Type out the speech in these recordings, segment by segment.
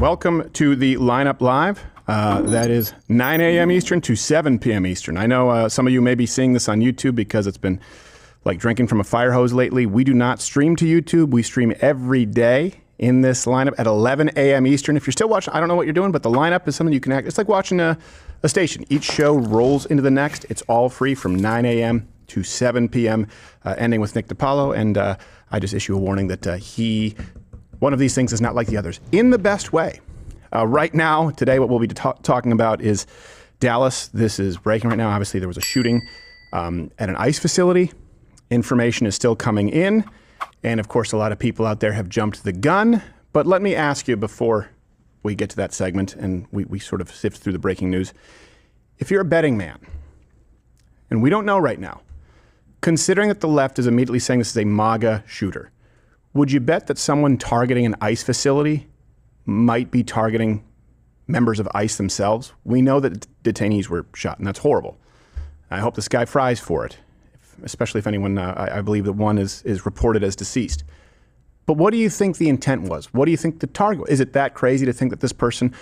Welcome to the Lineup Live. That is 9 a.m. Eastern to 7 p.m. Eastern. I know some of you may be seeing this on YouTube because it's been like drinking from a fire hose lately. We do not stream to YouTube. We stream every day in this lineup at 11 a.m. Eastern. If you're still watching, I don't know what you're doing, but the lineup is something you can it's like watching a station. Each show rolls into the next. It's all free from 9 a.m. to 7 p.m., ending with Nick DiPaolo. And I just issue a warning that one of these things is not like the others, in the best way. Right now, today, what we'll be talking about is Dallas. This is breaking right now. Obviously, there was a shooting at an ICE facility. Information is still coming in. And of course, a lot of people out there have jumped the gun. But let me ask you before we get to that segment and we sort of sift through the breaking news. If you're a betting man, and we don't know right now, considering that the left is immediately saying this is a MAGA shooter, would you bet that someone targeting an ICE facility might be targeting members of ICE themselves? We know that detainees were shot, and that's horrible. I hope this guy fries for it, especially if anyone, I believe that one is reported as deceased. But what do you think the intent was? What do you think the target was? Is it that crazy to think that this person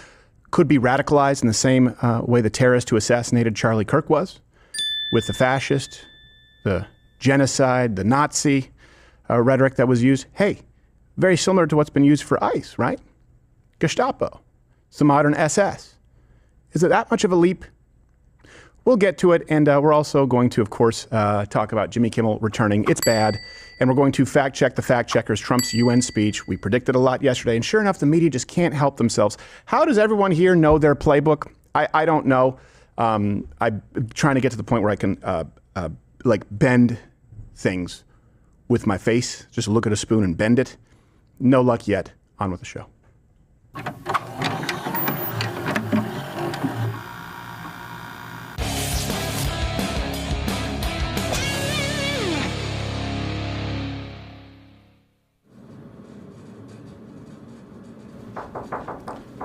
could be radicalized in the same way the terrorist who assassinated Charlie Kirk was? With the fascist, the genocide, the Nazi rhetoric that was used? Hey, very similar to what's been used for ICE, right? Gestapo. It's the modern SS. Is it that much of a leap? We'll get to it, and we're also going to, of course, talk about Jimmy Kimmel returning. It's bad, and we're going to fact-check the fact-checkers, Trump's UN speech. We predicted a lot yesterday, and sure enough, the media just can't help themselves. How does everyone here know their playbook? I don't know. I'm trying to get to the point where I can, like, bend things with my face. Just look at a spoon and bend it. No luck yet. On with the show.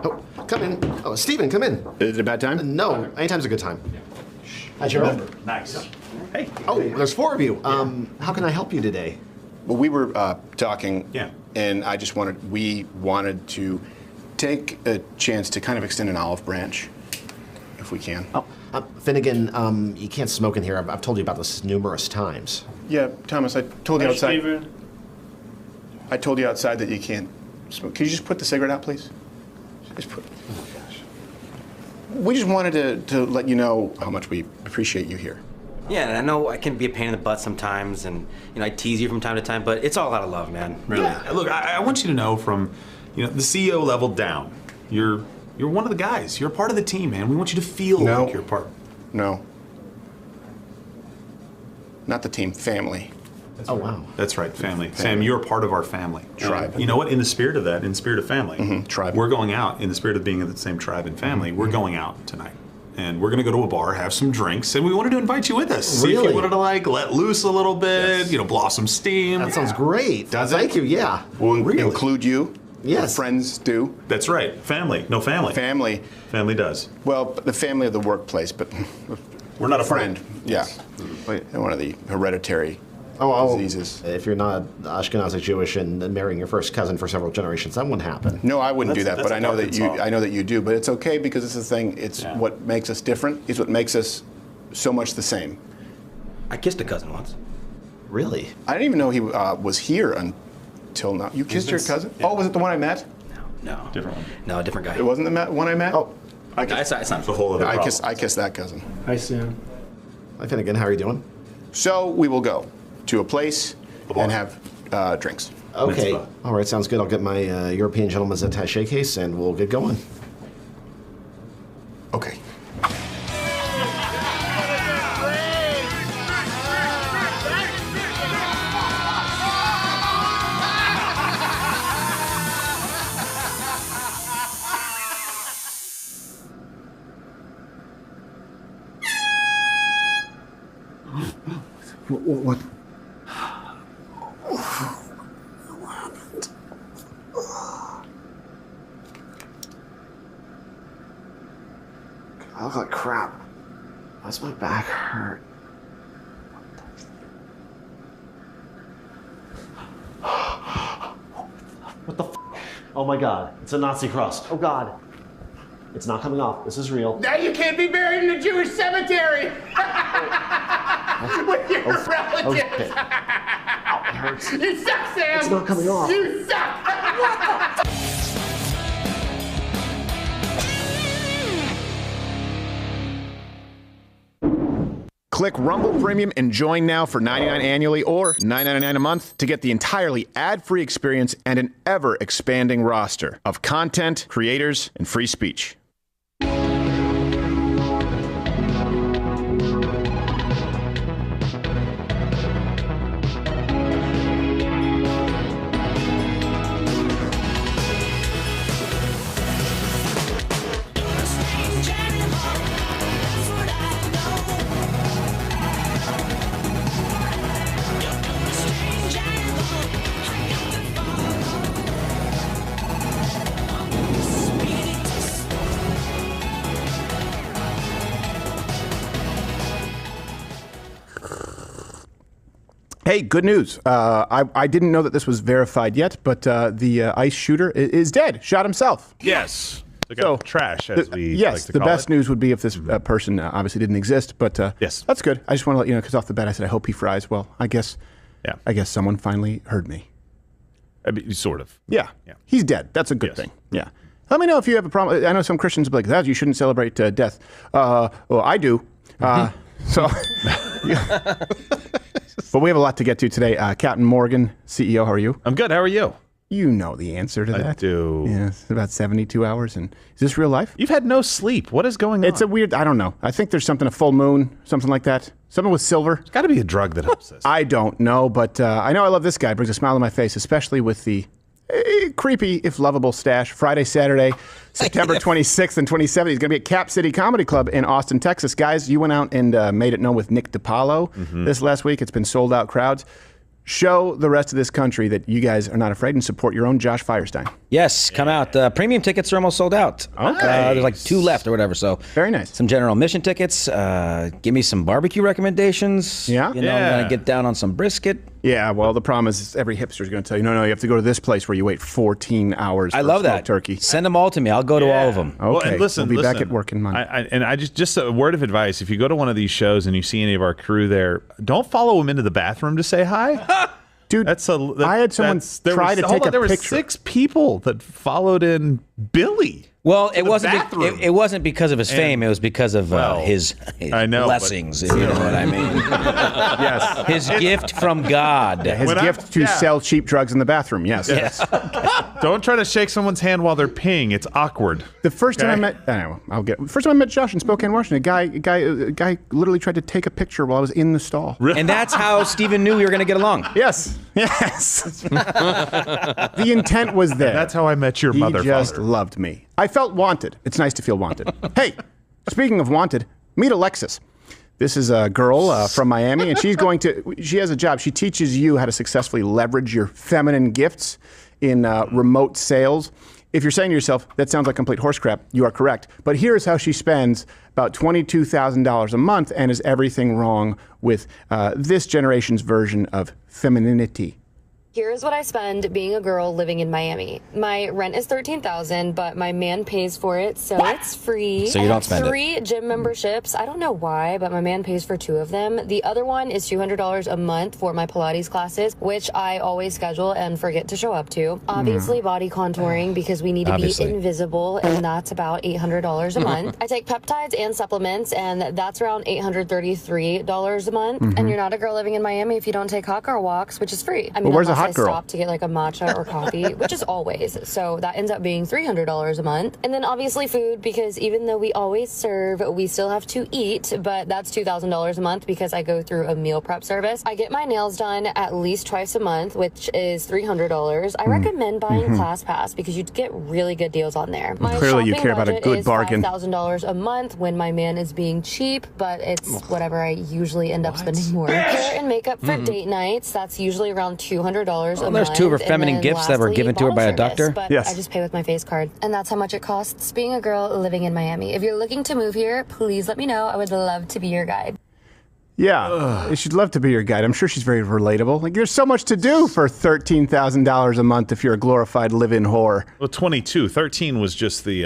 Oh, come in. Oh, Steven, come in. Is it a bad time? No, anytime's a good time. Hi, Gerald. Nice. Hey. Oh, there's four of you. How can I help you today? Well, we were talking, Yeah. and we wanted to take a chance to kind of extend an olive branch, if we can. Oh, Finnegan, you can't smoke in here. I've told you about this numerous times. Yeah, Thomas, I told you outside. Steven. I told you outside that you can't smoke. Can you just put the cigarette out, please? Just put. Oh, gosh. We just wanted to let you know how much we appreciate you here. Yeah, and I know I can be a pain in the butt sometimes, and I tease you from time to time, but it's all out of love, man. Really? Yeah. Look, I want you to know from, the CEO level down, you're one of the guys. You're a part of the team, man. We want you to feel like you're part. No. Not the team, family. Oh, wow. That's right, family. Sam, you're a part of our family. Tribe. You know what? In the spirit of that, in the spirit of family, tribe. We're going out, in the spirit of being in the same tribe and family, we're going out tonight. And we're going to go to a bar, have some drinks, and we wanted to invite you with us. See if Really? you wanted to, let loose a little bit, blossom steam. That sounds great. Does it? Thank you, yeah. We'll Really? include you. Yes. Friends do. That's right. Family. No, family. Family. Family does. Well, the family of the workplace, but We're not a friend. Yeah. Wait. And one of the hereditary diseases. If you're not Ashkenazi Jewish and marrying your first cousin for several generations, that wouldn't happen. No, I wouldn't do that, That's but I know that you. Arkansas. I know that you do. But it's okay because it's the thing. It's what makes us different. It's what makes us so much the same. I kissed a cousin once. Really? I didn't even know he was here until now. You kissed your cousin? Yeah. Oh, was it the one I met? No. Different one. No, a different guy. It wasn't the one I met. Oh, I No, kissed, it's not. It's a whole other problem. I kissed that cousin. Hi, Sam. hi, Finnegan. How are you doing? So we will go to a place and have drinks. Okay. Mitzvah. All right, sounds good. I'll get my European gentleman's attaché case, and we'll get going. Okay. What? I look like crap. Why does my back hurt? What the f? Oh my God, it's a Nazi cross. Oh God. It's not coming off. This is real. Now you can't be buried in a Jewish cemetery with your relatives. Okay. Ow, it hurts. You suck, Sam. It's not coming off. You suck. Click Rumble Premium and join now for $99 annually or $9.99 a month to get the entirely ad-free experience and an ever-expanding roster of content, creators, and free speech. Hey, good news. I didn't know that this was verified yet, but the ICE shooter is dead. Shot himself. Yes. Took So, out trash, as we yes, like to the call best it. news would be if this person obviously didn't exist, but Yes. that's good. I just want to let you know, because off the bat I said I hope he fries. Well, I guess someone finally heard me. I mean, sort of. Yeah. Yeah. He's dead. That's a good Yes. thing. Yeah. Let me know if you have a problem. I know some Christians will be like, that you shouldn't celebrate death. Well, I do. So, but we have a lot to get to today. Captain Morgan, CEO, how are you? I'm good. How are you? You know the answer to that. I do. Yeah, it's about 72 hours. And is this real life? You've had no sleep. What is going on? It's a weird, I don't know. I think there's something, a full moon, something like that. Something with silver. It's got to be a drug that helps us. I don't know, but I know I love this guy. Brings a smile on my face, especially with the creepy, if lovable stash. Friday, Saturday, September 26th and 27th. He's going to be at Cap City Comedy Club in Austin, Texas. Guys, you went out and made it known with Nick DiPaolo this last week. It's been sold out crowds. Show the rest of this country that you guys are not afraid and support your own Josh Firestein. Yes, come out. Premium tickets are almost sold out. Okay. There's like 2 left or whatever. So Very nice. Some general admission tickets. Give me some barbecue recommendations. Yeah? You know, I'm going to get down on some brisket. Yeah, well, the problem is every hipster is going to tell you, no, you have to go to this place where you wait 14 hours I for love smoked that. turkey. Send them all to me. I'll go to all of them. Okay, Well, and listen, we'll be back listen. at work in Monday. I just a word of advice: if you go to one of these shows and you see any of our crew there, don't follow them into the bathroom to say hi. Dude, I had someone try to take a there picture. There were 6 people that followed in Billy. Well, it the wasn't. bathroom. It wasn't because of his fame. It was because of his I know, but- blessings. You know what I mean? Yes. His gift from God. His When gift to sell cheap drugs in the bathroom. Yes. Yes. Don't try to shake someone's hand while they're peeing. It's awkward. The first time I met, first time I met Josh in Spokane, Washington, a guy literally tried to take a picture while I was in the stall. And that's how Steven knew we were going to get along. Yes. The intent was there. That's how I met your mother. He just father. loved me. I felt wanted. It's nice to feel wanted. Hey, speaking of wanted, meet Alexis. This is a girl from Miami, and she has a job. She teaches you how to successfully leverage your feminine gifts in remote sales. If you're saying to yourself, that sounds like complete horse crap, you are correct. But here's how she spends about $22,000 a month and is everything wrong with this generation's version of femininity. Here's what I spend being a girl living in Miami. My rent is $13,000, but my man pays for it, so it's free. So you don't spend it. 3 gym memberships. I don't know why, but my man pays for 2 of them. The other one is $200 a month for my Pilates classes, which I always schedule and forget to show up to. Obviously, body contouring because we need to be invisible, and that's about $800 a month. I take peptides and supplements, and that's around $833 a month. And you're not a girl living in Miami if you don't take hot girl walks, which is free. I mean, where's a unless hot girl? I stop to get like a matcha or coffee, which is always. So that ends up being $300 a month. And then obviously food, because even though we always serve, we still have to eat, but that's $2,000 a month because I go through a meal prep service. I get my nails done at least twice a month, which is $300. I recommend buying ClassPass because you get really good deals on there. My Clearly you shopping care about a budget good is bargain. $5,000 a month when my man is being cheap, but it's whatever. I usually end up spending more. Hair and makeup for date nights, that's usually around $200 a month. There's 2 of her And feminine then gifts that were lastly, given to her by a bottle service, doctor. But Yes. I just pay with my face card. And that's how much it costs being a girl living in Miami. If you're looking to move here, please let me know. I would love to be your guide. Yeah, she'd love to be your guide. I'm sure she's very relatable. Like, there's so much to do for $13,000 a month if you're a glorified live-in whore. Well, 22. 13 was just the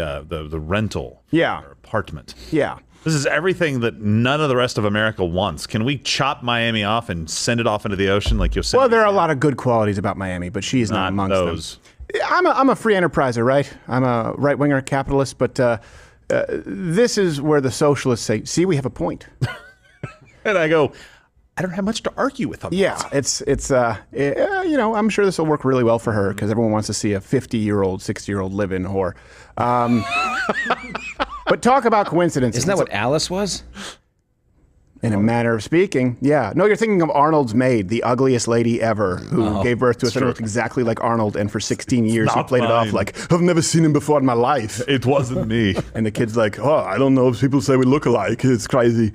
rental. Yeah. Or apartment. Yeah. This is everything that none of the rest of America wants. Can we chop Miami off and send it off into the ocean like Yosemite? Well, there are a lot of good qualities about Miami, but she is not amongst those. them. I'm a free enterpriser, right? I'm a right-winger capitalist, but this is where the socialists say, see, we have a point. And I go, I don't have much to argue with on Yeah, this. it's I'm sure this will work really well for her because everyone wants to see a 50-year-old, 60-year-old live-in whore. But talk about coincidences. Isn't that what Alice was? In a manner of speaking, yeah. No, you're thinking of Arnold's maid, the ugliest lady ever, who gave birth to a son who looked exactly like Arnold, and for 16 years he played it off like, I've never seen him before in my life. It wasn't me. And the kid's like, oh, I don't know if people say we look alike. It's crazy.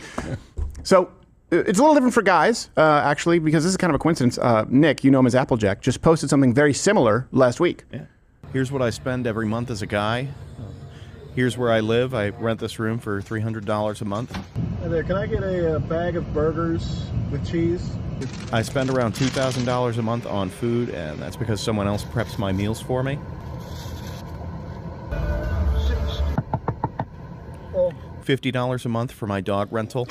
So it's a little different for guys, actually, because this is kind of a coincidence. Nick, you know him as Applejack, just posted something very similar last week. Yeah. Here's what I spend every month as a guy. Here's where I live. I rent this room for $300 a month. Hey there, can I get a bag of burgers with cheese? I spend around $2,000 a month on food, and that's because someone else preps my meals for me. $50 a month for my dog rental.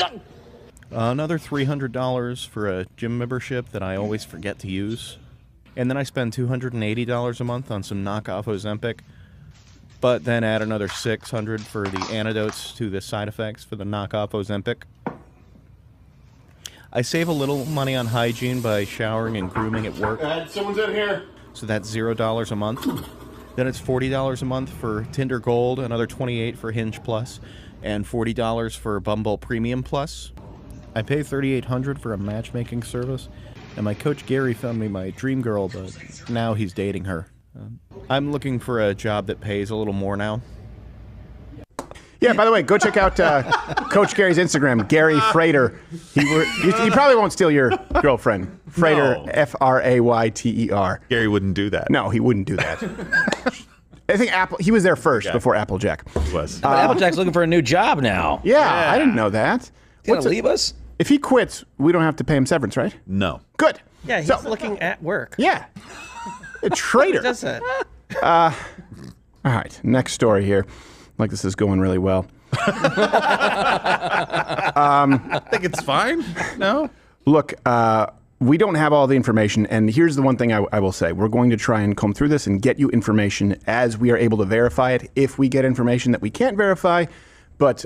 Another $300 for a gym membership that I always forget to use. And then I spend $280 a month on some knockoff Ozempic, but then add another $600 for the antidotes to the side effects for the knockoff Ozempic. I save a little money on hygiene by showering and grooming at work. Someone's in here. So that's $0 a month. Then it's $40 a month for Tinder Gold, another $28 for Hinge Plus, and $40 for Bumble Premium Plus. I pay $3,800 for a matchmaking service, and my coach Gary found me my dream girl, but now he's dating her. I'm looking for a job that pays a little more now. Yeah, by the way, go check out Coach Gary's Instagram, Gary Frater. He probably won't steal your girlfriend. Frater, No. Frayter. Gary wouldn't do that. No, he wouldn't do that. I think he was there first before Applejack. He was. But Applejack's looking for a new job now. Yeah, I didn't know that. He's going to leave us? If he quits, we don't have to pay him severance, right? No. Good. Yeah, he's looking at work. Yeah. A traitor. Does it? All right, next story here. Like this is going really well. I think it's fine. No? Look, we don't have all the information, and here's the one thing I will say. We're going to try and comb through this and get you information as we are able to verify it. If we get information that we can't verify, but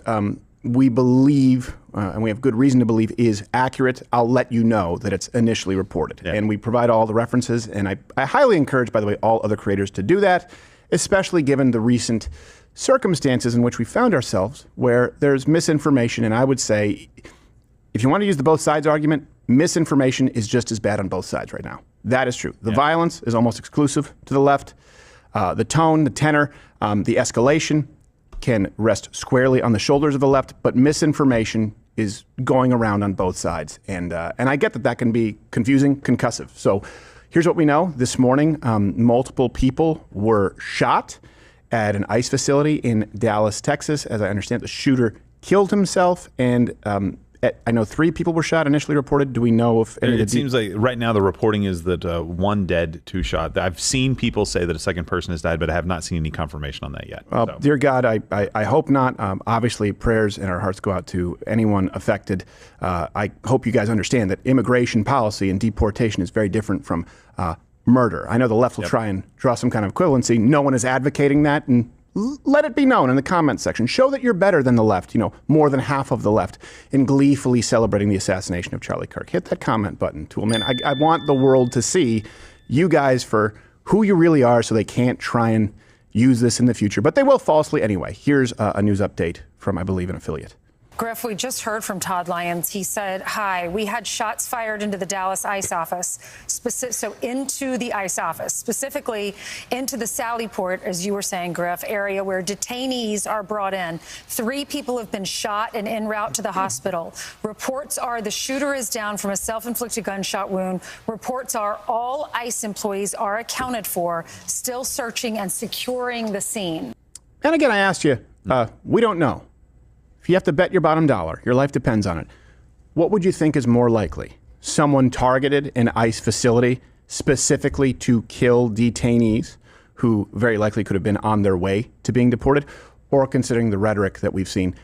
we believe, and we have good reason to believe, is accurate, I'll let you know that it's initially reported. Yeah. And we provide all the references, and I highly encourage, by the way, all other creators to do that, especially given the recent circumstances in which we found ourselves where there's misinformation. And I would say, if you want to use the both sides argument, misinformation is just as bad on both sides right now. That is true. The violence is almost exclusive to the left. The tone, the tenor, the escalation can rest squarely on the shoulders of the left, but misinformation is going around on both sides. And I get that can be confusing, concussive. So here's what we know. This morning, multiple people were shot at an ICE facility in Dallas, Texas. As I understand, the shooter killed himself, and I know 3 people were shot initially reported. Do we know if any It seems like right now the reporting is that 1 dead, 2 shot. I've seen people say that a second person has died, but I have not seen any confirmation on that yet. So. Dear God, I hope not. Obviously, prayers and our hearts go out to anyone affected. I hope you guys understand that immigration policy and deportation is very different from murder. I know the left will try and draw some kind of equivalency. No one is advocating that, and let it be known in the comments section. Show that you're better than the left, more than half of the left, in gleefully celebrating the assassination of Charlie Kirk. Hit that comment button, Toolman. I want the world to see you guys for who you really are so they can't try and use this in the future. But they will falsely anyway. Here's a news update from, I believe, an affiliate. Griff, we just heard from Todd Lyons. He said, hi, we had shots fired into the Dallas ICE office, into the ICE office, specifically into the Sallyport, as you were saying, Griff, area where detainees are brought in. 3 people have been shot and en route to the hospital. Reports are the shooter is down from a self-inflicted gunshot wound. Reports are all ICE employees are accounted for, still searching and securing the scene. And again, I asked you, we don't know. If you have to bet your bottom dollar, your life depends on it. what would you think is more likely? Someone targeted an ICE facility specifically to kill detainees who very likely could have been on their way to being deported, or, considering the rhetoric that we've seen,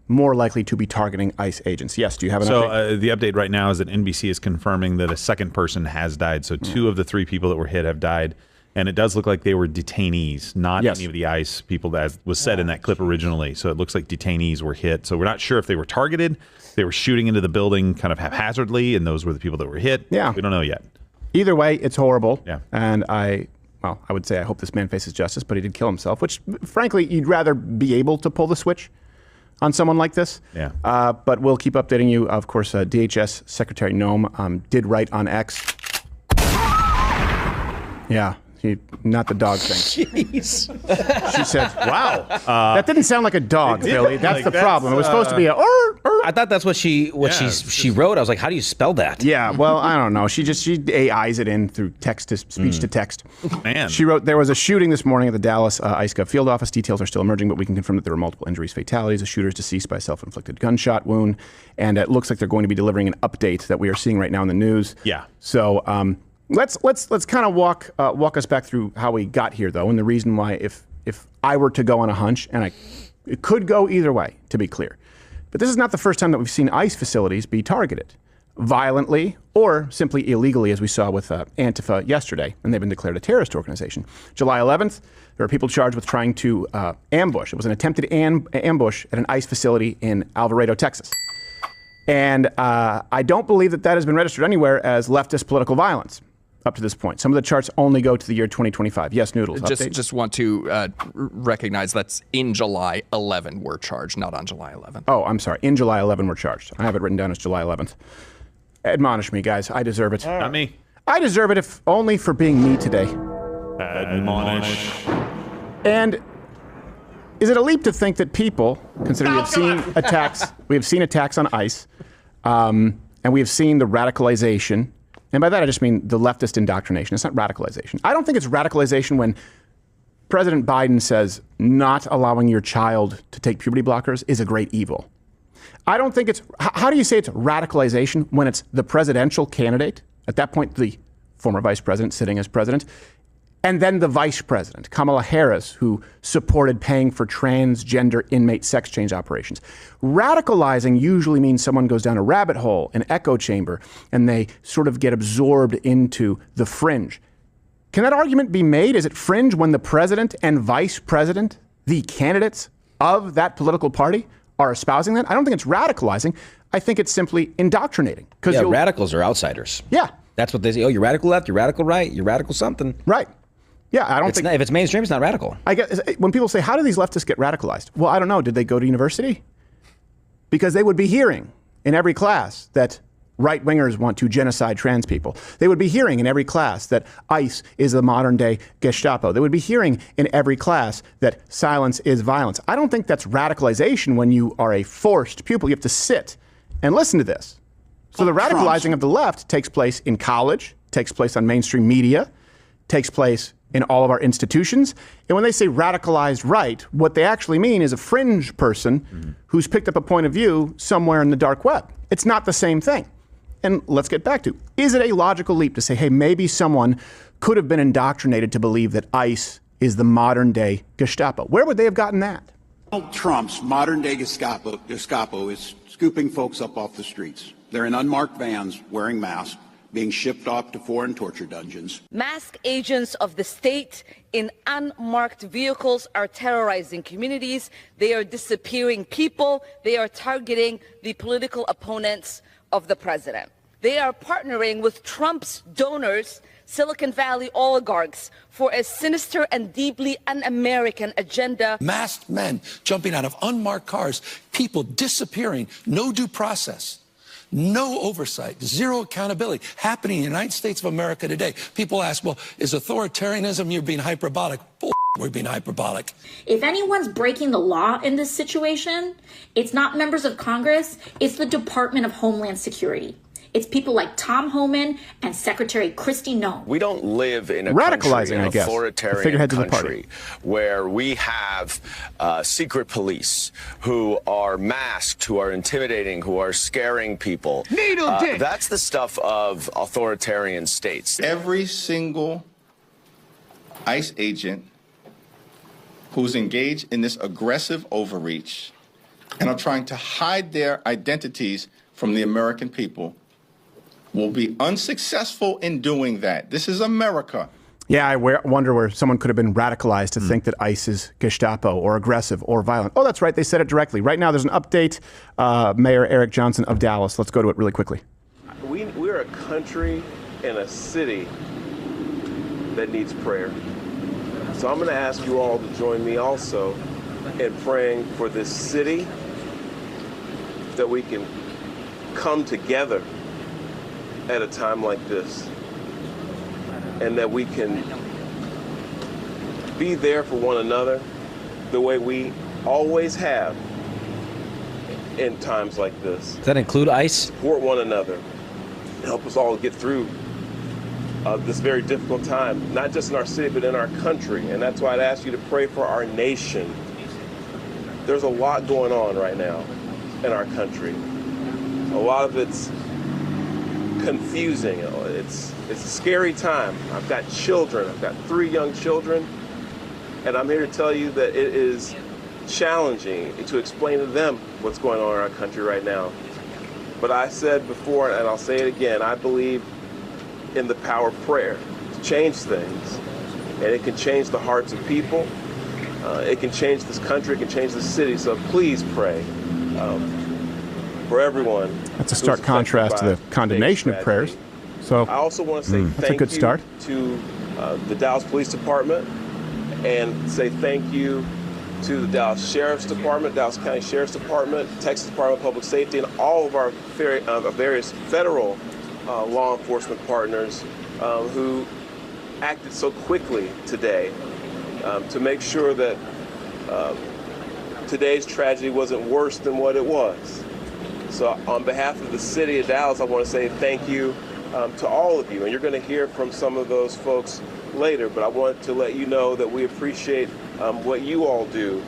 more likely to be targeting ICE agents? Yes, do you have an update? So the update right now is that NBC is confirming that a second person has died. So 2 of the 3 people that were hit have died. And it does look like they were detainees, not any of the ICE people that was said in that clip originally. So it looks like detainees were hit. So we're not sure if they were targeted. They were shooting into the building kind of haphazardly, and those were the people that were hit. Yeah. We don't know yet. Either way, it's horrible. Yeah. And I would say I hope this man faces justice, but he did kill himself, which, frankly, you'd rather be able to pull the switch on someone like this. Yeah. But we'll keep updating you. Of course, DHS Secretary Noem did write on X. Yeah. Not the dog thing. Jeez. She said, wow. That didn't sound like a dog, Billy. That's the problem. It was supposed to be a I thought that's what she wrote. I was like, how do you spell that? Yeah, well, I don't know. She AIs it in through text to speech to text. Man. She wrote, there was a shooting this morning at the Dallas ICE Gov field office. Details are still emerging, but we can confirm that there were multiple injuries, fatalities. The shooter is deceased by a self-inflicted gunshot wound. And it looks like they're going to be delivering an update that we are seeing right now in the news. Yeah. So, let's kind of walk us back through how we got here, though, and the reason why, if I were to go on a hunch, and it could go either way, to be clear. But this is not the first time that we've seen ICE facilities be targeted violently or simply illegally, as we saw with Antifa yesterday, and they've been declared a terrorist organization. July 11th, there are people charged with trying to ambush. It was an attempted ambush at an ICE facility in Alvarado, Texas. And I don't believe that has been registered anywhere as leftist political violence up to this point. Some of the charts only go to the year 2025. Yes, Noodles. Just want to recognize that's in July 11 we're charged, not on July 11th. Oh, I'm sorry. In July 11 we're charged. I have it written down as July 11th. Admonish me, guys. I deserve it. Not me. I deserve it, if only for being me today. Admonish. And is it a leap to think that people, considering we have seen attacks on ICE, and we have seen the radicalization, and by that I just mean the leftist indoctrination. It's not radicalization. I don't think it's radicalization when President Biden says not allowing your child to take puberty blockers is a great evil. I don't think it's, how do you say it's radicalization when it's the presidential candidate, at that point the former vice president sitting as president, and then the vice president, Kamala Harris, who supported paying for transgender inmate sex change operations. Radicalizing usually means someone goes down a rabbit hole, an echo chamber, and they sort of get absorbed into the fringe. Can that argument be made? Is it fringe when the president and vice president, the candidates of that political party, are espousing that? I don't think it's radicalizing. I think it's simply indoctrinating. Yeah, radicals are outsiders. Yeah. That's what they say. Oh, you're radical left, you're radical right, you're radical something. Right. Yeah, I don't think... if it's mainstream, it's not radical. I guess when people say, how do these leftists get radicalized? Well, I don't know. Did they go to university? Because they would be hearing in every class that right-wingers want to genocide trans people. They would be hearing in every class that ICE is the modern-day Gestapo. They would be hearing in every class that silence is violence. I don't think that's radicalization when you are a forced pupil. You have to sit and listen to this. So the radicalizing of the left takes place in college, takes place on mainstream media, takes place in all of our institutions. And when they say radicalized right, what they actually mean is a fringe person who's picked up a point of view somewhere in the dark web. It's not the same thing. And let's get back to, is it a logical leap to say, hey, maybe someone could have been indoctrinated to believe that ICE is the modern day Gestapo? Where would they have gotten that? Donald Trump's modern day Gestapo is scooping folks up off the streets. They're in unmarked vans wearing masks, being shipped off to foreign torture dungeons. Masked agents of the state in unmarked vehicles are terrorizing communities. They are disappearing people. They are targeting the political opponents of the president. They are partnering with Trump's donors, Silicon Valley oligarchs, for a sinister and deeply un-American agenda. Masked men jumping out of unmarked cars, people disappearing, no due process. No oversight, zero accountability happening in the United States of America today. People ask, well, is authoritarianism, you're being hyperbolic? We're being hyperbolic. If anyone's breaking the law in this situation, it's not members of Congress, it's the Department of Homeland Security. It's people like Tom Homan and Secretary Kristi Noem. We don't live in a radicalizing, country, I guess, the authoritarian figureheads of the country party, where we have secret police who are masked, who are intimidating, who are scaring people. Needle dick. That's the stuff of authoritarian states. Every single ICE agent who's engaged in this aggressive overreach and are trying to hide their identities from the American people will be unsuccessful in doing that. This is America. Yeah, I wonder where someone could have been radicalized to think that ICE is Gestapo or aggressive or violent. Oh, that's right. They said it directly. Right now, there's an update. Mayor Eric Johnson of Dallas. Let's go to it really quickly. We're a country and a city that needs prayer. So I'm going to ask you all to join me also in praying for this city, that we can come together at a time like this, and that we can be there for one another the way we always have in times like this. Does that include ICE? Support one another, help us all get through this very difficult time, not just in our city, but in our country. And that's why I'd ask you to pray for our nation. There's a lot going on right now in our country. A lot of it's confusing. It's a scary time. I've got children. I've got 3 young children. And I'm here to tell you that it is challenging to explain to them what's going on in our country right now. But I said before, and I'll say it again, I believe in the power of prayer to change things. And it can change the hearts of people. It can change this country. It can change the city. So please pray for everyone. That's a stark contrast to the condemnation of prayers. So I also want to say that's a good start. To the Dallas Police Department, and say thank you to the Dallas Sheriff's Department, Dallas County Sheriff's Department, Texas Department of Public Safety, and all of our various federal law enforcement partners who acted so quickly today to make sure that today's tragedy wasn't worse than what it was. So on behalf of the city of Dallas, I want to say thank you to all of you. And you're going to hear from some of those folks later, but I want to let you know that we appreciate what you all do,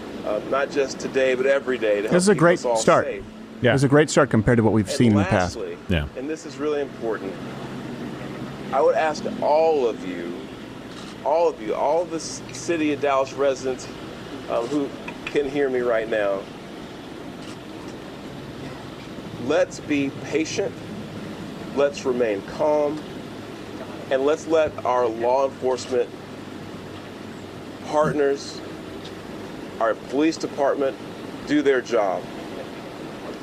not just today, but every day to help this is a keep great us all start. safe. Yeah. It's a great start compared to what we've seen Lastly, in the past. And this is really important, I would ask all of the city of Dallas residents who can hear me right now, let's be patient, let's remain calm, and let's let our law enforcement partners, our police department, do their job.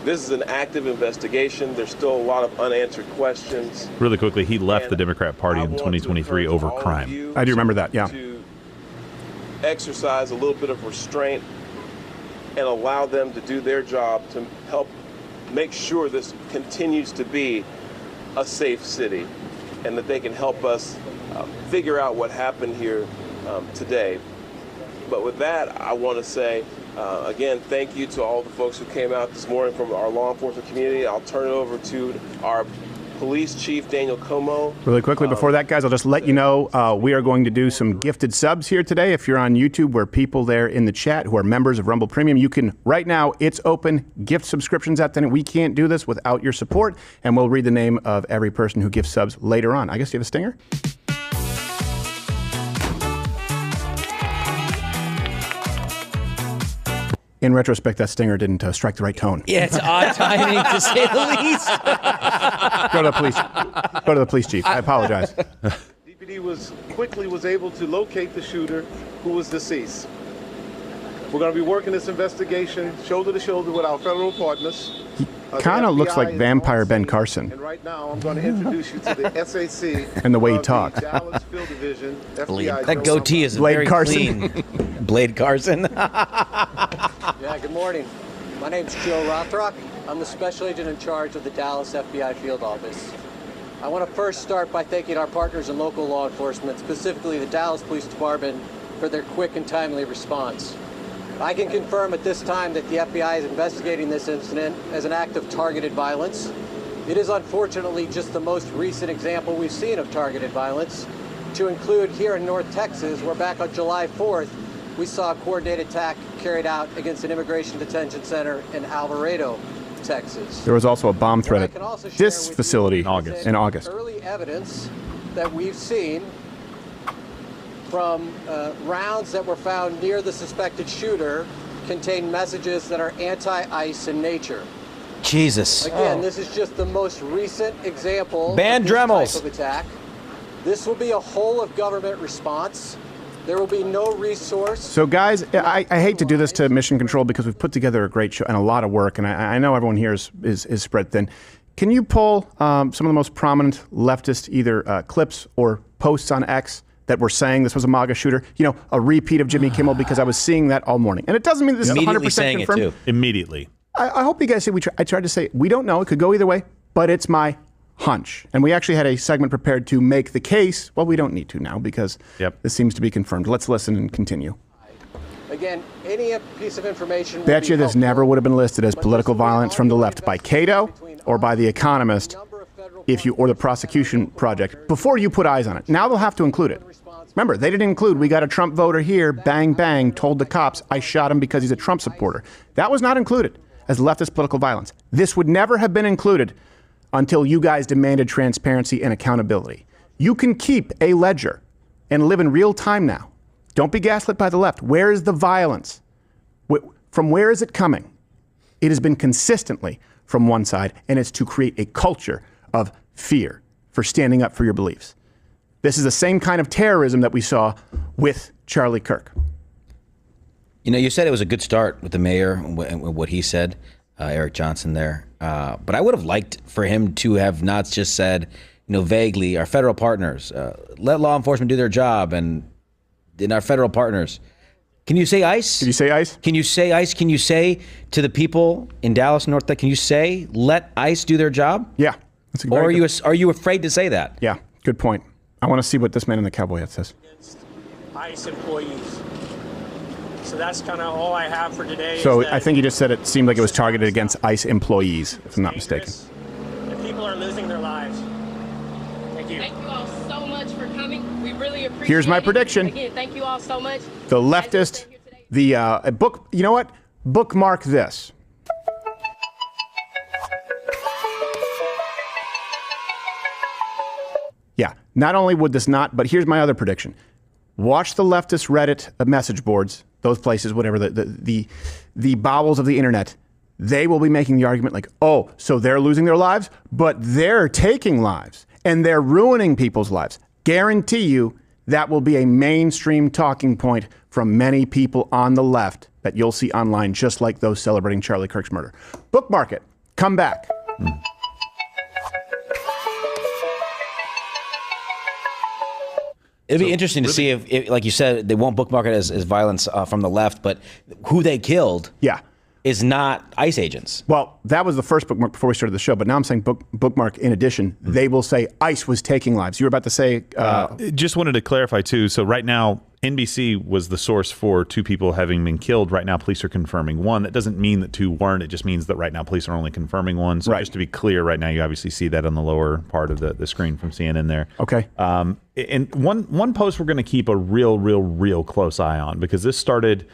This is an active investigation. There's still a lot of unanswered questions. Really quickly, he left the Democrat Party in 2023 over crime. I do remember that, yeah. To exercise a little bit of restraint and allow them to do their job to help make sure this continues to be a safe city, and that they can help us figure out what happened here today. But with that, I want to say, again, thank you to all the folks who came out this morning from our law enforcement community. I'll turn it over to our Police Chief Daniel Como. Really quickly before that, guys, I'll just let you know we are going to do some gifted subs here today. If you're on YouTube, we're people there in the chat who are members of Rumble Premium. You can, right now, it's open, gift subscriptions out there. We can't do this without your support, and we'll read the name of every person who gives subs later on. I guess you have a stinger? In retrospect, that stinger didn't strike the right tone. Yeah, it's odd timing to say the least. Go to the police. Go to the police chief. I apologize. DPD was able to locate the shooter who was deceased. We're going to be working this investigation shoulder to shoulder with our federal partners. Kind of looks like Vampire Ben Carson. And right now, I'm going to introduce you to the SAC and the way he talks. Dallas Field Division, FBI that goatee is Blade very Carson. clean. Blade Carson. Yeah, good morning. My name's Joe Rothrock. I'm the special agent in charge of the Dallas FBI field office. I want to first start by thanking our partners in local law enforcement, specifically the Dallas Police Department, for their quick and timely response. I can confirm at this time that the FBI is investigating this incident as an act of targeted violence. It is unfortunately just the most recent example we've seen of targeted violence, to include here in North Texas, where back on July 4th, we saw a coordinated attack carried out against an immigration detention center in Alvarado, Texas. There was also a bomb threat at this facility in August. Early evidence that we've seen from rounds that were found near the suspected shooter contain messages that are anti-ICE in nature. Jesus. Again, this is just the most recent example Ban of this Dremels. type of attack. This will be a whole of government response. There will be no resource. So, guys, I hate to do this to Mission Control because we've put together a great show and a lot of work, and I know everyone here is spread thin. Can you pull some of the most prominent leftist either clips or posts on X that were saying this was a MAGA shooter? You know, a repeat of Jimmy Kimmel, because I was seeing that all morning. And it doesn't mean this is 100% confirmed. Immediately. I hope you guys see, I tried to say, we don't know. It could go either way, but it's my hunch. And we actually had a segment prepared to make the case. Well, we don't need to now because this seems to be confirmed. Let's listen and continue. Again, any piece of information. Bet you this never would have been listed as political violence from the left by Cato or by The Economist or the prosecution project before you put eyes on it. Now they'll have to include it. Remember, they didn't include, we got a Trump voter here, bang, bang, told the cops I shot him because he's a Trump supporter. That was not included as leftist political violence. This would never have been included until you guys demanded transparency and accountability. You can keep a ledger and live in real time now. Don't be gaslit by the left. Where is the violence? From where is it coming? It has been consistently from one side, and it's to create a culture of fear for standing up for your beliefs. This is the same kind of terrorism that we saw with Charlie Kirk. You know, you said it was a good start with the mayor and what he said, Eric Johnson there. But I would have liked for him to have not just said, vaguely, our federal partners, let law enforcement do their job, and in our federal partners. Can you say ICE? Can you say ICE? Can you say ICE? Can you say to the people in Dallas, North Texas, can you say, let ICE do their job? Yeah. Or are you afraid to say that? Yeah, good point. I want to see what this man in the cowboy hat says. ICE employees. So that's kind of all I have for today. So I think he just said it seemed like it was targeted against ICE employees, if I'm not mistaken. And people are losing their lives. Thank you. Thank you all so much for coming. We really appreciate it. Here's my prediction. Again, thank you all so much. The leftist, book, you know what? Bookmark this. Yeah, not only would this not, but here's my other prediction. Watch the leftist Reddit message boards, those places, whatever, the bowels of the internet. They will be making the argument like, oh, so they're losing their lives, but they're taking lives and they're ruining people's lives. Guarantee you that will be a mainstream talking point from many people on the left that you'll see online, just like those celebrating Charlie Kirk's murder. Bookmark it. Come back. It'd be interesting to see if, like you said, they won't bookmark it as violence from the left, but who they killed is not ICE agents. Well, that was the first bookmark before we started the show, but now I'm saying bookmark in addition. They will say ICE was taking lives. You were about to say... just wanted to clarify, too. So right now, NBC was the source for 2 people having been killed. Right now, police are confirming 1. That doesn't mean that 2 weren't. It just means that right now, police are only confirming 1. So just to be clear, right now, you obviously see that on the lower part of the screen from CNN there. Okay. And one post we're going to keep a real close eye on, because this started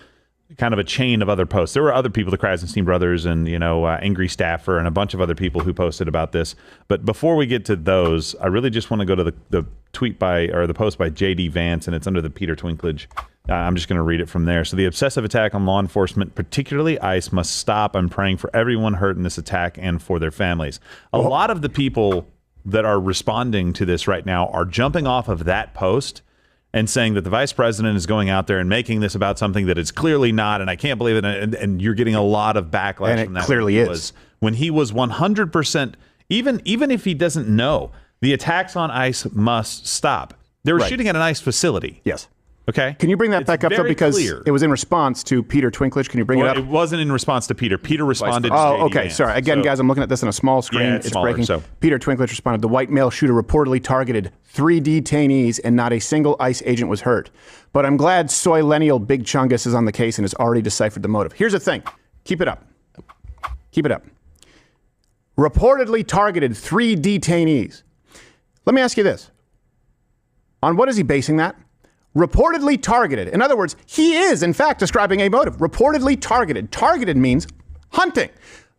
kind of a chain of other posts. There were other people, the Krasenstein brothers and, Angry Staffer and a bunch of other people who posted about this. But before we get to those, I really just want to go to the tweet the post by J.D. Vance, and it's under the Peter Twinklage. I'm just going to read it from there. So the obsessive attack on law enforcement, particularly ICE, must stop. I'm praying for everyone hurt in this attack and for their families. A lot of the people that are responding to this right now are jumping off of that post and saying that the vice president is going out there and making this about something that it's clearly not, and I can't believe it, and you're getting a lot of backlash from that. Clearly is. When he was 100%, even if he doesn't know, the attacks on ICE must stop. They were shooting at an ICE facility. Yes. Okay. Can you bring that back up, though? Because clear. It was in response to Peter Twinklage. Can you bring it up? It wasn't in response to Peter. Peter responded to Oh, J.D. okay. Vance. Sorry. Again, guys, I'm looking at this on a small screen. Yeah, it's smaller, breaking. so. Peter Twinklage responded, the white male shooter reportedly targeted 3 detainees and not a single ICE agent was hurt. But I'm glad Soylenial Big Chungus is on the case and has already deciphered the motive. Here's the thing. Keep it up. Keep it up. reportedly targeted 3 detainees. Let me ask you this. On what is he basing that? Reportedly targeted. In other words, he is, in fact, describing a motive. Reportedly targeted. Targeted means hunting.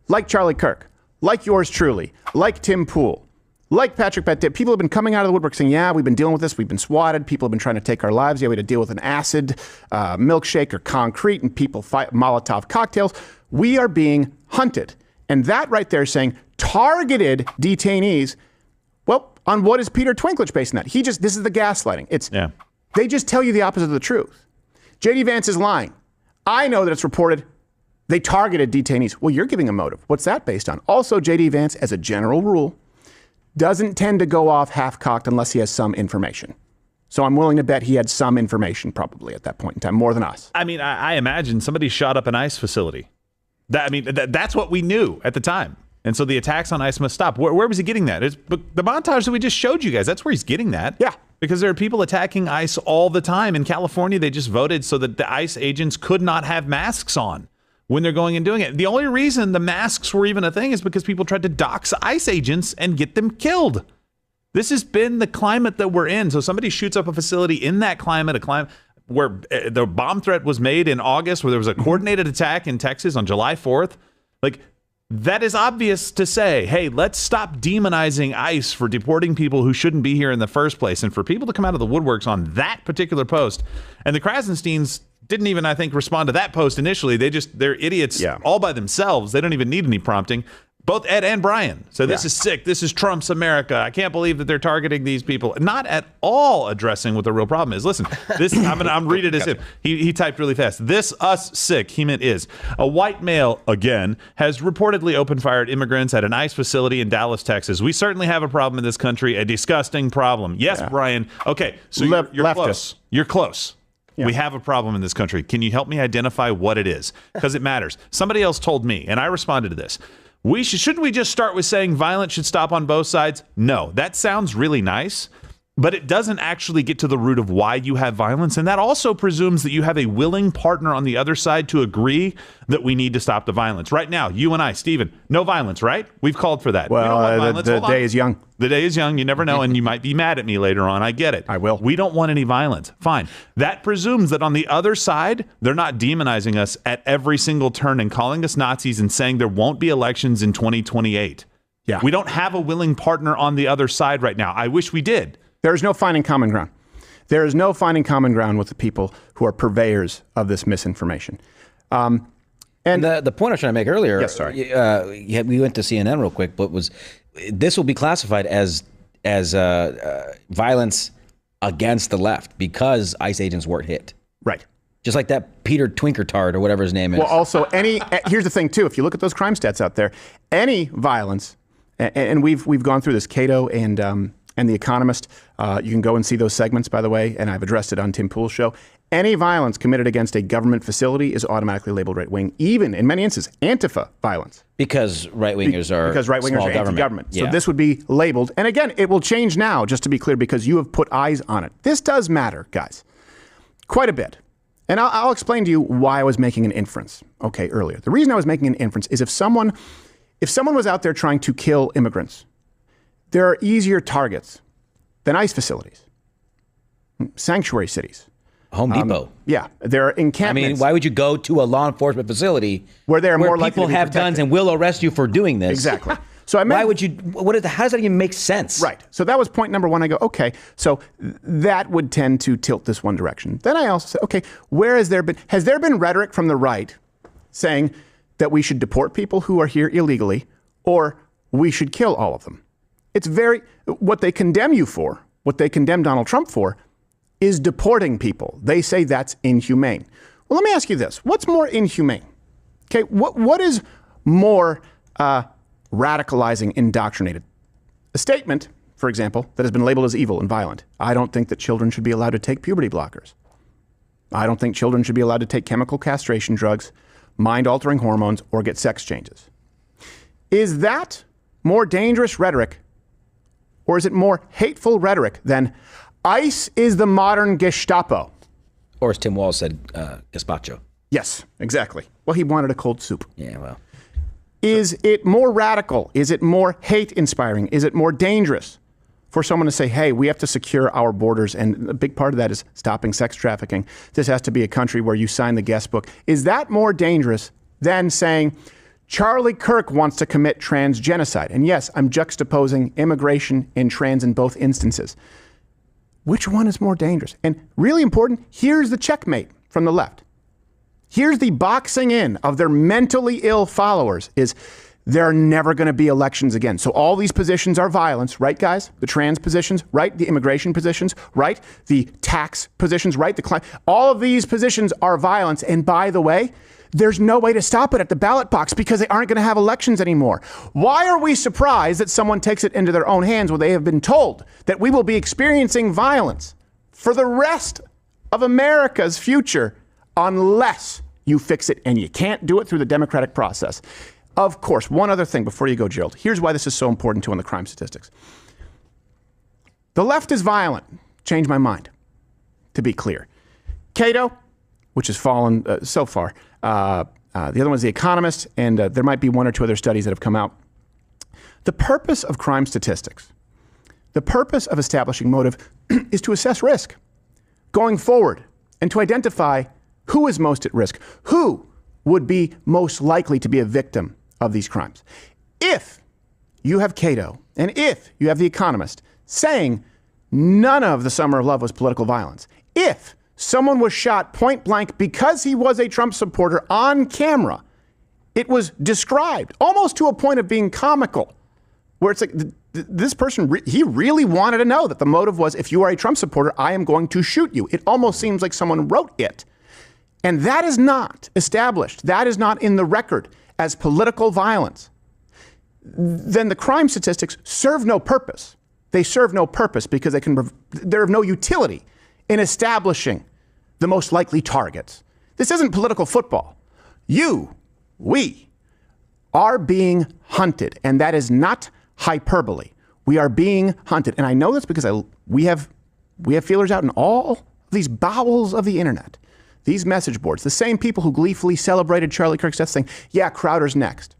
Like Charlie Kirk, like yours truly, like Tim Pool, like Patrick Bet. People have been coming out of the woodwork saying, yeah, we've been dealing with this. We've been swatted. People have been trying to take our lives. Yeah, we had to deal with an acid milkshake or concrete, and people fight Molotov cocktails. We are being hunted. And that right there is saying targeted detainees. Well, on what is Peter Twinklage basing that? This is the gaslighting. They just tell you the opposite of the truth. J.D. Vance is lying. I know that it's reported they targeted detainees. Well, you're giving a motive. What's that based on? Also, J.D. Vance, as a general rule, doesn't tend to go off half-cocked unless he has some information. So I'm willing to bet he had some information probably at that point in time, more than us. I mean, I imagine somebody shot up an ICE facility. That's what we knew at the time. And so the attacks on ICE must stop. Where was he getting that? The montage that we just showed you guys, that's where he's getting that. Yeah. Because there are people attacking ICE all the time. In California, they just voted so that the ICE agents could not have masks on when they're going and doing it. The only reason the masks were even a thing is because people tried to dox ICE agents and get them killed. This has been the climate that we're in. So somebody shoots up a facility in that climate, a climate where the bomb threat was made in August, where there was a coordinated attack in Texas on July 4th. Like, that is obvious to say, hey, let's stop demonizing ICE for deporting people who shouldn't be here in the first place. And for people to come out of the woodworks on that particular post, and the Krasensteins didn't even, I think, respond to that post initially. They're idiots all by themselves. They don't even need any prompting. Both Ed and Brian. So this is sick. This is Trump's America. I can't believe that they're targeting these people. Not at all addressing what the real problem is. Listen, this I'm reading it as if he typed really fast. This us sick, he meant is. A white male, again, has reportedly opened fire at immigrants at an ICE facility in Dallas, Texas. We certainly have a problem in this country, a disgusting problem. Yes, Brian. Okay, so you're close. You're close. Yeah. We have a problem in this country. Can you help me identify what it is? Because it matters. Somebody else told me, and I responded to this. Shouldn't we just start with saying violence should stop on both sides? No, that sounds really nice, but it doesn't actually get to the root of why you have violence. And that also presumes that you have a willing partner on the other side to agree that we need to stop the violence. Right now, you and I, Stephen, no violence, right? We've called for that. Well, the day is young. The day is young. You never know, and you might be mad at me later on. I get it. I will. We don't want any violence. Fine. That presumes that on the other side, they're not demonizing us at every single turn and calling us Nazis and saying there won't be elections in 2028. Yeah. We don't have a willing partner on the other side right now. I wish we did. There is no finding common ground. There is no finding common ground with the people who are purveyors of this misinformation. And the point I was trying to make earlier, yes, sorry. We went to CNN real quick, but this will be classified as violence against the left because ICE agents weren't hit. Right. Just like that Peter Twinkertard or whatever his name is. Well, also, here's the thing, too. If you look at those crime stats out there, any violence, and we've gone through this, Cato and The Economist, you can go and see those segments, by the way, and I've addressed it on Tim Pool's show. Any violence committed against a government facility is automatically labeled right-wing, even, in many instances, Antifa violence. Because right-wingers are anti-government. Yeah. So this would be labeled. And again, it will change now, just to be clear, because you have put eyes on it. This does matter, guys, quite a bit. And I'll explain to you why I was making an inference, earlier. The reason I was making an inference is if someone was out there trying to kill immigrants, there are easier targets than ICE facilities, sanctuary cities. Home Depot. There are encampments. I mean, why would you go to a law enforcement facility where they're more likely people to be have guns and will arrest you for doing this? Exactly. So why would you? How does that even make sense? Right. So that was point number one. I go, okay, so that would tend to tilt this one direction. Then I also said, okay, has there been rhetoric from the right saying that we should deport people who are here illegally, or we should kill all of them? It's what they condemn you for, what they condemn Donald Trump for, is deporting people. They say that's inhumane. Well, let me ask you this. What's more inhumane? Okay, what is more radicalizing, indoctrinated? A statement, for example, that has been labeled as evil and violent. I don't think that children should be allowed to take puberty blockers. I don't think children should be allowed to take chemical castration drugs, mind-altering hormones, or get sex changes. Is that more dangerous rhetoric, or is it more hateful rhetoric than ICE is the modern Gestapo? Or as Tim Walz said, gazpacho. Yes, exactly. Well, he wanted a cold soup. Yeah, well. Is it more radical? Is it more hate-inspiring? Is it more dangerous for someone to say, hey, we have to secure our borders, and a big part of that is stopping sex trafficking. This has to be a country where you sign the guest book. Is that more dangerous than saying, Charlie Kirk wants to commit trans genocide? And yes, I'm juxtaposing immigration and trans in both instances. Which one is more dangerous? And really important, here's the checkmate from the left. Here's the boxing in of their mentally ill followers is there are never going to be elections again. So all these positions are violence, right, guys? The trans positions, right? The immigration positions, right? The tax positions, right? All of these positions are violence. And by the way, there's no way to stop it at the ballot box because they aren't going to have elections anymore. Why are we surprised that someone takes it into their own hands when they have been told that we will be experiencing violence for the rest of America's future unless you fix it, and you can't do it through the democratic process? Of course, one other thing before you go, Gerald. Here's why this is so important too on the crime statistics. The left is violent. Change my mind, to be clear. Cato, which has fallen so far. The other one is The Economist, and there might be one or two other studies that have come out. The purpose of crime statistics, the purpose of establishing motive is to assess risk going forward and to identify who is most at risk, who would be most likely to be a victim of these crimes. If you have Cato and if you have The Economist saying none of the Summer of Love was political violence, if someone was shot point blank because he was a Trump supporter on camera, it was described almost to a point of being comical, where it's like this person, he really wanted to know that the motive was, if you are a Trump supporter, I am going to shoot you. It almost seems like someone wrote it. And that is not established. That is not in the record as political violence. Then the crime statistics serve no purpose. They serve no purpose because they're of no utility in establishing the most likely targets. This isn't political football. We are being hunted, and that is not hyperbole. We are being hunted. And I know this because we have feelers out in all these bowels of the internet. These message boards, the same people who gleefully celebrated Charlie Kirk's death saying, yeah, Crowder's next.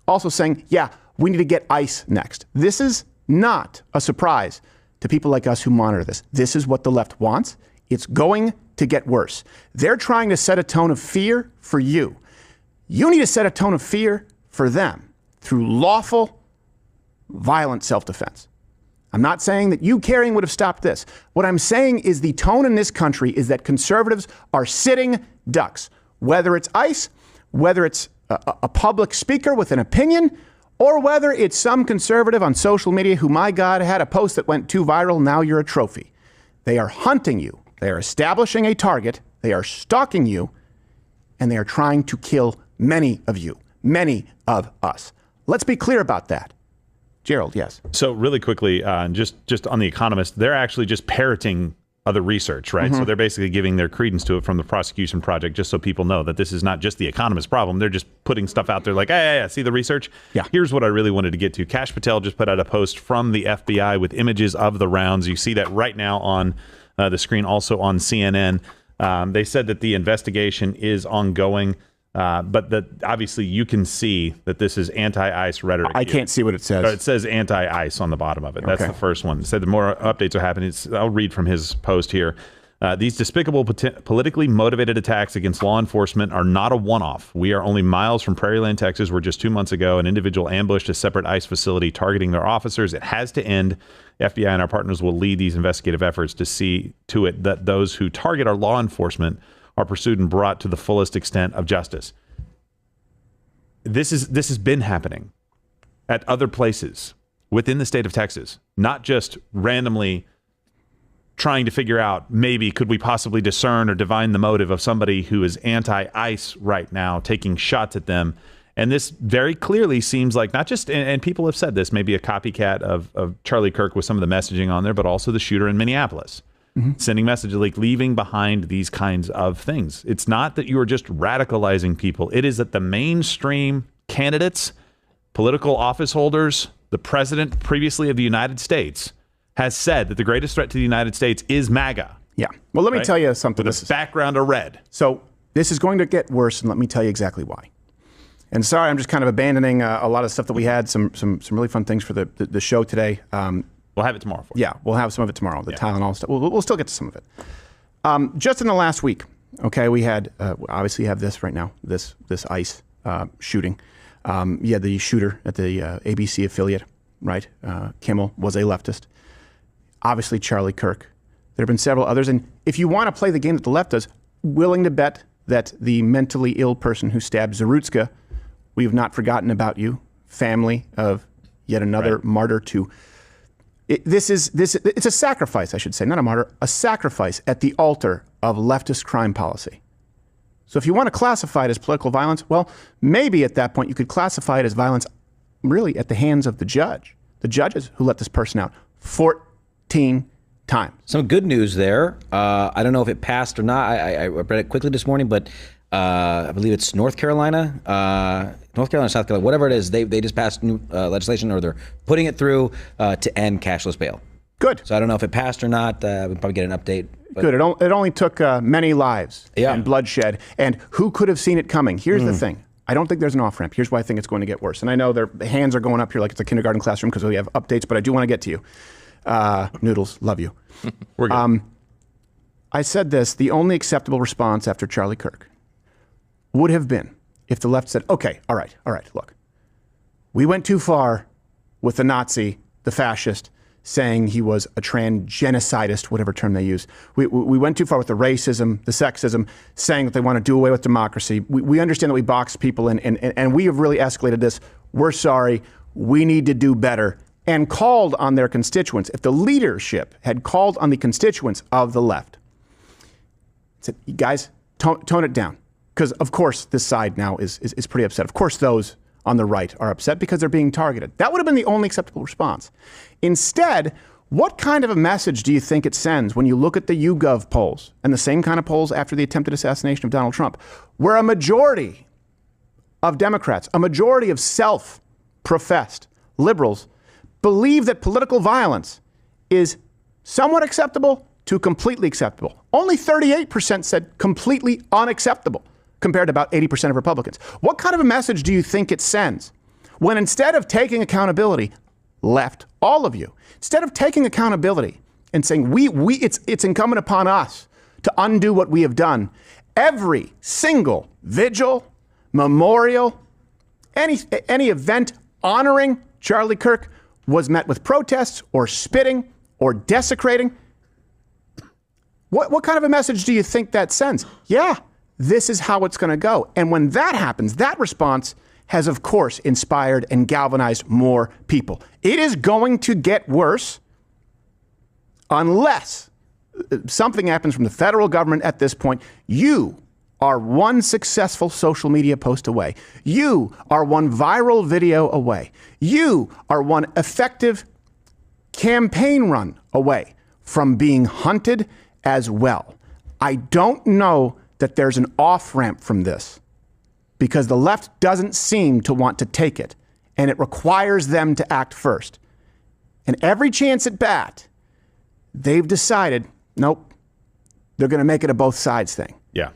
Also saying, yeah, we need to get ICE next. This is not a surprise to people like us who monitor this. This is what the left wants. It's going to get worse. They're trying to set a tone of fear for you. You need to set a tone of fear for them through lawful, violent self-defense. I'm not saying that you carrying would have stopped this. What I'm saying is the tone in this country is that conservatives are sitting ducks, whether it's ICE, whether it's a public speaker with an opinion, or whether it's some conservative on social media who, my God, had a post that went too viral, now you're a trophy. They are hunting you. They are establishing a target. They are stalking you, and they are trying to kill many of you, many of us. Let's be clear about that. Gerald, yes. So really quickly, just on The Economist, they're actually just parroting other research, right? So they're basically giving their credence to it from the prosecution project, just so people know that this is not just The Economist problem. They're just putting stuff out there like, hey, see the research? Yeah. Here's what I really wanted to get to. Kash Patel just put out a post from the FBI with images of the rounds. You see that right now on the screen, also on CNN. They said that the investigation is ongoing. But that obviously you can see that this is anti-ICE rhetoric. I can't see what it says. It says anti-ICE on the bottom of it. That's the first one. It said the more updates are happening. I'll read from his post here. These despicable, politically motivated attacks against law enforcement are not a one-off. We are only miles from Prairieland, Texas, where just 2 months ago, an individual ambushed a separate ICE facility targeting their officers. It has to end. FBI and our partners will lead these investigative efforts to see to it that those who target our law enforcement are pursued and brought to the fullest extent of justice. This has been happening at other places within the state of Texas, not just randomly trying to figure out, maybe could we possibly discern or divine the motive of somebody who is anti-ICE right now, taking shots at them. And this very clearly seems like not just, and people have said this, maybe a copycat of Charlie Kirk with some of the messaging on there, but also the shooter in Minneapolis. Sending messages, like leaving behind these kinds of things. It's not that you are just radicalizing people. It is that the mainstream candidates, political office holders, the president previously of the United States has said that the greatest threat to the United States is MAGA. Yeah. Well, let me tell you something. With a background of red. So this is going to get worse, and let me tell you exactly why. And sorry, I'm just kind of abandoning a lot of stuff that we had, some really fun things for the show today. We'll have it tomorrow. Yeah, we'll have some of it tomorrow, the Tylenol stuff. We'll still get to some of it. Just in the last week, okay, we had, obviously have this right now, this ICE shooting. The shooter at the ABC affiliate, right? Kimmel was a leftist. Obviously, Charlie Kirk. There have been several others. And if you want to play the game that the left does, willing to bet that the mentally ill person who stabbed Zarutska, we have not forgotten about you, family of yet another martyr to. It's a sacrifice, I should say, not a martyr, a sacrifice at the altar of leftist crime policy. So if you want to classify it as political violence, well, maybe at that point you could classify it as violence really at the hands of the judges who let this person out 14 times. Some good news there. I don't know if it passed or not. I read it quickly this morning, but I believe it's North Carolina, South Carolina, whatever it is. They just passed new legislation, or they're putting it through to end cashless bail. Good. So I don't know if it passed or not. We'll probably get an update. But good. It only took many lives and bloodshed. And who could have seen it coming? Here's the thing. I don't think there's an off-ramp. Here's why I think it's going to get worse. And I know their hands are going up here like it's a kindergarten classroom because we have updates, but I do want to get to you. Noodles, love you. We're good. I said this, the only acceptable response after Charlie Kirk would have been if the left said, okay, all right, look. We went too far with the Nazi, the fascist, saying he was a transgenocidist, whatever term they use. We went too far with the racism, the sexism, saying that they want to do away with democracy. We understand that we box people in, and we have really escalated this. We're sorry. We need to do better. And called on their constituents. If the leadership had called on the constituents of the left, said, guys, tone it down. Because, of course, this side now is pretty upset. Of course, those on the right are upset because they're being targeted. That would have been the only acceptable response. Instead, what kind of a message do you think it sends when you look at the YouGov polls and the same kind of polls after the attempted assassination of Donald Trump, where a majority of Democrats, a majority of self-professed liberals believe that political violence is somewhat acceptable to completely acceptable. Only 38% said completely unacceptable compared to about 80% of Republicans. What kind of a message do you think it sends when instead of taking accountability, left, all of you, instead of taking accountability and saying it's incumbent upon us to undo what we have done, every single vigil, memorial, any event honoring Charlie Kirk was met with protests or spitting or desecrating. What kind of a message do you think that sends? Yeah, this is how it's going to go. And when that happens, that response has, of course, inspired and galvanized more people. It is going to get worse unless something happens from the federal government at this point. You are one successful social media post away. You are one viral video away. You are one effective campaign run away from being hunted as well. I don't know that there's an off-ramp from this because the left doesn't seem to want to take it, and it requires them to act first. And every chance at bat, they've decided, nope, they're going to make it a both sides thing. Yeah.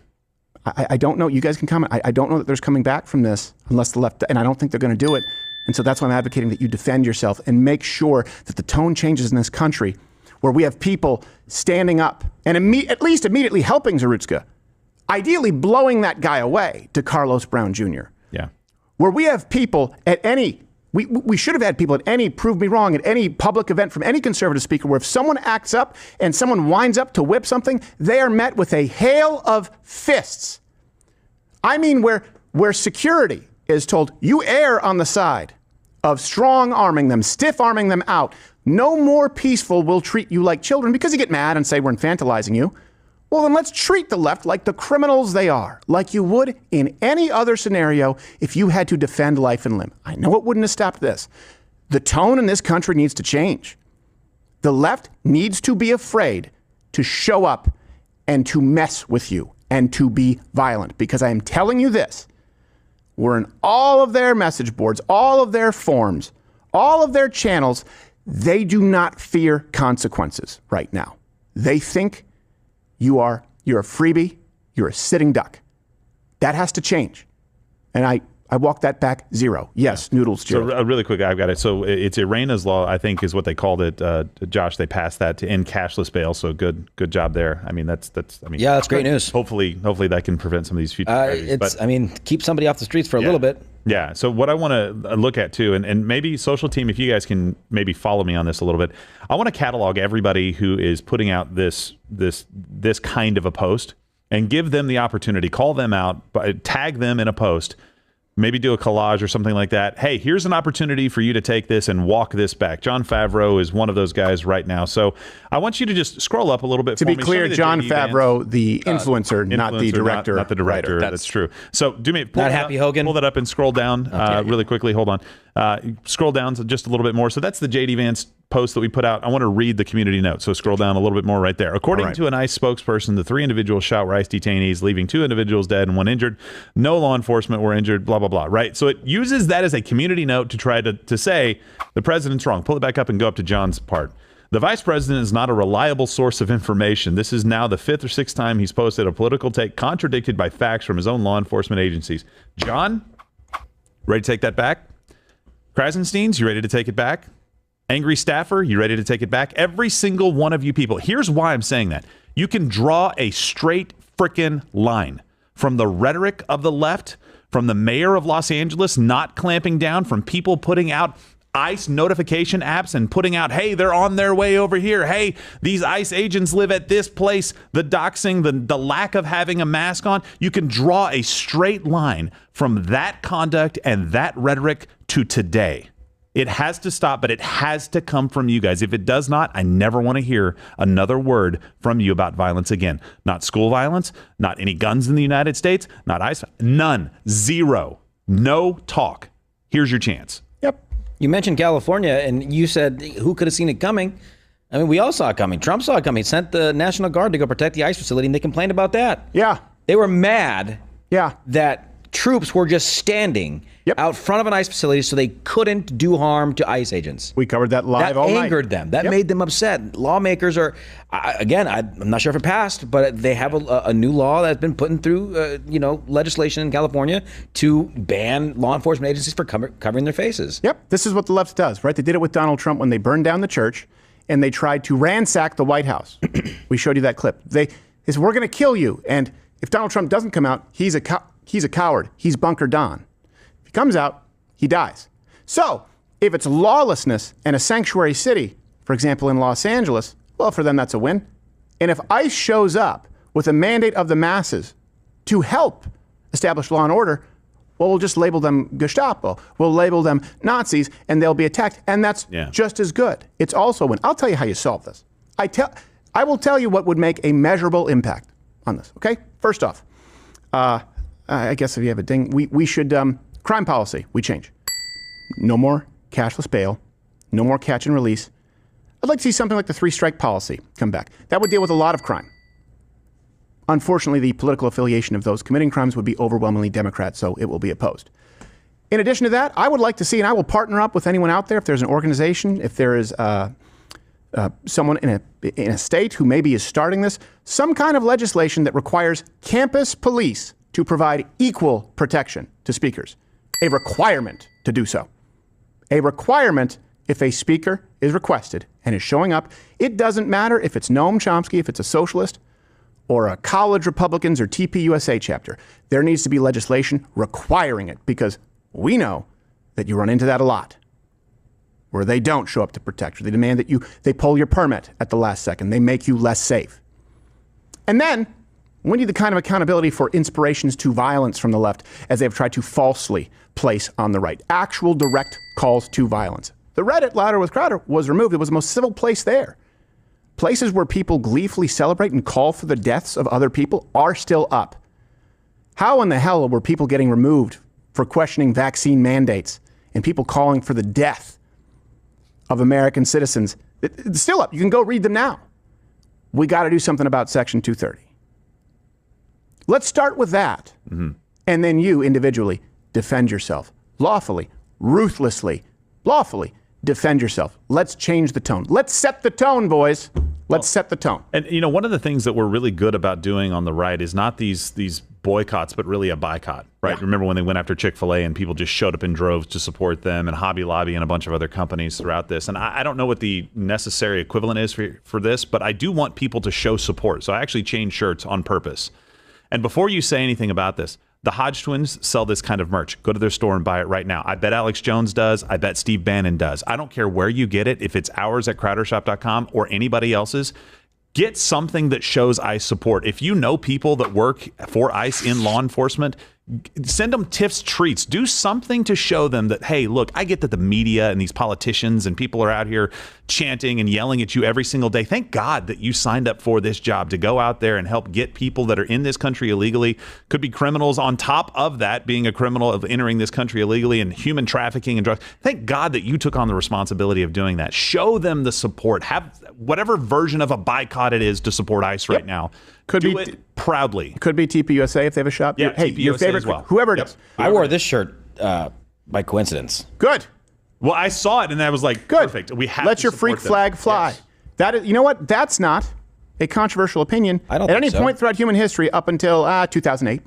I don't know. You guys can comment. I don't know that there's coming back from this unless the left, and I don't think they're going to do it. And so that's why I'm advocating that you defend yourself and make sure that the tone changes in this country where we have people standing up and at least immediately helping Zarutska, ideally blowing that guy away to Carlos Brown Jr. Yeah. Where we have people at any, we should have had people at any, prove me wrong, at any public event from any conservative speaker where if someone acts up and someone winds up to whip something, they are met with a hail of fists. I mean, where security is told, you err on the side of strong arming them, stiff arming them out. No more peaceful will treat you like children because you get mad and say we're infantilizing you. Well, then let's treat the left like the criminals they are, like you would in any other scenario if you had to defend life and limb. I know it wouldn't have stopped this. The tone in this country needs to change. The left needs to be afraid to show up and to mess with you and to be violent, because I am telling you this. We're in all of their message boards, all of their forms, all of their channels. They do not fear consequences right now. They think you're a freebie, you're a sitting duck. That has to change. And I I walked that back 0. Yes, noodles, Joe. So really quick, I've got it. So it's Irana's law, I think, is what they called it. Josh, they passed that to end cashless bail. So good job there. I mean, that's great news. Hopefully that can prevent some of these future tragedies. Keep somebody off the streets for a little bit. Yeah. So what I want to look at too, and maybe social team, if you guys can maybe follow me on this a little bit, I want to catalog everybody who is putting out this kind of a post and give them the opportunity, call them out, tag them in a post. Maybe do a collage or something like that. Hey, here's an opportunity for you to take this and walk this back. John Favreau is one of those guys right now. So I want you to just scroll up a little bit. To be clear, John Favreau, the influencer, not the director. Not the director. That's true. So do me not Happy Hogan. Pull that up and scroll down really quickly. Hold on. Scroll down to just a little bit more. So that's the J.D. Vance post that we put out. I want to read the community note. So scroll down a little bit more right there. According to an ICE spokesperson, the 3 individuals shot were ICE detainees, leaving 2 individuals dead and 1 injured. No law enforcement were injured, blah, blah, blah, right? So it uses that as a community note to try to say the president's wrong. Pull it back up and go up to John's part. The vice president is not a reliable source of information. This is now the 5th or 6th time he's posted a political take contradicted by facts from his own law enforcement agencies. John, ready to take that back? Krasensteins, you ready to take it back? Angry staffer, you ready to take it back? Every single one of you people. Here's why I'm saying that. You can draw a straight frickin' line from the rhetoric of the left, from the mayor of Los Angeles not clamping down, from people putting out ICE notification apps and putting out, hey, they're on their way over here. Hey, these ICE agents live at this place. The doxing, the lack of having a mask on. You can draw a straight line from that conduct and that rhetoric to today. It has to stop, but it has to come from you guys. If it does not, I never want to hear another word from you about violence again. Not school violence, not any guns in the United States, not ICE, none, 0, no talk. Here's your chance. Yep. You mentioned California, and you said, who could have seen it coming? I mean, we all saw it coming. Trump saw it coming. He sent the National Guard to go protect the ICE facility, and they complained about that. Yeah. They were mad that troops were just standing out front of an ICE facility so they couldn't do harm to ICE agents. We covered that live all night. That angered them. That made them upset. Lawmakers are, again, I'm not sure if it passed, but they have a new law that's been put through, legislation in California to ban law enforcement agencies for covering their faces. Yep. This is what the left does, right? They did it with Donald Trump when they burned down the church and they tried to ransack the White House. We showed you that clip. They said, we're going to kill you. And if Donald Trump doesn't come out, he's a coward. He's Bunker Don. If he comes out, he dies. So if it's lawlessness and a sanctuary city, for example, in Los Angeles, well, for them, that's a win. And if ICE shows up with a mandate of the masses to help establish law and order, well, we'll just label them Gestapo. We'll label them Nazis, and they'll be attacked. And that's just as good. It's also a win. I'll tell you how you solve this. I will tell you what would make a measurable impact on this, okay? First off, I guess if you have a ding, we should, crime policy, we change. No more cashless bail, no more catch and release. I'd like to see something like the 3-strike policy come back. That would deal with a lot of crime. Unfortunately, the political affiliation of those committing crimes would be overwhelmingly Democrat, so it will be opposed. In addition to that, I would like to see, and I will partner up with anyone out there, if there's an organization, if there is someone in a state who maybe is starting this, some kind of legislation that requires campus police to provide equal protection to speakers. A requirement to do so. A requirement if a speaker is requested and is showing up. It doesn't matter if it's Noam Chomsky, if it's a socialist, or a college Republicans or TPUSA chapter. There needs to be legislation requiring it, because we know that you run into that a lot, where they don't show up to protect you. They demand that they pull your permit at the last second. They make you less safe. And then we need the kind of accountability for inspirations to violence from the left, as they've tried to falsely place on the right. Actual direct calls to violence. The Reddit Louder with Crowder was removed. It was the most civil place there. Places where people gleefully celebrate and call for the deaths of other people are still up. How in the hell were people getting removed for questioning vaccine mandates and people calling for the death of American citizens? It's still up. You can go read them now. We got to do something about Section 230. Let's start with that. Mm-hmm. And then you individually defend yourself lawfully, ruthlessly, lawfully. Defend yourself. Let's change the tone. Let's set the tone, boys. Let's set the tone. And one of the things that we're really good about doing on the right is not these boycotts, but really a boycott, right? Yeah. Remember when they went after Chick-fil-A and people just showed up in droves to support them, and Hobby Lobby and a bunch of other companies throughout this. And I don't know what the necessary equivalent is for this, but I do want people to show support. So I actually changed shirts on purpose. And before you say anything about this, the Hodge twins sell this kind of merch. Go to their store and buy it right now. I bet Alex Jones does. I bet Steve Bannon does. I don't care where you get it, if it's ours at crowdershop.com or anybody else's. Get something that shows ICE support. If you know people that work for ICE in law enforcement, send them Tiff's treats. Do something to show them that, hey, look, I get that the media and these politicians and people are out here chanting and yelling at you every single day. Thank God that you signed up for this job to go out there and help get people that are in this country illegally, could be criminals on top of that, being a criminal of entering this country illegally and human trafficking and drugs. Thank God that you took on the responsibility of doing that. Show them the support. Have whatever version of a boycott it is to support ICE right now. Could do be it proudly. Could be TPUSA if they have a shop. Yeah, Hey, your TPUSA favorite, as well. whoever it is. I wore this shirt by coincidence. Good. Well, I saw it and I was like, Good. perfect. We have Let to your support freak them. flag fly. Yes. That is, you know what? That's not a controversial opinion. I don't At think any so. point throughout human history up until 2008.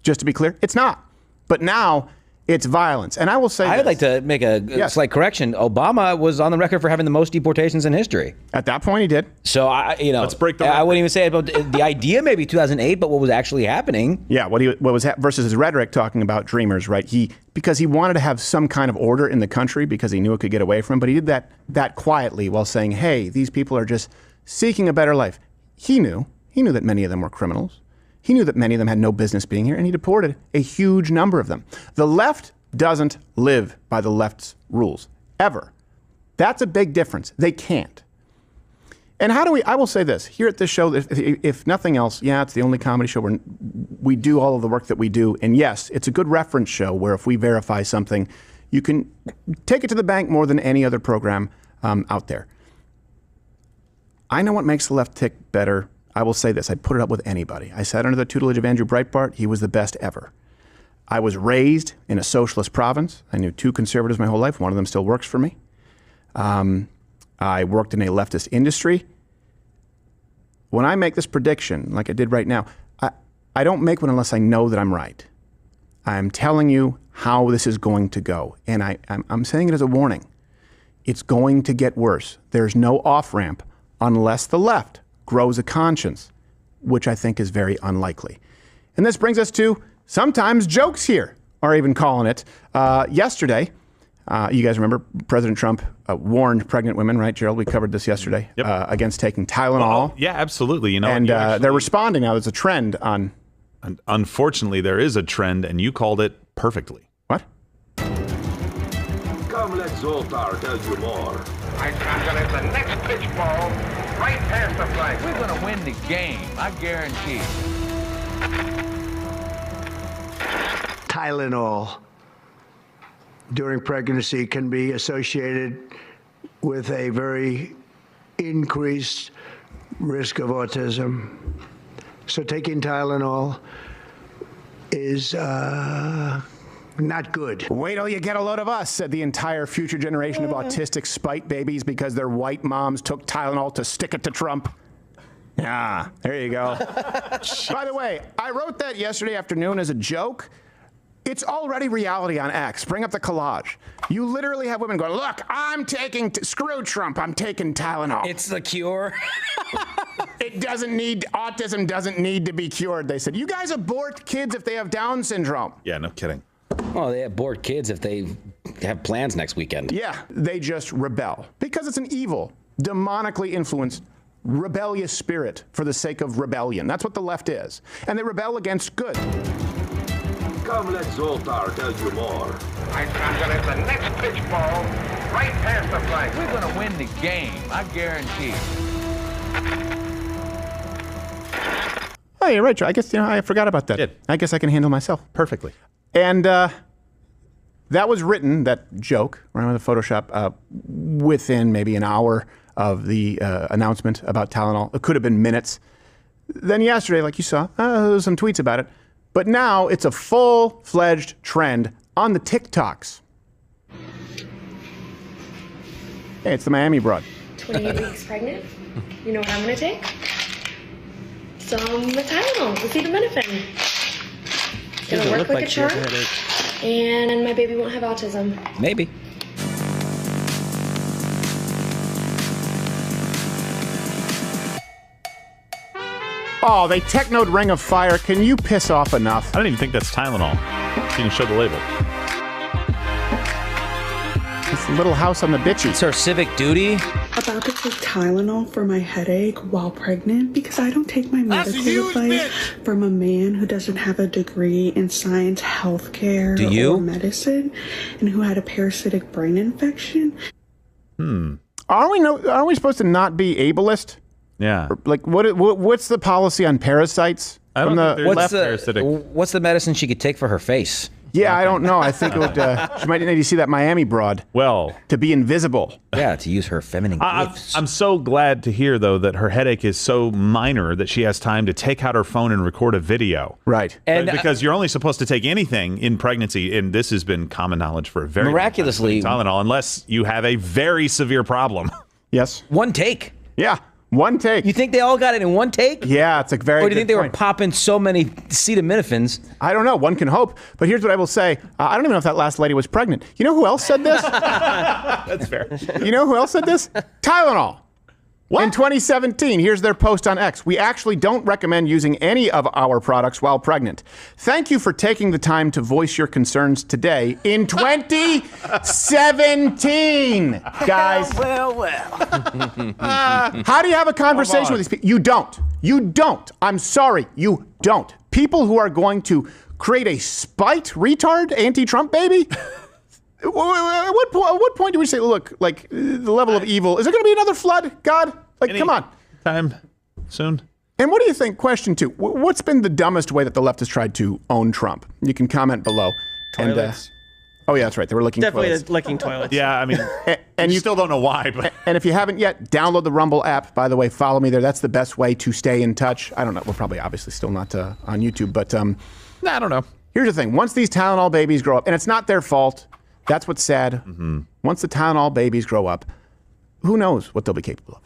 Just to be clear, it's not. But now it's violence. And I will say I'd this. like to make a slight correction. Obama was on the record for having the most deportations in history. At that point, he did. So let's break the I record. wouldn't even say about the idea, maybe 2008, but what was actually happening. Yeah, what was versus his rhetoric talking about dreamers, right? Because he wanted to have some kind of order in the country because he knew it could get away from him, but he did that quietly while saying, "Hey, these people are just seeking a better life." He knew that many of them were criminals. He knew that many of them had no business being here, and he deported a huge number of them. The left doesn't live by the left's rules, ever. That's a big difference. They can't. And I will say this, here at this show, if nothing else, yeah, it's the only comedy show where we do all of the work that we do. And yes, it's a good reference show where if we verify something, you can take it to the bank more than any other program out there. I know what makes the left tick better. I will say this, I'd put it up with anybody. I sat under the tutelage of Andrew Breitbart. He was the best ever. I was raised in a socialist province. I knew two conservatives my whole life. One of them still works for me. I worked in a leftist industry. When I make this prediction, like I did right now, I don't make one unless I know that I'm right. I'm telling you how this is going to go. And I'm saying it as a warning. It's going to get worse. There's no off-ramp unless the left grows a conscience, which I think is very unlikely. And this brings us to sometimes jokes here are even calling it. Yesterday, you guys remember President Trump warned pregnant women, right, Gerald? We covered this yesterday against taking Tylenol. Yeah, absolutely. You know, and actually, they're responding now. There's a trend on. And unfortunately, there is a trend, and you called it perfectly. What? Come, let Zoltar tell you more. I calculate the next pitch ball right past the flag. We're going to win the game, I guarantee. Tylenol during pregnancy can be associated with a very increased risk of autism. So taking Tylenol is not good. Wait till you get a load of us, said the entire future generation of autistic spite babies because their white moms took Tylenol to stick it to Trump. Yeah, there you go. By the way, I wrote that yesterday afternoon as a joke. It's already reality on X. Bring up the collage. You literally have women going, look, I'm taking, screw Trump, I'm taking Tylenol. It's the cure. Autism doesn't need to be cured, they said. You guys abort kids if they have Down syndrome. Yeah, no kidding. Well, they abort kids if they have plans next weekend. Yeah, they just rebel because it's an evil, demonically influenced, rebellious spirit for the sake of rebellion. That's what the left is. And they rebel against good. Come, let Zoltar tell you more. I calculate the next pitch ball right past the flag. We're going to win the game, I guarantee. Oh, you're right, Joe. I guess I forgot about that. I guess I can handle myself perfectly. And that was written, that joke, right, with the Photoshop, within maybe an hour of the announcement about Tylenol. It could have been minutes. Then yesterday, like you saw, there was some tweets about it. But now it's a full-fledged trend on the TikToks. Hey, it's the Miami broad. 28 weeks pregnant. You know what I'm going to take? Some Tylenol, acetaminophen. It'll work like a charm, and my baby won't have autism. Maybe. Oh, they technoed Ring of Fire. Can you piss off enough? I don't even think that's Tylenol. You can show the label. It's Little House on the Bitchy. It's her civic duty. About to take Tylenol for my headache while pregnant because I don't take my medical advice from a man who doesn't have a degree in science, healthcare, or medicine, and who had a parasitic brain infection. Aren't we supposed to not be ableist? Yeah. Like, what's the policy on parasites? I don't think there's parasitic. What's the medicine she could take for her face? Yeah, I don't know. I think it would. She might need to see that Miami broad. Well, to be invisible. Yeah, to use her feminine gifts. I'm so glad to hear, though, that her headache is so minor that she has time to take out her phone and record a video. Right. And because you're only supposed to take anything in pregnancy, and this has been common knowledge for a very miraculously long time, Tylenol, unless you have a very severe problem. Yes. One take. Yeah. One take. You think they all got it in one take? Yeah, it's a very Or do you think they point. were popping so many acetaminophen? I don't know. One can hope. But here's what I will say. I don't even know if that last lady was pregnant. You know who else said this? That's fair. You know who else said this? Tylenol. What? In 2017, here's their post on X. We actually don't recommend using any of our products while pregnant. Thank you for taking the time to voice your concerns today in 2017, guys. Well. How do you have a conversation with these people? You don't. You don't. I'm sorry. You don't. People who are going to create a spite retard anti-Trump baby? At what point do we say, look, like, the level of evil, is there going to be another flood, God? Like, come on. Time soon. And what do you think, question two, what's been the dumbest way that the left has tried to own Trump? You can comment below. Toilets. Oh, yeah, that's right. They were licking Definitely toilets. licking toilets. Yeah, I mean, and you still don't know why. But. And if you haven't yet, download the Rumble app. By the way, follow me there. That's the best way to stay in touch. I don't know. We're probably obviously still not on YouTube, but I don't know. Here's the thing. Once these Tylenol babies grow up, and it's not their fault, that's what's sad. Mm-hmm. Once the Tylenol babies grow up, who knows what they'll be capable of.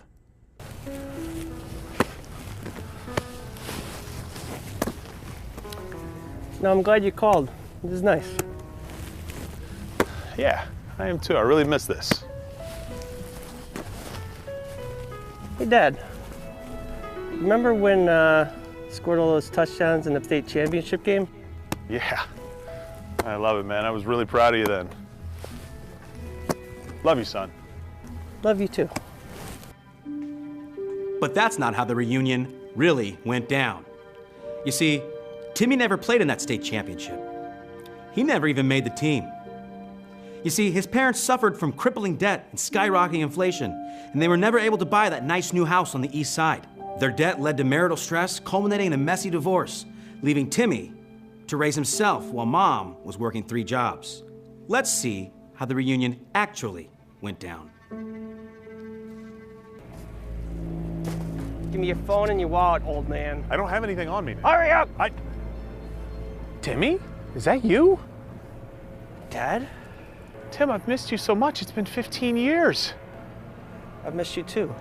No, I'm glad you called. This is nice. Yeah, I am too. I really miss this. Hey, Dad. Remember when scored all those touchdowns in the state championship game? Yeah, I love it, man. I was really proud of you then. Love you, son. Love you too. But that's not how the reunion really went down. You see, Timmy never played in that state championship. He never even made the team. You see, his parents suffered from crippling debt and skyrocketing inflation, and they were never able to buy that nice new house on the east side. Their debt led to marital stress, culminating in a messy divorce, leaving Timmy to raise himself while Mom was working 3 jobs. Let's see how the reunion actually went down. Give me your phone and your wallet, old man. I don't have anything on me, man. Hurry up! Timmy? Is that you? Dad? Tim, I've missed you so much. It's been 15 years. I've missed you too.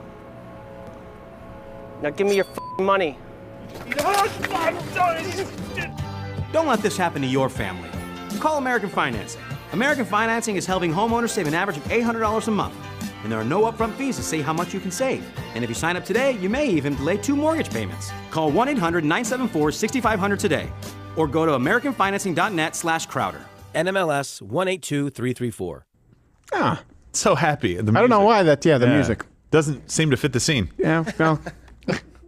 Now give me your money. Don't let this happen to your family. Call American Financing. American Financing is helping homeowners save an average of $800 a month. And there are no upfront fees to say how much you can save. And if you sign up today, you may even delay 2 mortgage payments. Call 1-800-974-6500 today. Or go to AmericanFinancing.net/Crowder. NMLS 182334. Ah, so happy. I don't know why that, the music. Doesn't seem to fit the scene. Yeah, well,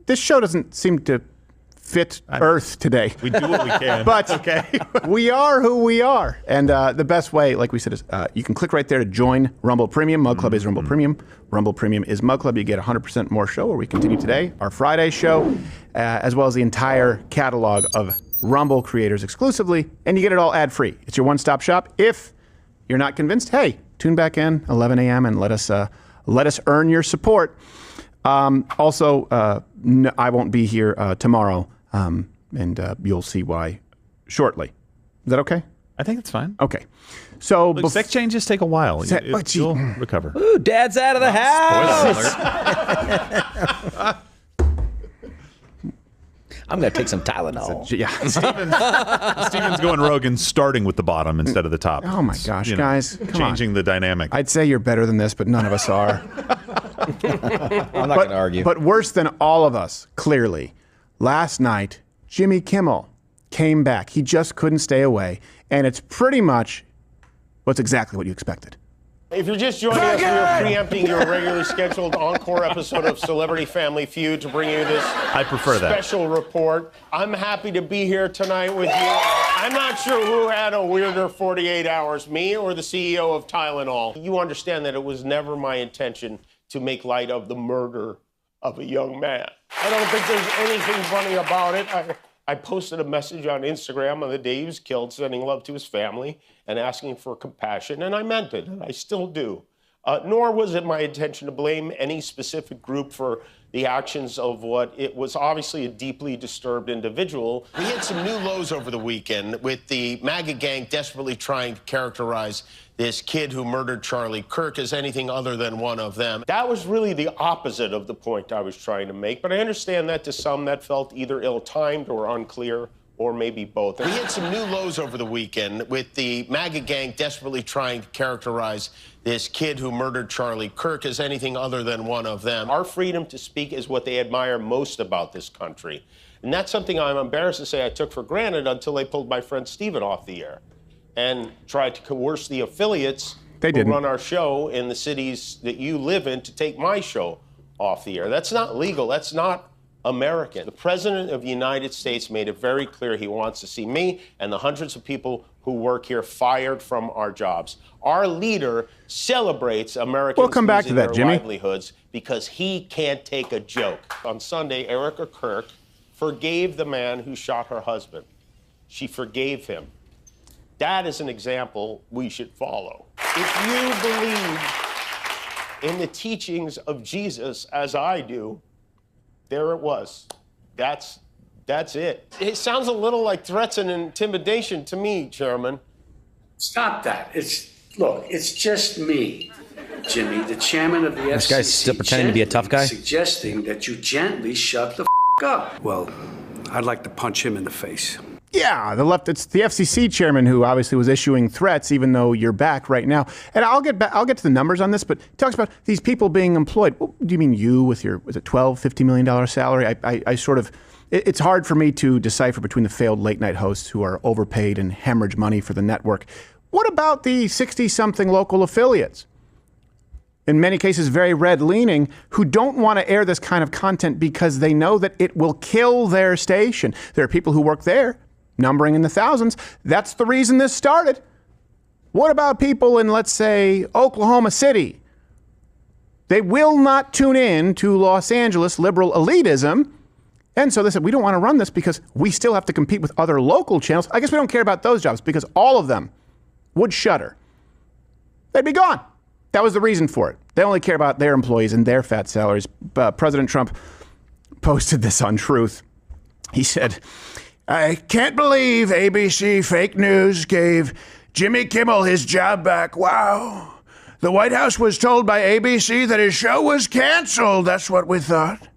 this show doesn't seem to fit Earth today. We do what we can. But okay. We are who we are. And the best way, like we said, is you can click right there to join Rumble Premium. Mug Club is Rumble Premium. Rumble Premium is Mug Club. You get 100% more show, where we continue today, our Friday show, as well as the entire catalog of Rumble creators exclusively, and you get it all ad-free. It's your one-stop shop. If you're not convinced, hey, tune back in 11 a.m. and let us earn your support. Also, I won't be here tomorrow, and you'll see why shortly. Is that okay? I think it's fine. Okay. So look, sex changes take a while. You'll recover. Ooh, Dad's out of the house. I'm going to take some Tylenol. Steven's going rogue and starting with the bottom instead of the top. Oh my gosh, guys. Come changing the dynamic. I'd say you're better than this, but none of us are. I'm not going to argue. But worse than all of us, clearly, last night, Jimmy Kimmel came back. He just couldn't stay away. And it's pretty much exactly what you expected. If you're just joining us, we are preempting your regularly scheduled encore episode of Celebrity Family Feud to bring you this special report. I'm happy to be here tonight with you. I'm not sure who had a weirder 48 hours, me or the CEO of Tylenol. You understand that it was never my intention to make light of the murder of a young man. I don't think there's anything funny about it. I posted a message on Instagram on the day he was killed, sending love to his family and asking for compassion, and I meant it, and I still do. Nor was it my intention to blame any specific group for the actions of what it was obviously a deeply disturbed individual. We had some new lows over the weekend with the MAGA gang desperately trying to characterize this kid who murdered Charlie Kirk as anything other than one of them. That was really the opposite of the point I was trying to make, but I understand that to some that felt either ill-timed or unclear, or maybe both. We had some new lows over the weekend with the MAGA gang desperately trying to characterize this kid who murdered Charlie Kirk as anything other than one of them. Our freedom to speak is what they admire most about this country. And that's something I'm embarrassed to say I took for granted until they pulled my friend Steven off the air and tried to coerce the affiliates who run our show in the cities that you live in to take my show off the air. That's not legal. That's not American. The President of the United States made it very clear he wants to see me and the hundreds of people who work here fired from our jobs. Our leader celebrates Americans come back to losing that, their Jimmy. livelihoods because he can't take a joke. On Sunday, Erica Kirk forgave the man who shot her husband. She forgave him. That is an example we should follow. If you believe in the teachings of Jesus as I do, there it was. That's it. It sounds a little like threats and intimidation to me, Chairman. Stop that. It's just me, Jimmy, the chairman of the FCC. This guy's still pretending to be a tough guy? Suggesting that you gently shut the up. Well, I'd like to punch him in the face. Yeah, it's the FCC chairman who obviously was issuing threats, even though you're back right now. And I'll get to the numbers on this, but he talks about these people being employed. Well, do you mean you with your, was it $12, $50 million salary? I sort of, it's hard for me to decipher between the failed late night hosts who are overpaid and hemorrhage money for the network. What about the 60-something local affiliates? In many cases, very red-leaning, who don't want to air this kind of content because they know that it will kill their station. There are people who work there, numbering in the thousands. That's the reason this started. What about people in, let's say, Oklahoma City? They will not tune in to Los Angeles liberal elitism. And so they said, we don't want to run this because we still have to compete with other local channels. I guess we don't care about those jobs because all of them would shutter. They'd be gone. That was the reason for it. They only care about their employees and their fat salaries. President Trump posted this on Truth. He said, I can't believe ABC fake news gave Jimmy Kimmel his job back. Wow. The White House was told by ABC that his show was canceled. That's what we thought.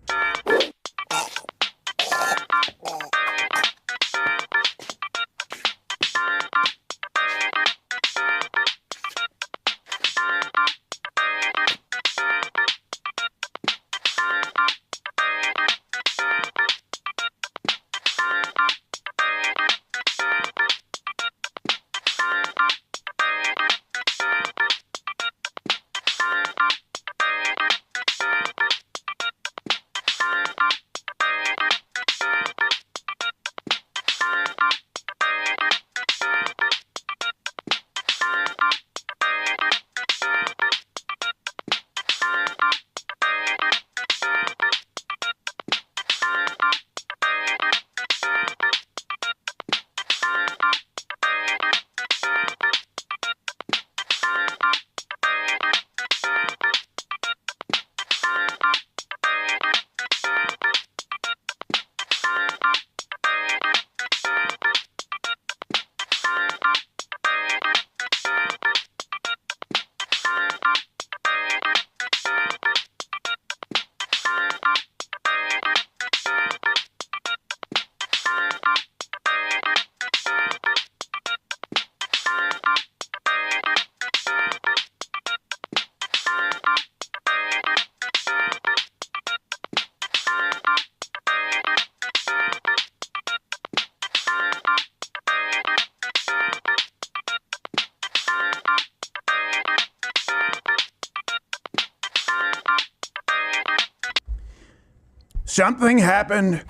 something happened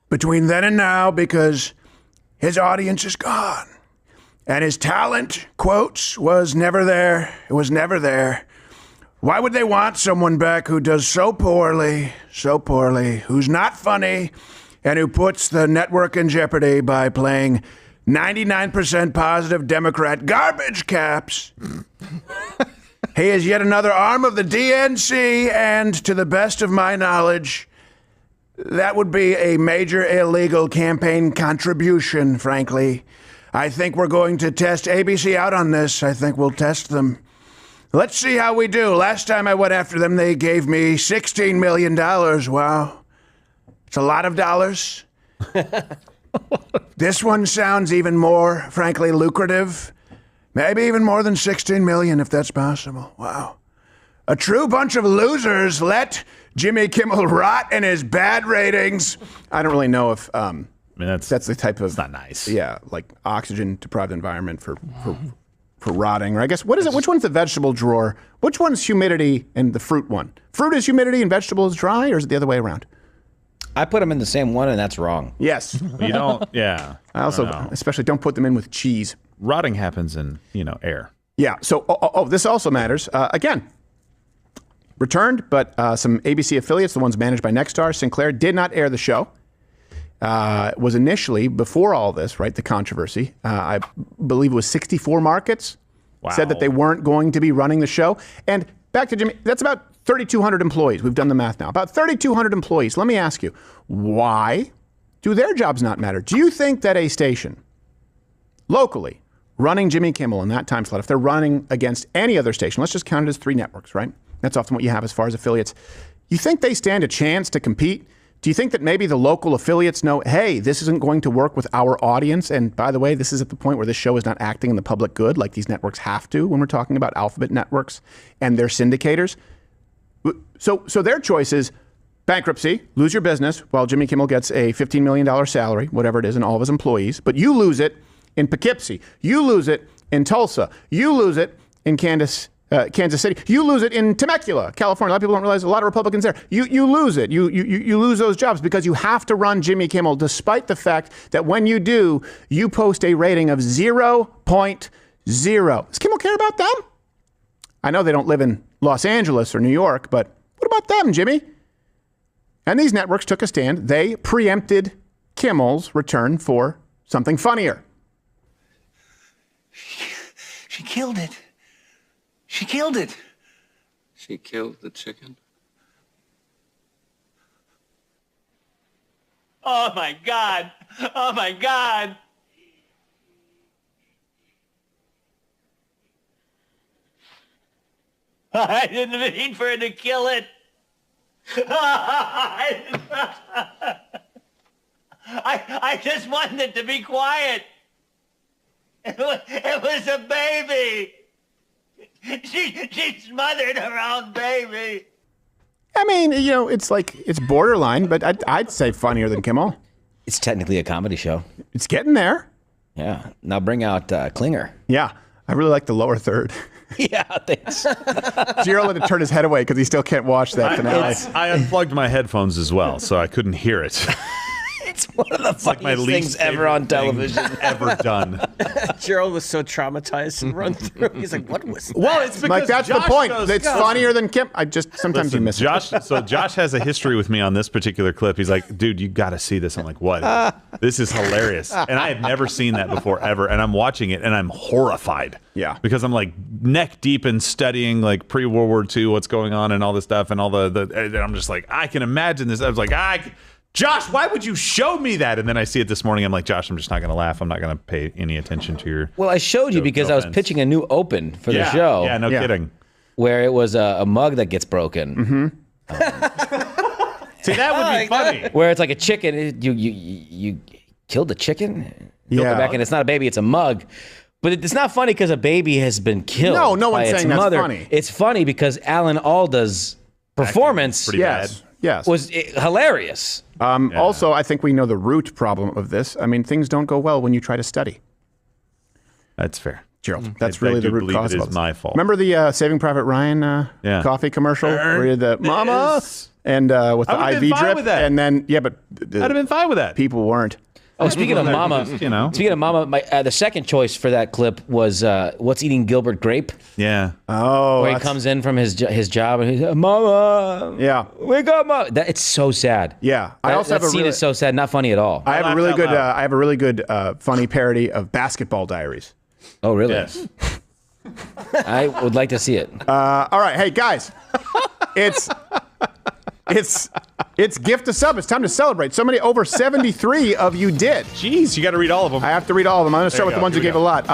between then and now because his audience is gone. And his talent, quotes, was never there. It was never there. Why would they want someone back who does so poorly, who's not funny, and who puts the network in jeopardy by playing 99% positive Democrat garbage caps? He is yet another arm of the DNC, and to the best of my knowledge, that would be a major illegal campaign contribution, frankly. I think we're going to test ABC out on this. I think we'll test them. Let's see how we do. Last time I went after them, they gave me $16 million. Wow. It's a lot of dollars. This one sounds even more, frankly, lucrative. Maybe even more than 16 million, if that's possible. Wow. A true bunch of losers. Let Jimmy Kimmel rot in his bad ratings. I don't really know if that's the type of... It's not nice. Yeah, like oxygen-deprived environment for rotting. Or I guess, what is it? Which one's the vegetable drawer? Which one's humidity and the fruit one? Fruit is humidity and vegetable is dry, or is it the other way around? I put them in the same one, and that's wrong. Yes. You don't, yeah. I also, especially don't put them in with cheese. Rotting happens in, air. Yeah. So, this also matters. Again, returned, but some ABC affiliates, the ones managed by Nexstar, Sinclair, did not air the show. Was initially, before all this, right, the controversy, I believe it was 64 markets said that they weren't going to be running the show. And back to Jimmy, that's about 3,200 employees. We've done the math now. About 3,200 employees. Let me ask you, why do their jobs not matter? Do you think that a station locally running Jimmy Kimmel in that time slot, if they're running against any other station, let's just count it as 3 networks, right? That's often what you have as far as affiliates. You think they stand a chance to compete? Do you think that maybe the local affiliates know, hey, this isn't going to work with our audience? And by the way, this is at the point where this show is not acting in the public good like these networks have to when we're talking about alphabet networks and their syndicators. So their choice is bankruptcy, lose your business while Jimmy Kimmel gets a $15 million salary, whatever it is, and all of his employees. But you lose it in Poughkeepsie. You lose it in Tulsa. You lose it in Kansas City. You lose it in Temecula, California. A lot of people don't realize a lot of Republicans there. You lose it. You lose those jobs because you have to run Jimmy Kimmel, despite the fact that when you do, you post a rating of 0.0. Does Kimmel care about them? I know they don't live in Los Angeles or New York, but what about them, Jimmy? And these networks took a stand. They preempted Kimmel's return for something funnier. She killed it. She killed it. She killed the chicken? Oh, my God. Oh, my God. I didn't mean for her to kill it. I just wanted it to be quiet. It was a baby. She smothered her own baby. I mean, it's borderline, but I'd say funnier than Kimmel. It's technically a comedy show. It's getting there. Yeah. Now bring out Klinger. Yeah. I really like the lower third. Yeah, thanks. Giro had to turn his head away because he still can't watch that finale. I unplugged my headphones as well, so I couldn't hear it. It's one of the funniest things ever on television. Ever done. Gerald was so traumatized and run through. He's like, what was that? Well, it's because like, that's Josh the point. goes, It's funnier than Kim. Sometimes you miss Josh, it. So Josh has a history with me on this particular clip. He's like, dude, you got to see this. I'm like, what? This is hilarious. And I had never seen that before, ever. And I'm watching it, and I'm horrified. Yeah. Because I'm like neck deep in studying like pre-World War II, what's going on and all this stuff. And all and I'm just like, I can imagine this. I was like, Josh, why would you show me that? And then I see it this morning. I'm like, Josh, I'm just not going to laugh. I'm not going to pay any attention to your... Well, I showed you because I was pitching a new open for the show. Yeah, no kidding. Where it was a mug that gets broken. Mm-hmm. See, that would be funny. Where it's like a chicken. You killed the chicken? Yeah. Back, and it's not a baby, it's a mug. But it's not funny because a baby has been killed. No one's by its saying that's mother. funny. It's funny because Alan Alda's performance was hilarious. Also, I think we know the root problem of this. I mean, things don't go well when you try to study. That's fair. Gerald. That's really the root cause of it. It is my fault. Remember the Saving Private Ryan coffee commercial where you had the mama and with the IV drip? With that. And then, I'd have been fine with that. People weren't. Oh, speaking of mama, speaking of mama, the second choice for that clip was "What's Eating Gilbert Grape?" Yeah. Oh, where he comes in from his job and he's "Mama, wake up, mama." It's so sad. Yeah, I also have a scene is so sad, not funny at all. I have a really good funny parody of Basketball Diaries. Oh, really? Yes. I would like to see it. All right, hey guys, It's gift to sub. It's time to celebrate. So many, over 73 of you did. Jeez, you got to read all of them. I have to read all of them. I'm going to start with the ones who gave a lot.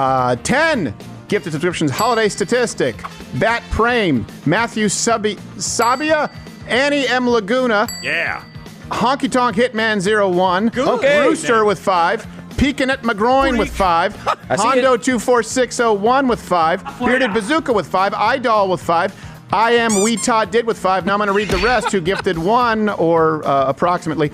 10 gifted subscriptions. Holiday Statistic. Bat Prame. Matthew Sabia. Annie M. Laguna. Yeah. Honky Tonk Hitman 01. Good. Okay. Rooster with 5. Peaconet McGroin with 5. Hondo 24601 with 5. Bearded Bazooka with 5. Idol with 5. I am We Todd Did with 5. Now I'm going to read the rest who gifted 1 or approximately.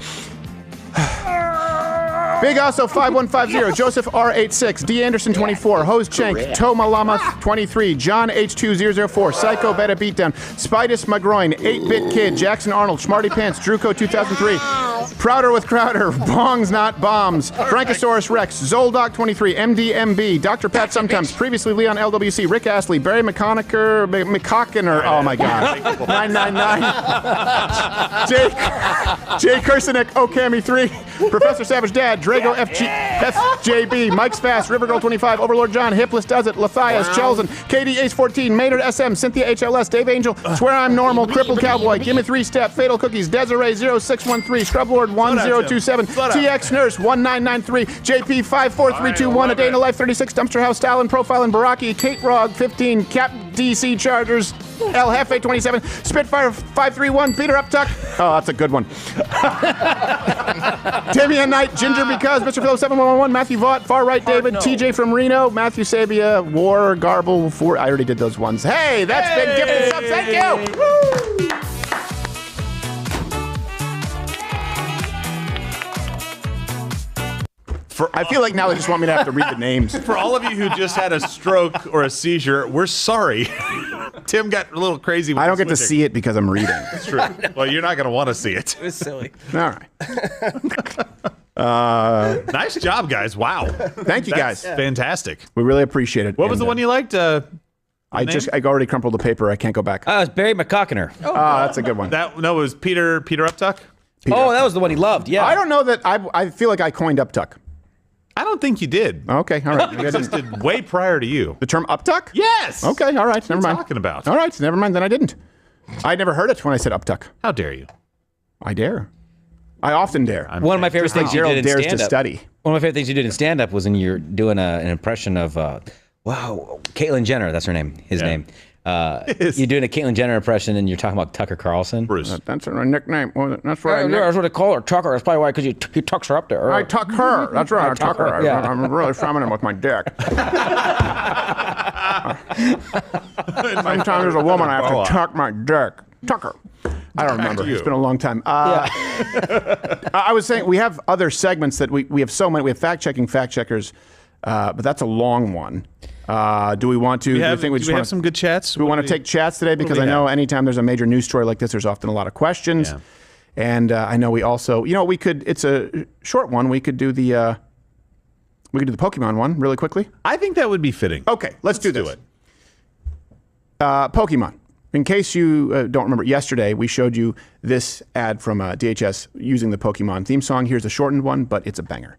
Big Also 5150, Joseph R86, D Anderson 24, Hose Chank, Toma Lama 23, John H2004, Psycho Beta Beatdown, Spidus McGroin, 8-Bit Kid, Jackson Arnold, Schmarty Pants, Druco 2003, Prouder with Crowder, Bongs Not Bombs, Frankosaurus Rex, Zoldoc 23, MDMB, Dr. Pat Sometimes, previously Leon LWC, Rick Astley, Barry McConaughey, oh my God, 999, Jay Kersinek, Okami 3, Professor Savage Dad, Drago FJB, Mike's Fast, Rivergirl 25, Overlord John, Hipless Does It, Lathias, Chelsen, KD Ace 14, Maynard SM, Cynthia HLS, Dave Angel, Swear I'm Normal, Crippled Cowboy, Gimme 3 Step, Fatal Cookies, Desiree 0613, Scrublord 1027, TX Nurse 1993, JP 54321, A Day in the Life 36, Dumpster House Stalin, Profile and Baraki, Kate Rog 15, Cap DC Chargers, El Jefe 27, Spitfire 531, Peter Uptuck. Oh, that's a good one. Timmy and Knight, Ginger Because, Mr. Phil 7111, Matthew Vaught, Far Right David, TJ from Reno, Matthew Sabia, War, Garble, 4. I already did those ones. Hey, that's been gifted subs. Thank you. Woo! I feel like now they just want me to have to read the names. For all of you who just had a stroke or a seizure, we're sorry. Tim got a little crazy. I don't get to see it because I'm reading. That's true. Well, you're not going to want to see it. It was silly. All right. Nice job, guys. Wow. Thank you, guys. Fantastic. We really appreciate it. What was the one you liked? I already crumpled the paper. I can't go back. It was Barry McCockiner. Oh, that's a good one. It was Peter Uptuck? That was the one he loved. Yeah. I don't know that I feel like I coined Uptuck. I don't think you did. Okay, all right. It existed way prior to you. The term uptuck? Yes. Okay, all right. Never mind. What are you talking about? All right, never mind. Then I didn't. I never heard it when I said uptuck. How dare you? I dare. I often dare. One of my favorite things you did in dares stand-up. to study. One of my favorite things you did in stand-up was when you're doing an impression of, Caitlyn Jenner. That's her name. His name. You're doing a Caitlyn Jenner impression, and you're talking about Tucker Carlson. Bruce. That's her nickname. That's what that's what they call her, Tucker. That's probably why, because he tucks her up there. I tuck her. That's right. I tuck her. Yeah. I'm really feminine with my dick. Sometimes as a woman, I have to tuck my dick. Tucker. I don't remember. It's been a long time. I was saying we have other segments that we have so many. We have fact checkers, but that's a long one. Do we want to? Do we have some good chats? Do we want to take chats today? Because I know anytime there's a major news story like this, there's often a lot of questions. Yeah. And I know we also, we could. It's a short one. We could do the Pokemon one really quickly. I think that would be fitting. Okay, let's do this. Pokemon. In case you don't remember, yesterday we showed you this ad from DHS using the Pokemon theme song. Here's a shortened one, but it's a banger.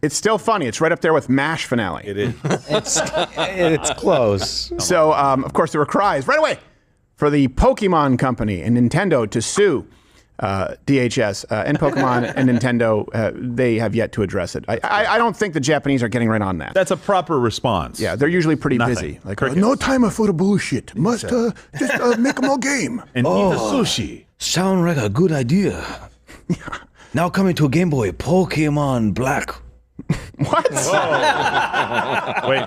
It's still funny. It's right up there with MASH finale. It is. It's close. So, of course, there were cries right away for the Pokemon Company and Nintendo to sue DHS and Pokemon and Nintendo, they have yet to address it. I don't think the Japanese are getting right on that. That's a proper response. Yeah, they're usually pretty busy. Like, no time for the bullshit. Must just make more game. And eat the sushi. Sound like a good idea. Now coming to a Game Boy, Pokemon Black. What? Wait.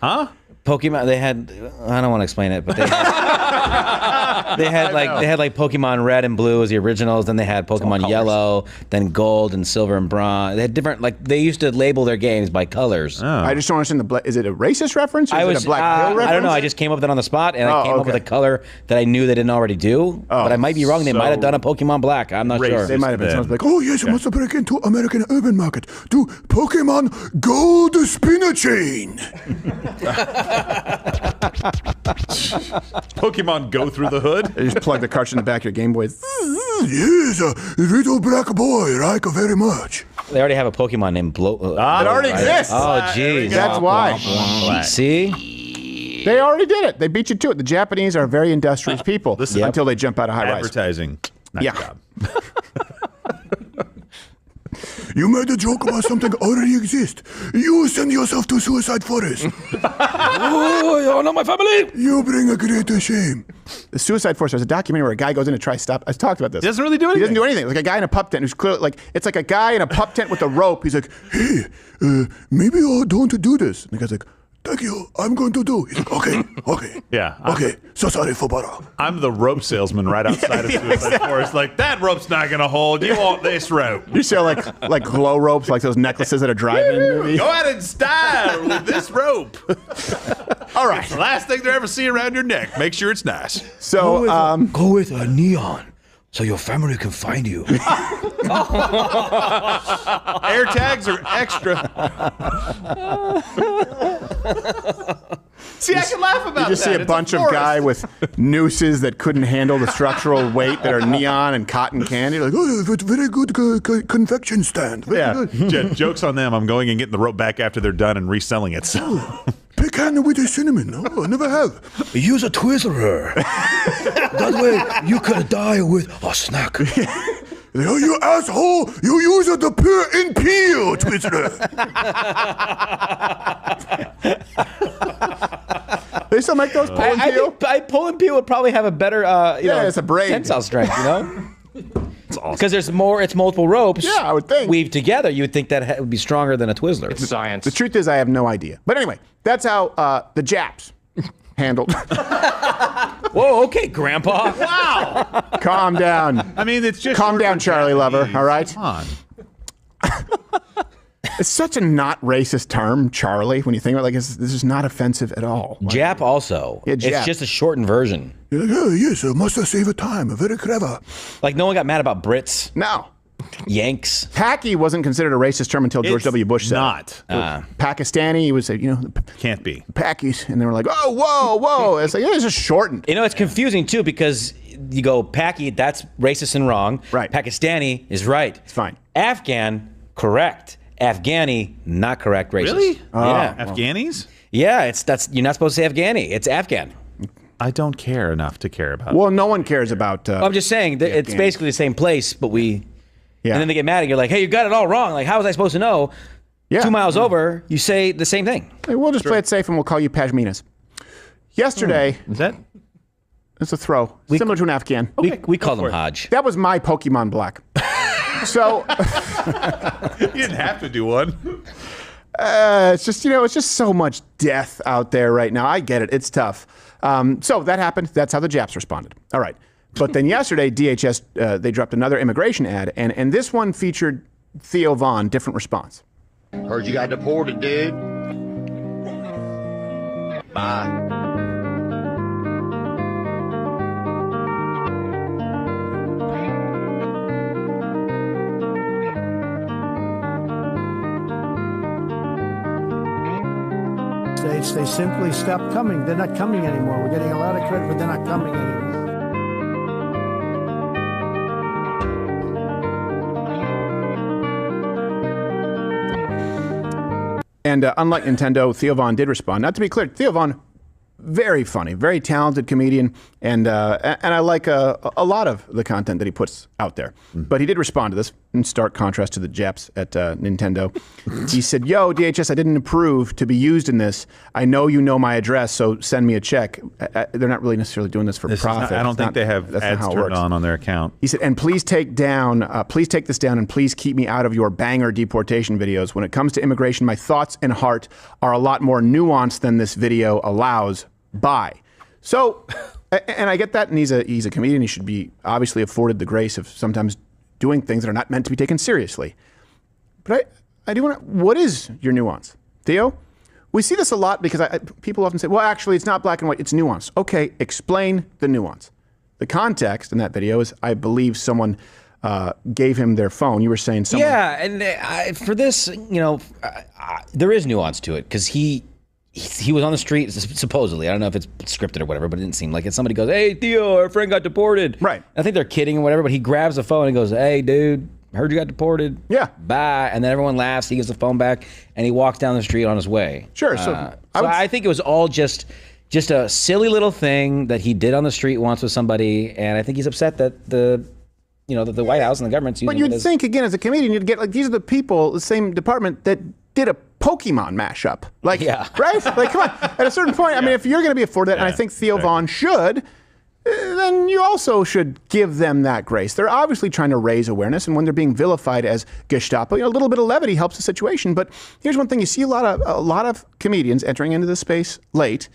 Huh? Pokemon. They had. I don't want to explain it, but they had like Pokemon Red and Blue as the originals. Then they had Pokemon Yellow, then Gold and Silver and Bronze. They had different. Like they used to label their games by colors. Oh. I just don't understand is it a racist reference? Or is it a Black Pill reference? I don't know. I just came up with it on the spot, and I came up with a color that I knew they didn't already do. But I might be wrong. They might have done a Pokemon Black. I'm not sure. They might have been. Someone's like, oh yes, you must break into American urban market to Pokemon Gold Spinner Chain. Pokemon go through the hood? You just plug the cartridge in the back of your Game Boy. Yes, little black boy, like very much. They already have a Pokemon named Blow. It already exists. Oh, geez. That's why. See? They already did it. They beat you to it. The Japanese are very industrious people until they jump out of high rise. Advertising. Nice job. You made a joke about something already exists. You send yourself to Suicide Forest. Oh, you're not my family. You bring a greater shame. The Suicide Forest, there's a documentary where a guy goes in to try to stop. I talked about this. He doesn't really do anything. He doesn't do anything. Like a guy in a pup tent who's clearly like, it's like a guy in a pup tent with a rope. He's like, hey, maybe I don't do this. And the guy's like, thank you, I'm going to do. He's like, okay. Yeah. Okay, so sorry for Bara. I'm the rope salesman right outside of Suicide Forest. Like, that rope's not going to hold. You want this rope. You sell like glow ropes, like those necklaces at a drive-in movie. Go out in style with this rope. All right. It's the last thing they ever see around your neck. Make sure it's nice. So, go with a neon. So your family can find you. Air tags are extra. See, I can laugh about that. You just see a bunch of guy with nooses that couldn't handle the structural weight that are neon and cotton candy. Like, oh, it's very good confection stand. Very good. Joke's on them. I'm going and getting the rope back after they're done and reselling it. So. Pecan with the cinnamon. No, I never have. Use a Twizzler. That way you can die with a snack. You asshole! You use the pure and peel Twizzler. They still make those pull and peel? I think pull and peel would probably have a better, it's a braid. tensile strength, you know? It's awesome. Because there's more, it's multiple ropes. Yeah, I would think. Weaved together, you would think that would be stronger than a Twizzler. It's science. The truth is, I have no idea. But anyway, that's how the Japs handled. Whoa, okay, Grandpa. Wow. Calm down. I mean, it's just. Calm down, Charlie Lover, all right? Come on. It's such a not racist term, Charlie, when you think about it. Like, this is not offensive at all. Jap also. Yeah, Jap. It's just a shortened version. You're like, oh, yes, must have saved time. Very clever. Like, no one got mad about Brits. No. Yanks. Paki wasn't considered a racist term until George W. Bush said not. Pakistani, he would say, can't be. Pakis. And they were like, oh, whoa. It's like, it's just shortened. You know, it's confusing, too, because you go, Paki, that's racist and wrong. Right. Pakistani is right. It's fine. Afghan, correct. Afghani, not correct, racist. Really? Yeah. Afghanis? Yeah, you're not supposed to say Afghani. It's Afghan. I don't care enough to care about. Well, no one cares about. I'm just saying that it's basically the same place, but we. Yeah. And then they get mad and you're like, hey, you got it all wrong. Like, how was I supposed to know? Yeah. 2 miles over, you say the same thing. Hey, we'll just play it safe and we'll call you Pashminas. Yesterday. Is that? It's a throw. Similar to an Afghan. Okay, we call them Hodge. That was my Pokemon Black. So. You didn't have to do one. It's just, it's just so much death out there right now. I get it. It's tough. So that happened. That's how the Japs responded. All right. But then yesterday, DHS, they dropped another immigration ad, and this one featured Theo Von, different response. Heard you got deported, dude. Bye. They simply stopped coming. They're not coming anymore. We're getting a lot of credit, but they're not coming anymore. And unlike Nintendo, Theo Von did respond. Now, to be clear, Theo Von Very funny, very talented comedian, and I like a lot of the content that he puts out there. But he did respond to this in stark contrast to the Jeps at Nintendo. He said, "Yo, DHS, I didn't approve to be used in this. I know you know my address, so send me a check." They're not really necessarily doing this for profit. I don't think they have ads turned on their account. He said, "And please take this down, and please keep me out of your banger deportation videos. When it comes to immigration, my thoughts and heart are a lot more nuanced than this video allows." Bye. So, and I get that, and he's a comedian. He should be obviously afforded the grace of sometimes doing things that are not meant to be taken seriously. But I do want to, what is your nuance? Theo? We see this a lot because people often say, well, actually, it's not black and white, it's nuance. Okay, explain the nuance. The context in that video is, I believe someone gave him their phone. You were saying someone. Yeah, and for this, there is nuance to it because he was on the street, supposedly. I don't know if it's scripted or whatever, but it didn't seem like it. Somebody goes, "Hey, Theo, our friend got deported." Right. I think they're kidding or whatever, but he grabs the phone and goes, "Hey, dude, heard you got deported. Yeah. Bye." And then everyone laughs. He gives the phone back, and he walks down the street on his way. Sure. I think it was all just a silly little thing that he did on the street once with somebody, and I think he's upset that the White House and the government's using it. But you'd think, again, as a comedian, you'd get, like, these are the people, the same department that did a Pokemon mashup. Like, right? Like, come on. At a certain point, I mean, if you're going to be afforded that, and I think Theo Von should, then you also should give them that grace. They're obviously trying to raise awareness, and when they're being vilified as Gestapo, a little bit of levity helps the situation. But here's one thing: you see a lot of comedians entering into this space late,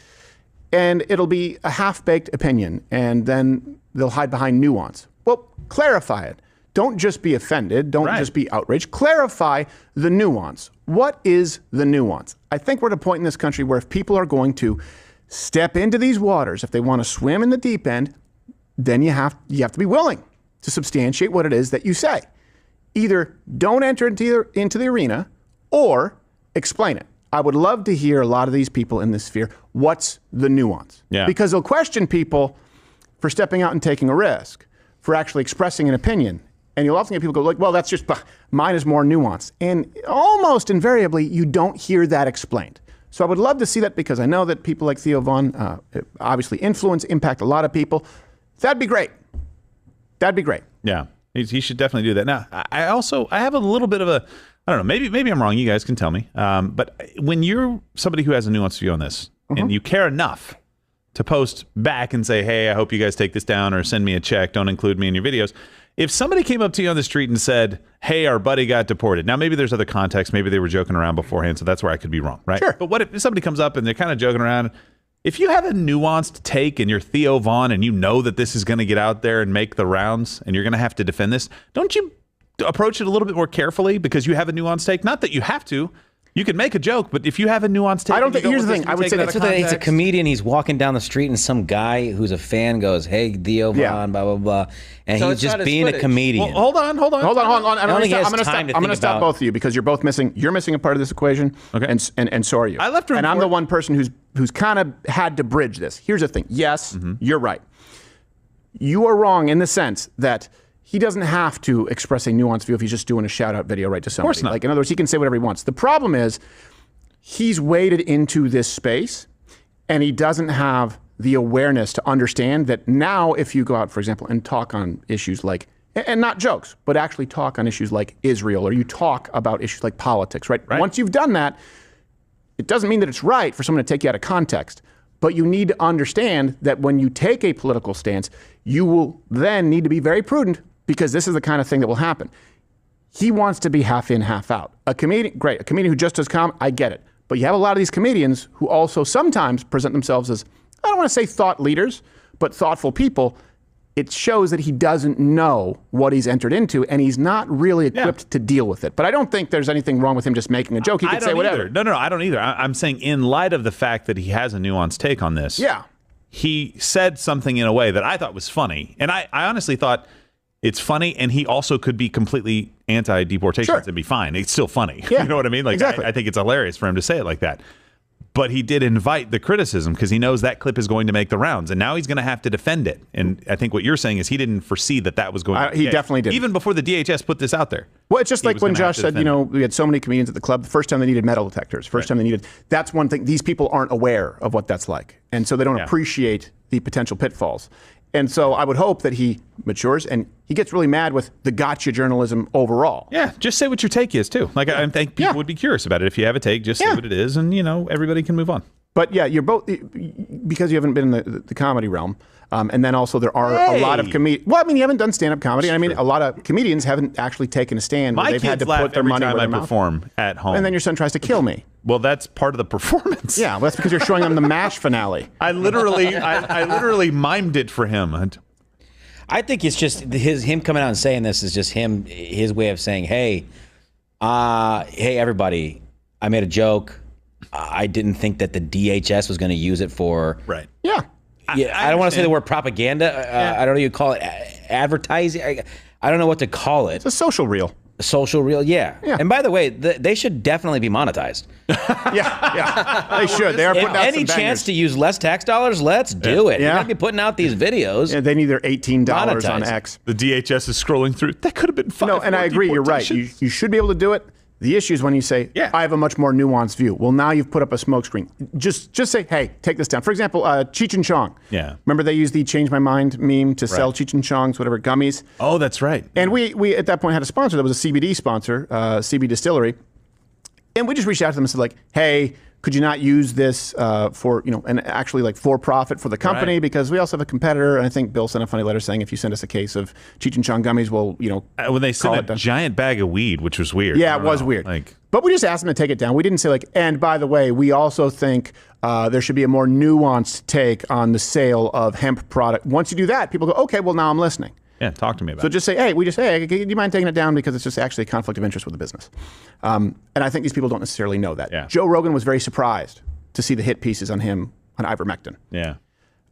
and it'll be a half-baked opinion, and then they'll hide behind nuance. Well, clarify it. Don't just be offended. Don't just be outraged. Clarify the nuance. What is the nuance? I think we're at a point in this country where if people are going to step into these waters, if they want to swim in the deep end, then you have to be willing to substantiate what it is that you say. Either don't enter into the arena or explain it. I would love to hear a lot of these people in this sphere. What's the nuance? Yeah. Because they'll question people for stepping out and taking a risk, for actually expressing an opinion. And you'll often get people go like, well, that's just, mine is more nuanced. And almost invariably, you don't hear that explained. So I would love to see that because I know that people like Theo Von obviously impact a lot of people. That'd be great. That'd be great. Yeah, he should definitely do that. Now, I have a little bit of a, I don't know, maybe I'm wrong. You guys can tell me. But when you're somebody who has a nuanced view on this and you care enough to post back and say, hey, I hope you guys take this down or send me a check, don't include me in your videos. If somebody came up to you on the street and said, hey, our buddy got deported. Now, maybe there's other context. Maybe they were joking around beforehand, so that's where I could be wrong, right? Sure. But what if somebody comes up and they're kind of joking around? If you have a nuanced take and you're Theo Von and you know that this is going to get out there and make the rounds and you're going to have to defend this, don't you approach it a little bit more carefully because you have a nuanced take? Not that you have to. You can make a joke, but if you have a nuanced take, I don't think. Here's the thing. I would say that's what he's a comedian. He's walking down the street, and some guy who's a fan goes, "Hey, Theo Von, blah blah blah," and so he's just being a comedian. Well, hold on. I'm going to stop both of you because you're both missing. You're missing a part of this equation, okay? And so are you. I left room and I'm for the one person who's kind of had to bridge this. Here's the thing. Yes, you're right. You are wrong in the sense that he doesn't have to express a nuanced view if he's just doing a shout-out video right to somebody. Of course not. Like, in other words, he can say whatever he wants. The problem is he's waded into this space, and he doesn't have the awareness to understand that now if you go out, for example, and talk on issues like, and not jokes, but actually talk on issues like Israel, or you talk about issues like politics, right? Once you've done that, it doesn't mean that it's right for someone to take you out of context. But you need to understand that when you take a political stance, you will then need to be very prudent because this is the kind of thing that will happen. He wants to be half in, half out. A comedian, great. A comedian who just does comedy, I get it. But you have a lot of these comedians who also sometimes present themselves as, I don't want to say thought leaders, but thoughtful people. It shows that he doesn't know what he's entered into, and he's not really equipped to deal with it. But I don't think there's anything wrong with him just making a joke. He could say whatever. No, I don't either. I'm saying in light of the fact that he has a nuanced take on this, he said something in a way that I thought was funny. And I honestly thought it's funny, and he also could be completely anti-deportation and be fine. It's still funny. Yeah, you know what I mean? Like, exactly. I think it's hilarious for him to say it like that. But he did invite the criticism because he knows that clip is going to make the rounds, and now he's going to have to defend it. And I think what you're saying is he didn't foresee that was going to be. He definitely did. Even before the DHS put this out there. Well, it's just like when Josh said, we had so many comedians at the club. The first time they needed metal detectors. First time they needed. That's one thing. These people aren't aware of what that's like, and so they don't appreciate the potential pitfalls. And so I would hope that he matures and he gets really mad with the gotcha journalism overall. Yeah, just say what your take is too. Like I think people would be curious about it. If you have a take, just say what it is, and everybody can move on. But yeah, you're both, because you haven't been in the comedy realm, and then also there are a lot of comedians. Well, I mean, you haven't done stand-up comedy. I mean, a lot of comedians haven't actually taken a stand. My where they've kids had to laugh put their every money time where I their mouth. perform at home. And then your son tries to kill me. Well, that's part of the performance. Yeah, well, that's because you're showing them the MASH finale. I literally mimed it for him. I think it's just him coming out and saying this is just his way of saying, hey, everybody, I made a joke. I didn't think that the DHS was going to use it for. Right. Yeah. I don't want to say the word propaganda. I don't know what you call it. Advertising. I don't know what to call it. It's a social reel. A social reel, yeah. And by the way, they should definitely be monetized. Yeah. They should. They are putting out any some chance to use less tax dollars, let's do it. Yeah. You're going to be putting out these videos. Yeah, they need their $18 on X. The DHS is scrolling through. That could have been fun. No, and I agree. You're right. You should be able to do it. The issue is when you say, I have a much more nuanced view. Well, now you've put up a smokescreen. Just say, hey, take this down. For example, Cheech and Chong. Yeah. Remember they used the Change My Mind meme to sell Cheech and Chong's whatever gummies? Oh, that's right. And we at that point had a sponsor that was a CBD sponsor, CB Distillery. And we just reached out to them and said, like, hey, could you not use this for, and actually like for profit for the company? Right. Because we also have a competitor. And I think Bill sent a funny letter saying if you send us a case of Cheech and Chong gummies, we'll, when they sent a giant bag of weed, which was weird. Yeah, it was weird. But we just asked them to take it down. We didn't say like, and by the way, we also think there should be a more nuanced take on the sale of hemp product. Once you do that, people go, okay, well now I'm listening. Yeah, talk to me about it. So just say, hey, do you mind taking it down because it's just actually a conflict of interest with the business. And I think these people don't necessarily know that. Yeah. Joe Rogan was very surprised to see the hit pieces on him on ivermectin. Yeah.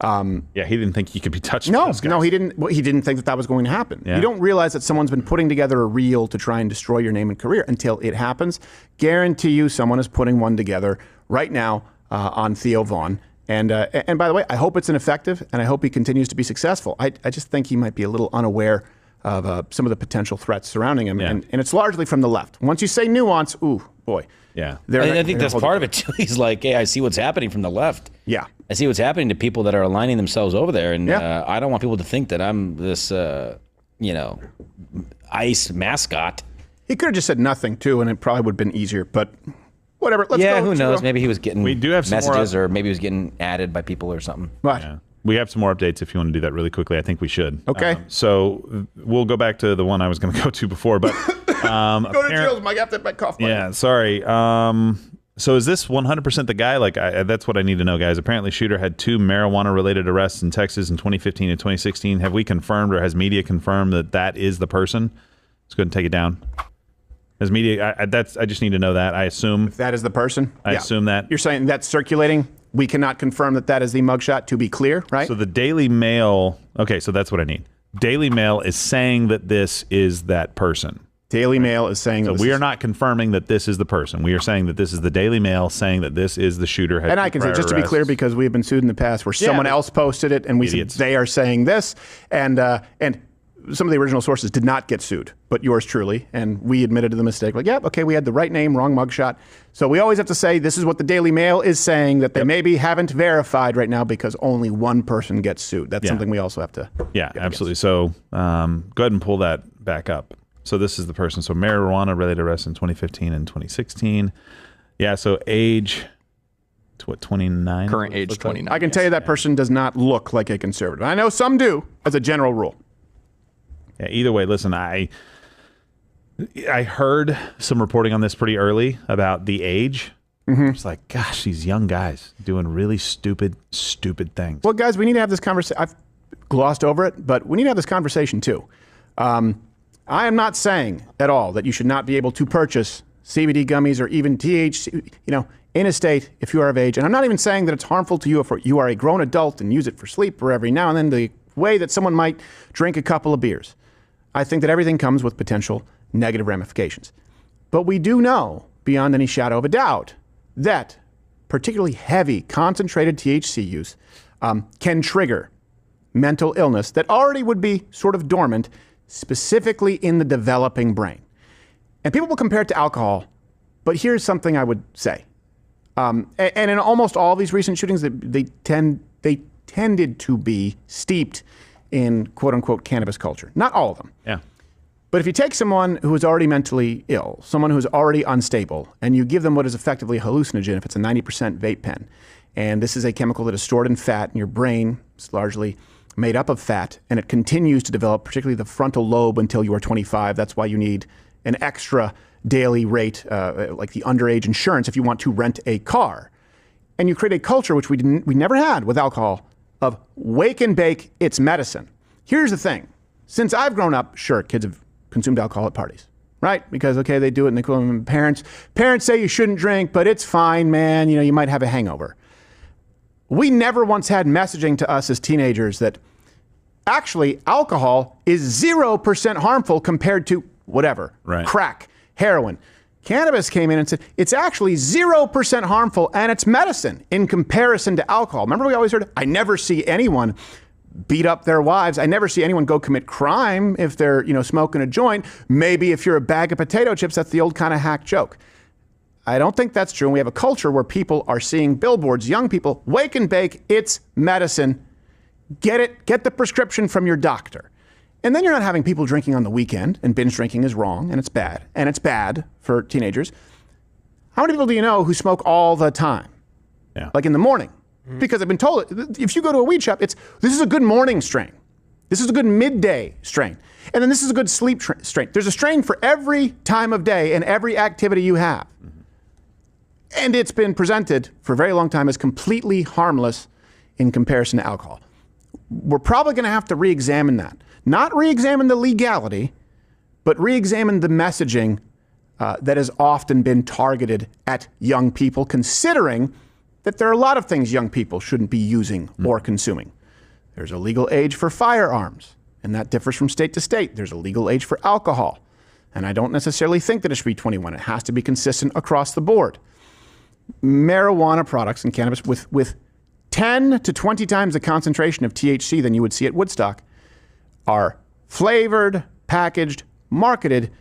He didn't think he could be touched. No, he didn't. Well, he didn't think that was going to happen. Yeah. You don't realize that someone's been putting together a reel to try and destroy your name and career until it happens. Guarantee you, someone is putting one together right now on Theo Vaughn. And by the way, I hope it's ineffective, and I hope he continues to be successful. I just think he might be a little unaware of some of the potential threats surrounding him, and it's largely from the left. Once you say nuance, ooh, boy. Yeah. I think that's part of it, too. He's like, hey, I see what's happening from the left. Yeah. I see what's happening to people that are aligning themselves over there, and I don't want people to think that I'm this, ICE mascot. He could have just said nothing, too, and it probably would have been easier, but... Whatever. Let's go. Who knows? Maybe he was getting messages, more or maybe he was getting added by people or something. Right. Yeah. We have some more updates if you want to do that really quickly. I think we should. Okay. So we'll go back to the one I was going to go to before, but go to Jill's. I got that back cough button. Yeah. Sorry. So is this 100% the guy? That's what I need to know, guys. Apparently, Shooter had 2 marijuana-related arrests in Texas in 2015 and 2016. Have we confirmed, or has media confirmed that is the person? Let's go ahead and take it down. As media, I just need to know that. I assume if that is the person. I assume that you're saying that's circulating. We cannot confirm that is the mugshot. To be clear, right? So the Daily Mail. Okay, so that's what I need. Daily Mail is saying that this is that person. Daily Mail is saying. So we are not confirming that this is the person. We are saying that this is the Daily Mail saying that this is the shooter. And I can say, just to be clear, because we have been sued in the past where someone else posted it, and we said they are saying this, and some of the original sources did not get sued, but yours truly, and we admitted to the mistake. Like, okay, we had the right name, wrong mugshot. So we always have to say this is what the Daily Mail is saying that they maybe haven't verified right now because only one person gets sued. That's something we also have to. Yeah, absolutely. So go ahead and pull that back up. So this is the person. So marijuana-related arrests in 2015 and 2016. Yeah. So age. What, 29? Current age 29. I can tell you that person does not look like a conservative. I know some do, as a general rule. Yeah, either way, listen, I heard some reporting on this pretty early about the age. It's like, gosh, these young guys doing really stupid things. Well, guys, we need to have this conversation. I've glossed over it, but we need to have this conversation too. I am not saying at all that you should not be able to purchase CBD gummies or even THC, in a state if you are of age. And I'm not even saying that it's harmful to you if you are a grown adult and use it for sleep or every now and then the way that someone might drink a couple of beers. I think that everything comes with potential negative ramifications. But we do know, beyond any shadow of a doubt, that particularly heavy, concentrated THC use can trigger mental illness that already would be sort of dormant, specifically in the developing brain. And people will compare it to alcohol, but here's something I would say. And in almost all these recent shootings, they tended to be steeped in quote-unquote cannabis culture. Not all of them. Yeah. But if you take someone who is already mentally ill, someone who's already unstable, and you give them what is effectively a hallucinogen, if it's a 90% vape pen, and this is a chemical that is stored in fat in your brain, it's largely made up of fat, and it continues to develop, particularly the frontal lobe, until you are 25. That's why you need an extra daily rate, like the underage insurance, if you want to rent a car. And you create a culture, which we never had with alcohol, of wake and bake, it's medicine. Here's the thing. Since I've grown up, sure, kids have consumed alcohol at parties, right? Because, okay, they do it and they call them parents say you shouldn't drink, but it's fine, man. You know, you might have a hangover. We never once had messaging to us as teenagers that actually alcohol is 0% harmful compared to whatever, crack, heroin. Cannabis came in and said, it's actually 0% harmful and it's medicine in comparison to alcohol. Remember we always heard, I never see anyone beat up their wives. I never see anyone go commit crime if they're, smoking a joint. Maybe if you're a bag of potato chips, that's the old kind of hack joke. I don't think that's true. And we have a culture where people are seeing billboards, young people, wake and bake, it's medicine. Get the prescription from your doctor. And then you're not having people drinking on the weekend, and binge drinking is wrong, and it's bad for teenagers. How many people do you know who smoke all the time? Yeah. Like in the morning? Because I've been told, if you go to a weed shop, this is a good morning strain. This is a good midday strain. And then this is a good sleep strain. There's a strain for every time of day and every activity you have. And it's been presented for a very long time as completely harmless in comparison to alcohol. We're probably going to have to re-examine that. Not re-examine the legality, but re-examine the messaging that has often been targeted at young people, considering that there are a lot of things young people shouldn't be using or consuming. There's a legal age for firearms, and that differs from state to state. There's a legal age for alcohol, and I don't necessarily think that it should be 21. It has to be consistent across the board. Marijuana products and cannabis with 10 to 20 times the concentration of THC than you would see at Woodstock are flavored, packaged, marketed, in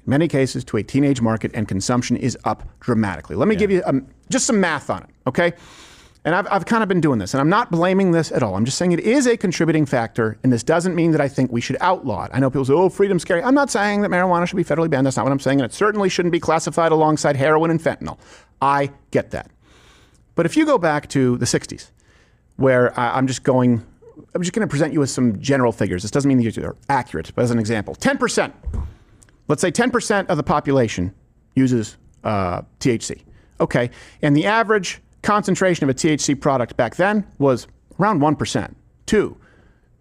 many cases to a teenage market, and consumption is up dramatically. Let me give you just some math on it, okay? And I've kind of been doing this, and I'm not blaming this at all. I'm just saying it is a contributing factor, and this doesn't mean that I think we should outlaw it. I know people say, oh, freedom's scary. I'm not saying that marijuana should be federally banned. That's not what I'm saying, and it certainly shouldn't be classified alongside heroin and fentanyl. I get that. But if you go back to the 60s, where I'm just going to present you with some general figures. This doesn't mean these are accurate, but as an example, 10%. Let's say 10% of the population uses THC. Okay, and the average concentration of a THC product back then was around 1%. 2,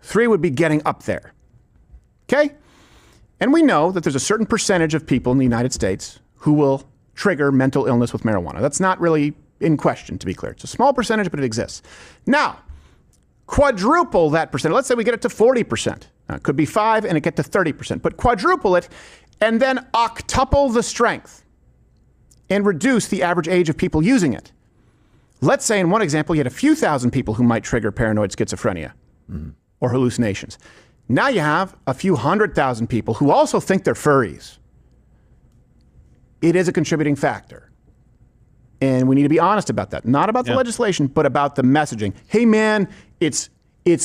3 would be getting up there. Okay? And we know that there's a certain percentage of people in the United States who will trigger mental illness with marijuana. That's not really in question, to be clear. It's a small percentage, but it exists. Now, quadruple that percentage. Let's say we get it to 40%. Now, it could be 5 and it get to 30%, but quadruple it and then octuple the strength and reduce the average age of people using it. Let's say in one example, you had a few thousand people who might trigger paranoid schizophrenia or hallucinations. Now you have a few 100,000 people who also think they're furries. It is a contributing factor. And we need to be honest about that. Not about the legislation, but about the messaging. Hey, man, it's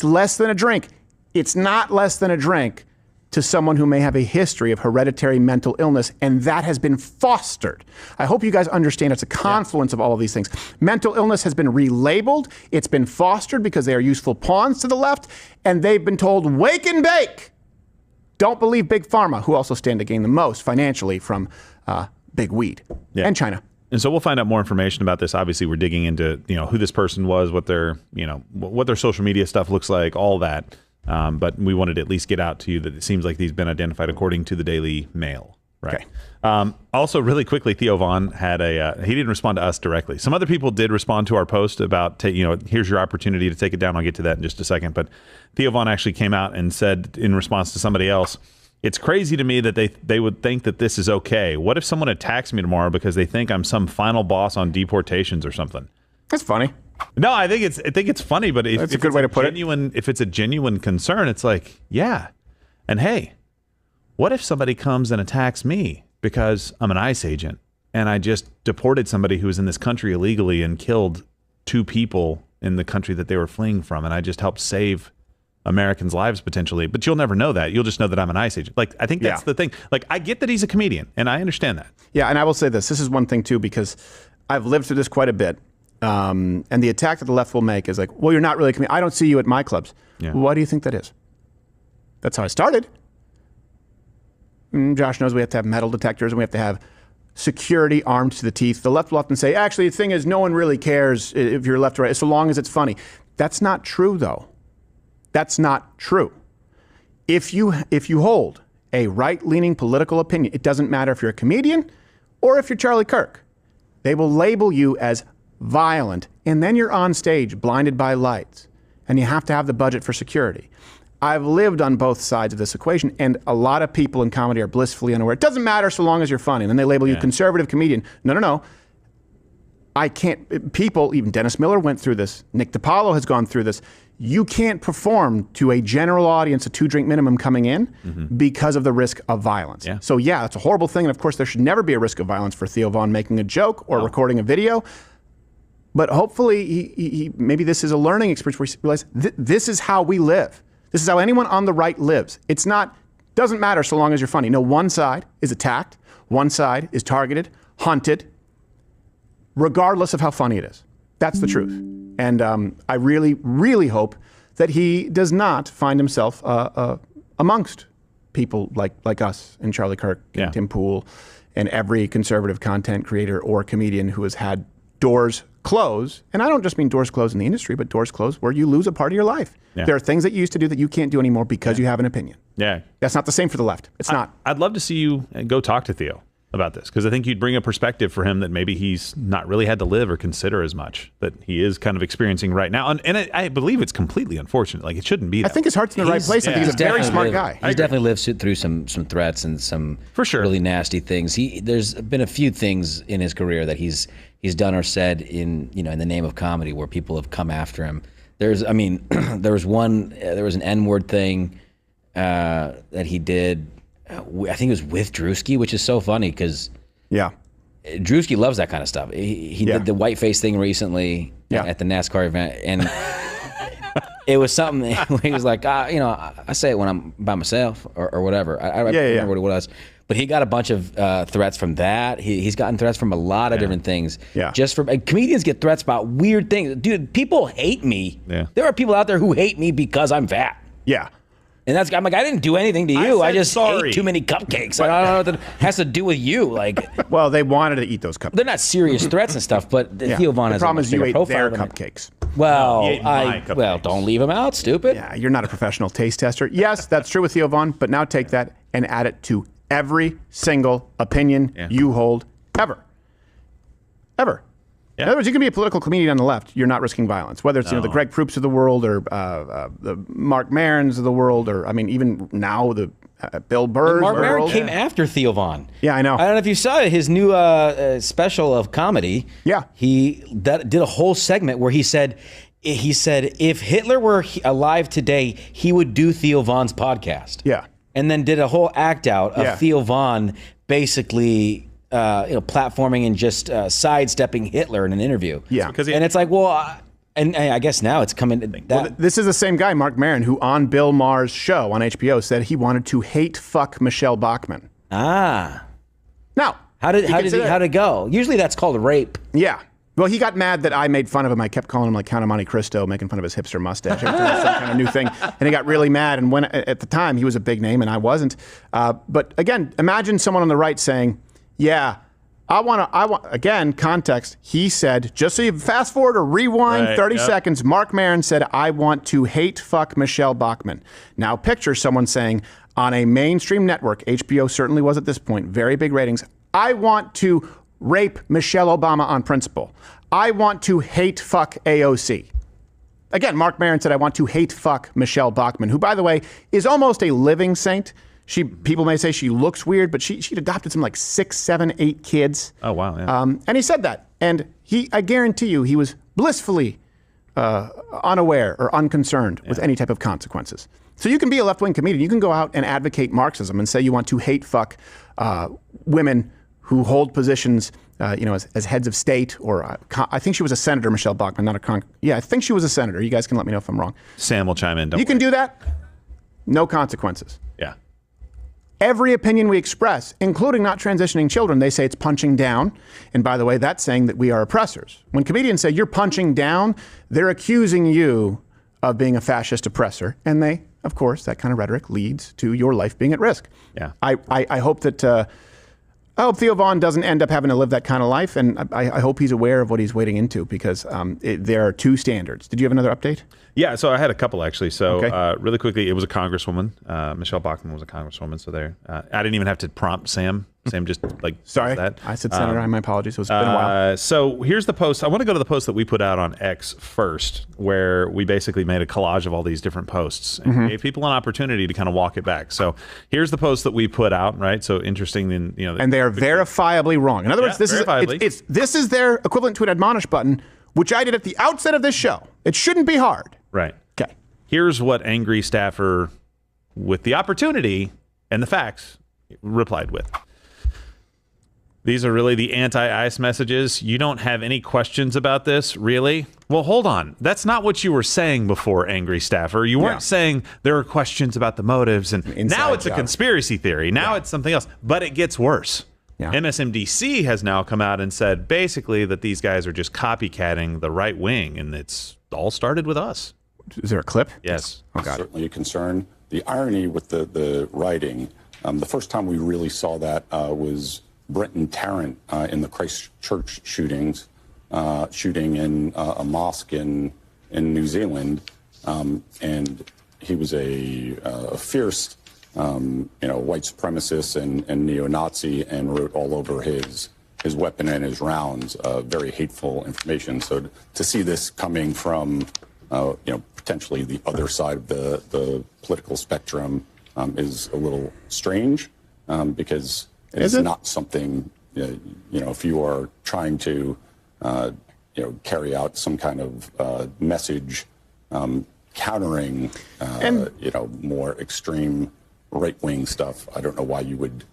less than a drink. It's not less than a drink to someone who may have a history of hereditary mental illness, and that has been fostered. I hope you guys understand it's a confluence of all of these things. Mental illness has been relabeled. It's been fostered because they are useful pawns to the left, and they've been told, wake and bake. Don't believe Big Pharma, who also stand to gain the most financially from big weed and China. And so we'll find out more information about this. Obviously, we're digging into who this person was, what their what their social media stuff looks like, all that. But we wanted to at least get out to you that it seems like he's been identified according to the Daily Mail. Right. Okay. Also, really quickly, Theo Von had he didn't respond to us directly. Some other people did respond to our post about here's your opportunity to take it down. I'll get to that in just a second. But Theo Von actually came out and said in response to somebody else, it's crazy to me that they would think that this is okay. What if someone attacks me tomorrow because they think I'm some final boss on deportations or something? That's funny. No, I think it's funny, but that's a good way to put it. If it's a genuine concern, it's like, yeah. And hey, what if somebody comes and attacks me? because I'm an ICE agent and I just deported somebody who was in this country illegally and killed 2 people in the country that they were fleeing from, and I just helped save Americans' lives potentially. But you'll never know that. You'll just know that I'm an ICE agent. Like, I think that's the thing. Like, I get that he's a comedian, and I understand that. Yeah, and I will say this. This is one thing, too, because I've lived through this quite a bit. And the attack that the left will make is like, well, you're not really a comedian. I don't see you at my clubs. Yeah. Well, why do you think that is? That's how I started. Josh knows we have to have metal detectors and we have to have security armed to the teeth. The left will often say, actually, the thing is, no one really cares if you're left or right, so long as it's funny. That's not true, though. That's not true. If you hold a right-leaning political opinion, it doesn't matter if you're a comedian or if you're Charlie Kirk. They will label you as violent, and then you're on stage blinded by lights, and you have to have the budget for security. I've lived on both sides of this equation, and a lot of people in comedy are blissfully unaware. It doesn't matter so long as you're funny. And then they label you conservative comedian. No. I can't. People, even Dennis Miller went through this. Nick DiPaolo has gone through this. You can't perform to a general audience, a 2-drink minimum coming in because of the risk of violence. Yeah. So yeah, it's a horrible thing. And of course, there should never be a risk of violence for Theo Von making a joke or recording a video. But hopefully, he maybe this is a learning experience where he realizes this is how we live. This is how anyone on the right lives. Doesn't matter so long as you're funny. No, one side is attacked. One side is targeted, hunted, regardless of how funny it is. That's the truth. And I really, really hope that he does not find himself amongst people like us and Charlie Kirk and Tim Pool and every conservative content creator or comedian who has had doors close. And I don't just mean doors close in the industry, but doors close where you lose a part of your life. Yeah. There are things that you used to do that you can't do anymore because you have an opinion. Yeah. That's not the same for the left. It's not. I'd love to see you go talk to Theo about this, because I think you'd bring a perspective for him that maybe he's not really had to live or consider as much, that he is kind of experiencing right now. And I believe it's completely unfortunate. Like, it shouldn't be that. I think his heart's in the right place. I think he's a very smart guy. He's definitely lived through some threats and some really nasty things. There's been a few things in his career that he's done or said in the name of comedy where people have come after him. There was an N-word thing that he did. I think it was with Drewski, which is so funny because Drewski loves that kind of stuff. He did the whiteface thing recently at the NASCAR event, and it was something where he was like, I say it when I'm by myself or whatever. I remember what it was. But he got a bunch of threats from that. He's gotten threats from a lot of different things. Yeah. Comedians get threats about weird things. Dude, people hate me. Yeah. There are people out there who hate me because I'm fat. Yeah. And I'm like, I didn't do anything to you. I just ate too many cupcakes. I don't know what that has to do with you. Like, well, they wanted to eat those cupcakes. They're not serious threats and stuff, but Theo Von has a much bigger profile. The problem is you ate their cupcakes. Well, don't leave them out, stupid. Yeah, you're not a professional taste tester. Yes, that's true with Theo Von, but now take that and add it to every single opinion you hold ever. Ever. Yeah. In other words, you can be a political comedian on the left. You're not risking violence. Whether it's the Greg Proops of the world or the Mark Marons of the world, or even now the Bill Burrs. Mark Maron came after Theo Von. Yeah, I know. I don't know if you saw his new special of comedy. Yeah, he did a whole segment where he said if Hitler were alive today, he would do Theo Von's podcast. Yeah, and then did a whole act out of Theo Von basically. Platforming and just sidestepping Hitler in an interview. Yeah. And it's like, well, and I guess now it's coming to that. Well, this is the same guy, Mark Maron, who on Bill Maher's show on HBO said he wanted to hate fuck Michelle Bachmann. Ah. Now, how did it go? Usually that's called rape. Yeah. Well, he got mad that I made fun of him. I kept calling him like Count of Monte Cristo, making fun of his hipster mustache. Some kind of new thing. And he got really mad. And when at the time he was a big name and I wasn't. But again, imagine someone on the right saying, yeah, I want, again, context. He said, just so you fast forward or rewind 30 seconds, Mark Maron said, I want to hate fuck Michelle Bachmann. Now picture someone saying on a mainstream network, HBO certainly was at this point, very big ratings, I want to rape Michelle Obama on principle. I want to hate fuck AOC. Again, Mark Maron said, I want to hate fuck Michelle Bachmann, who, by the way, is almost a living saint. People may say she looks weird, but she'd adopted some like 6, 7, 8 kids. Oh, wow. Yeah. And he said that. And I guarantee you, he was blissfully unaware or unconcerned with any type of consequences. So you can be a left-wing comedian. You can go out and advocate Marxism and say you want to hate fuck women who hold positions, as heads of state, or I think she was a senator, Michelle Bachmann, not a I think she was a senator. You guys can let me know if I'm wrong. Sam will chime in. You can do that. No consequences. Yeah. Every opinion we express, including not transitioning children, they say it's punching down. And by the way, that's saying that we are oppressors. When comedians say you're punching down, they're accusing you of being a fascist oppressor. And they, of course, that kind of rhetoric leads to your life being at risk. Yeah. I hope that I hope Theo Vaughn doesn't end up having to live that kind of life, and I hope he's aware of what he's wading into, because there are two standards. Did you have another update? Yeah, so I had a couple, actually. So really quickly, it was a congresswoman. Michelle Bachmann was a congresswoman, so there. I didn't even have to prompt Sam. Sam just Sorry, that. I said senator. My apologies. It's been a while. So here's the post. I want to go to the post that we put out on X first, where we basically made a collage of all these different posts and gave people an opportunity to kind of walk it back. So here's the post that we put out, right? So interesting, and they are verifiably wrong. In other words, this is their equivalent to an admonish button, which I did at the outset of this show. It shouldn't be hard. Right. Okay. Here's what angry staffer, with the opportunity and the facts, replied with. These are really the anti-ICE messages. You don't have any questions about this, really? Well, hold on. That's not what you were saying before, angry staffer. You weren't saying there are questions about the motives, and now it's a conspiracy theory. Now it's something else. But it gets worse. Yeah. MSNBC has now come out and said basically that these guys are just copycatting the right wing, and it's all started with us. Is there a clip? Yes. Oh, God. Certainly a concern. The irony with the writing, the first time we really saw that was Brenton Tarrant in the Christchurch shooting in a mosque in New Zealand, and he was a fierce, white supremacist and neo-Nazi, and wrote all over his weapon and his rounds very hateful information. So to see this coming from potentially the other side of the political spectrum is a little strange, because it's not something, if you are trying to, carry out some kind of message countering, more extreme right-wing stuff. I don't know why you would,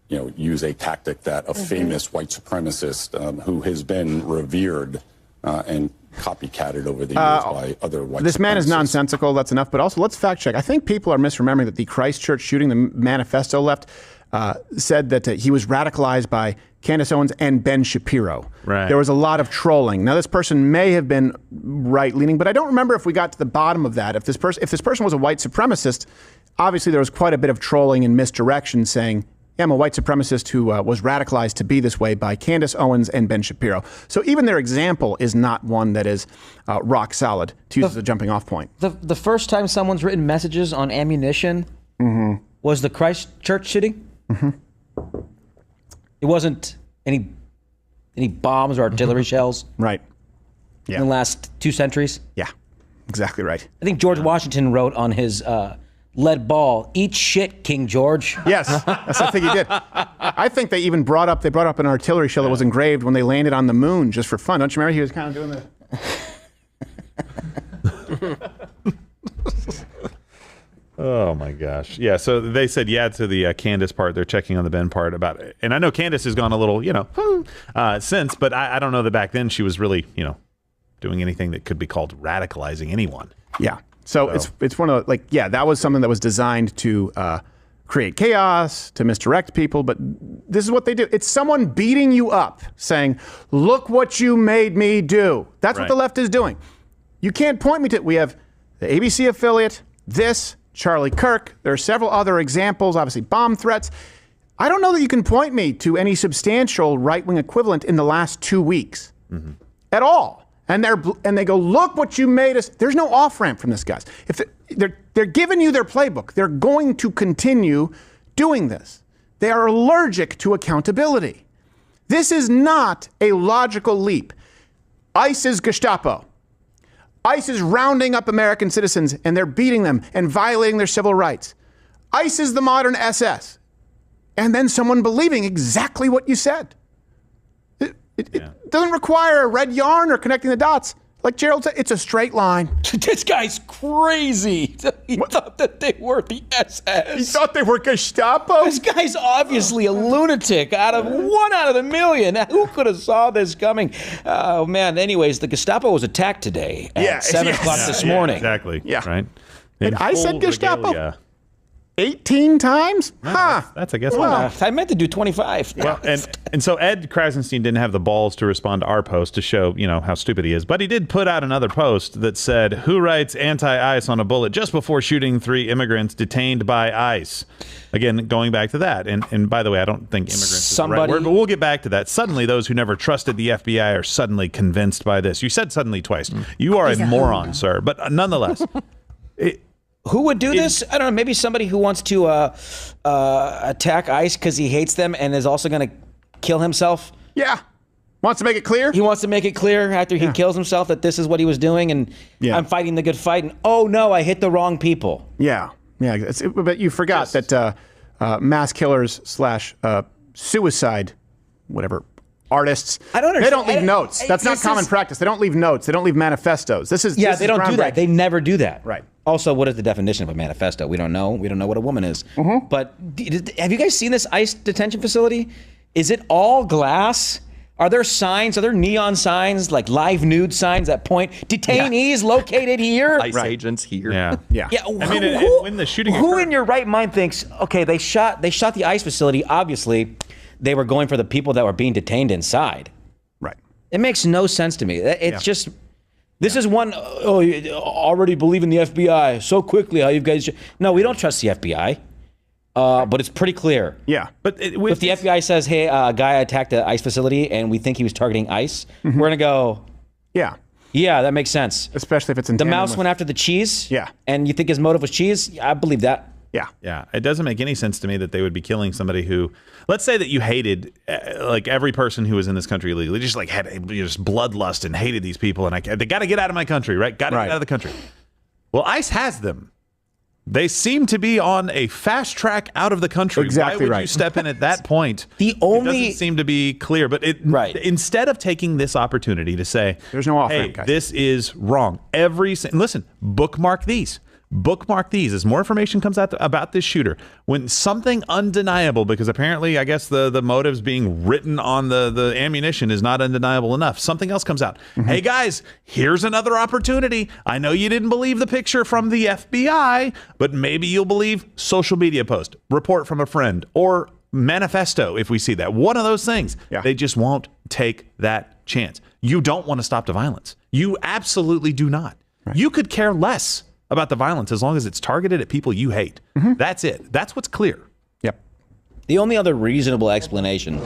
use a tactic that a famous white supremacist who has been revered and copycatted over the years by other white supremacists. This man is nonsensical. That's enough. But also, let's fact check. I think people are misremembering that the Christchurch shooting, the manifesto left, said that he was radicalized by Candace Owens and Ben Shapiro. Right. There was a lot of trolling. Now, this person may have been right-leaning, but I don't remember if we got to the bottom of that. If this person was a white supremacist, obviously there was quite a bit of trolling and misdirection, saying, yeah, I'm a white supremacist who was radicalized to be this way by Candace Owens and Ben Shapiro. So even their example is not one that is rock solid, to use as a jumping off point. The first time someone's written messages on ammunition was the Christchurch shooting? It wasn't any bombs or artillery shells? Right. Yeah. In the last 2 centuries? Yeah, exactly right. I think George Washington wrote on his lead ball, "Eat shit, King George." Yes, that's the thing he did. I think they even brought up an artillery shell that was engraved when they landed on the moon just for fun. Don't you remember he was kind of doing that? Oh my gosh. Yeah, so they said to the Candace part. They're checking on the Ben part about it. And I know Candace has gone a little, since, but I don't know that back then she was really, doing anything that could be called radicalizing anyone. Yeah. So it's one of that was something that was designed to create chaos, to misdirect people, but this is what they do. It's someone beating you up, saying, "Look what you made me do." That's what the left is doing. You can't point me to we have the ABC affiliate, Charlie Kirk. There are several other examples, obviously bomb threats. I don't know that you can point me to any substantial right-wing equivalent in the last 2 weeks at all. And they go, "Look what you made us." There's no off-ramp from this, guys. If they're giving you their playbook, they're going to continue doing this. They are allergic to accountability. This is not a logical leap. ICE is Gestapo. ICE is rounding up American citizens, and they're beating them and violating their civil rights. ICE is the modern SS. And then someone believing exactly what you said. It doesn't require a red yarn or connecting the dots. Like Gerald said, it's a straight line. This guy's crazy. He thought that they were the SS. He thought they were Gestapo? This guy's obviously a lunatic one out of a million. Who could have saw this coming? Oh, man. Anyways, the Gestapo was attacked today at 7 o'clock this morning. Exactly. Yeah. Right. And I said Gestapo 18 times? Huh. That's I guess. Well, I meant to do 25. Well, and so Ed Krasenstein didn't have the balls to respond to our post to show, how stupid he is. But he did put out another post that said, "Who writes anti-ICE on a bullet just before shooting 3 immigrants detained by ICE?" Again, going back to that. And by the way, I don't think immigrants is the right word, but we'll get back to that. Suddenly, those who never trusted the FBI are suddenly convinced by this. You said suddenly twice. You are a moron, sir. But nonetheless... Who would do this? I don't know. Maybe somebody who wants to attack ICE because he hates them and is also going to kill himself. Yeah. Wants to make it clear? He wants to make it clear after he kills himself that this is what he was doing and I'm fighting the good fight. And oh, no, I hit the wrong people. Yeah. Yeah. But you forgot that mass killers / suicide, whatever, artists, I don't they don't leave notes. That's not common practice. They don't leave notes. They don't leave manifestos. They don't do that. They never do that. Right. Also, what is the definition of a manifesto? We don't know. We don't know what a woman is. Mm-hmm. But have you guys seen this ICE detention facility? Is it all glass? Are there signs? Are there neon signs, like live nude signs that point detainees located here? ICE agents here. Yeah. Yeah. I mean, when the shooting who occurred, in your right mind thinks, okay, they shot the ICE facility. Obviously, they were going for the people that were being detained inside. Right. It makes no sense to me. It's just... This is one, you already believe in the FBI so quickly. How you guys... No, we don't trust the FBI. But it's pretty clear. Yeah. But if the FBI says, hey, a guy attacked the ICE facility and we think he was targeting ICE, we're going to go... Yeah. Yeah, that makes sense. Especially if it's in the mouse went after the cheese? Yeah. And you think his motive was cheese? I believe that. Yeah. Yeah. It doesn't make any sense to me that they would be killing somebody who, let's say that you hated like every person who was in this country illegally, just like had just bloodlust and hated these people. And they got to get out of my country, right? Got to get out of the country. Well, ICE has them. They seem to be on a fast track out of the country. Exactly. Why would you step in at that point? It doesn't seem to be clear. But instead of taking this opportunity to say, there's no off-ramp, hey, guys. this is wrong. Listen, bookmark these. Bookmark these as more information comes out about this shooter. When something undeniable, because apparently I guess the motives being written on the ammunition is not undeniable enough, something else comes out. Mm-hmm. Hey guys, here's another opportunity. I know you didn't believe the picture from the FBI, but maybe you'll believe social media post, report from a friend, or manifesto if we see that. One of those things. Yeah. They just won't take that chance. You don't want to stop the violence. You absolutely do not. Right. You could care less about the violence as long as it's targeted at people you hate. Mm-hmm. That's it. That's what's clear. Yep. The only other reasonable explanation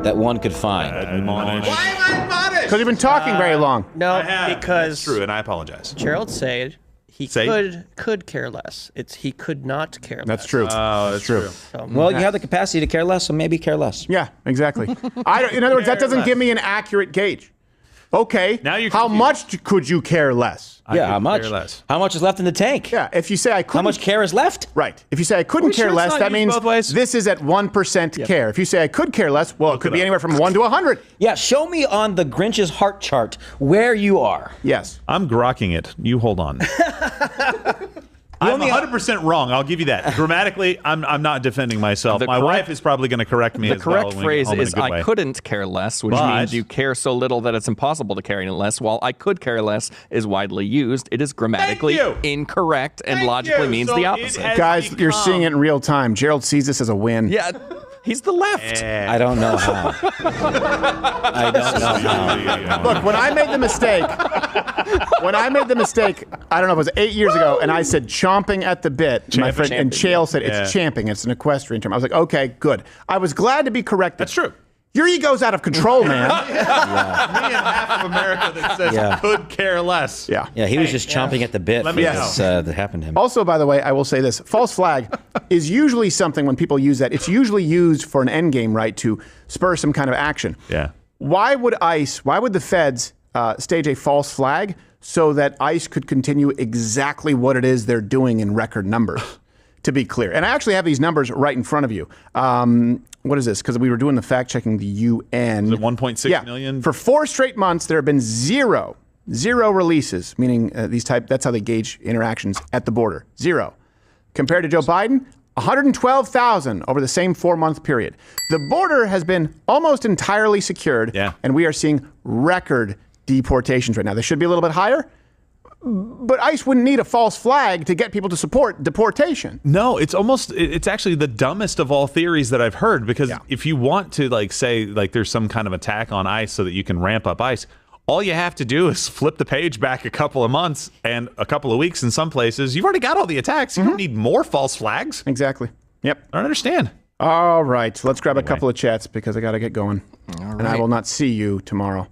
that one could find. Because you've been talking very long. No, because it's true, and I apologize. Gerald said he could care less. He could not care less. That's true. Oh, that's true. Well, you have the capacity to care less, so maybe care less. Yeah, exactly. In other words, that doesn't give me an accurate gauge. Okay. Now how much could you care less? How much? How much is left in the tank? Yeah. If you say I couldn't, how much care is left? Right. If you say I couldn't care less, that means this is at 1% care. If you say I could care less, well, it could be anywhere from 1 to 100. Yeah. Show me on the Grinch's heart chart where you are. Yes. I'm grokking it. You hold on. I'm 100% wrong. I'll give you that. Grammatically, I'm not defending myself. My wife is probably going to correct me. The correct phrase is I couldn't care less, which means you care so little that it's impossible to care any less. While I could care less is widely used, it is grammatically incorrect and logically means the opposite. Guys, you're seeing it in real time. Gerald sees this as a win. Yeah. He's the left. I don't know how. I don't know how. Look, when I made the mistake, I don't know, it was 8 years ago, and I said chomping at the bit. My friend and Chael said it's champing. It's an equestrian term. I was like, okay, good. I was glad to be corrected. That's true. Your ego's out of control, man. Me and half of America that says could care less. Yeah. Yeah, he was just chomping at the bit. Let me know. That happened to him. Also, by the way, I will say this. False flag is usually something when people use that, it's usually used for an end game, right, to spur some kind of action. Yeah. Why would the feds stage a false flag so that ICE could continue exactly what it is they're doing in record numbers, to be clear? And I actually have these numbers right in front of you. What is this? Because we were doing the fact checking the UN. Is it 1.6 million? For 4 straight months, there have been 0 0 releases, meaning that's how they gauge interactions at the border. 0. Compared to Joe Biden, 112,000 over the same 4-month period. The border has been almost entirely secured, and we are seeing record deportations right now. They should be a little bit higher, but ICE wouldn't need a false flag to get people to support deportation. No, it's actually the dumbest of all theories that I've heard, because if you want to say there's some kind of attack on ICE so that you can ramp up ICE, all you have to do is flip the page back a couple of months and a couple of weeks in some places. You've already got all the attacks. You don't need more false flags. Exactly. Yep. I don't understand. All right. Let's grab a couple of chats because I got to get going. And I will not see you tomorrow.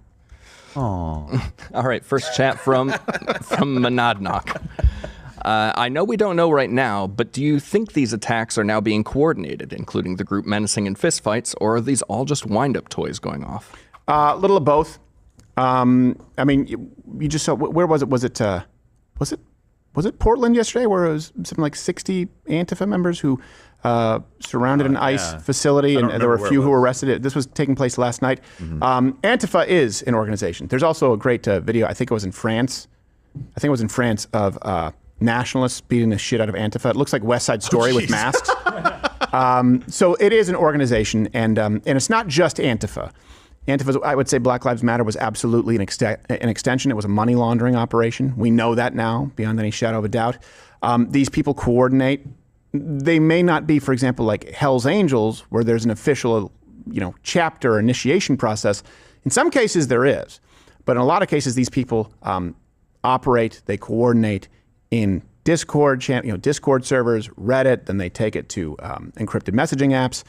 Oh. All right. First chat from Monadnock. I know we don't know right now, but do you think these attacks are now being coordinated, including the group menacing in fistfights, or are these all just wind-up toys going off? A little of both. I mean, you just saw, where was it? Was it Portland yesterday where it was something like 60 Antifa members who surrounded an ICE facility, and there were a few who were arrested? This was taking place last night. Antifa is an organization. There's also a great video, I think it was in France. Of nationalists beating the shit out of Antifa. It looks like West Side Story with masks. So it is an organization, and it's not just Antifa. Antifa, I would say Black Lives Matter was absolutely an extension. It was a money laundering operation. We know that now, beyond any shadow of a doubt. These people coordinate. They may not be, for example, like Hell's Angels, where there's an official, chapter initiation process. In some cases, there is. But in a lot of cases, these people operate, they coordinate in Discord, Discord servers, Reddit, then they take it to encrypted messaging apps.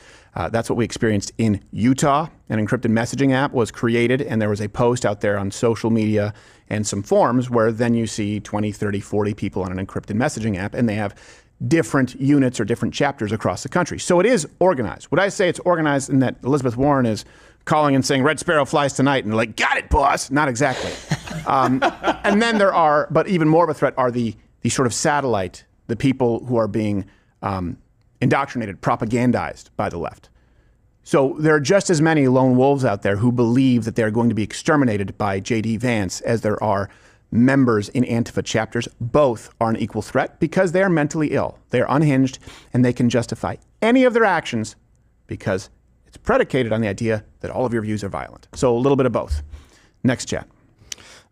That's what we experienced in Utah. An encrypted messaging app was created, and there was a post out there on social media and some forums where then you see 20, 30, 40 people on an encrypted messaging app, and they have different units or different chapters across the country. So it is organized. Would I say it's organized in that Elizabeth Warren is calling and saying, Red Sparrow flies tonight, and like, got it, boss? Not exactly. And then there are, but even more of a threat are the sort of satellite, the people who are being indoctrinated, propagandized by the left. So there are just as many lone wolves out there who believe that they're going to be exterminated by J.D. Vance as there are members in Antifa chapters. Both are an equal threat because they are mentally ill. They are unhinged, and they can justify any of their actions because it's predicated on the idea that all of your views are violent. So a little bit of both. Next chat.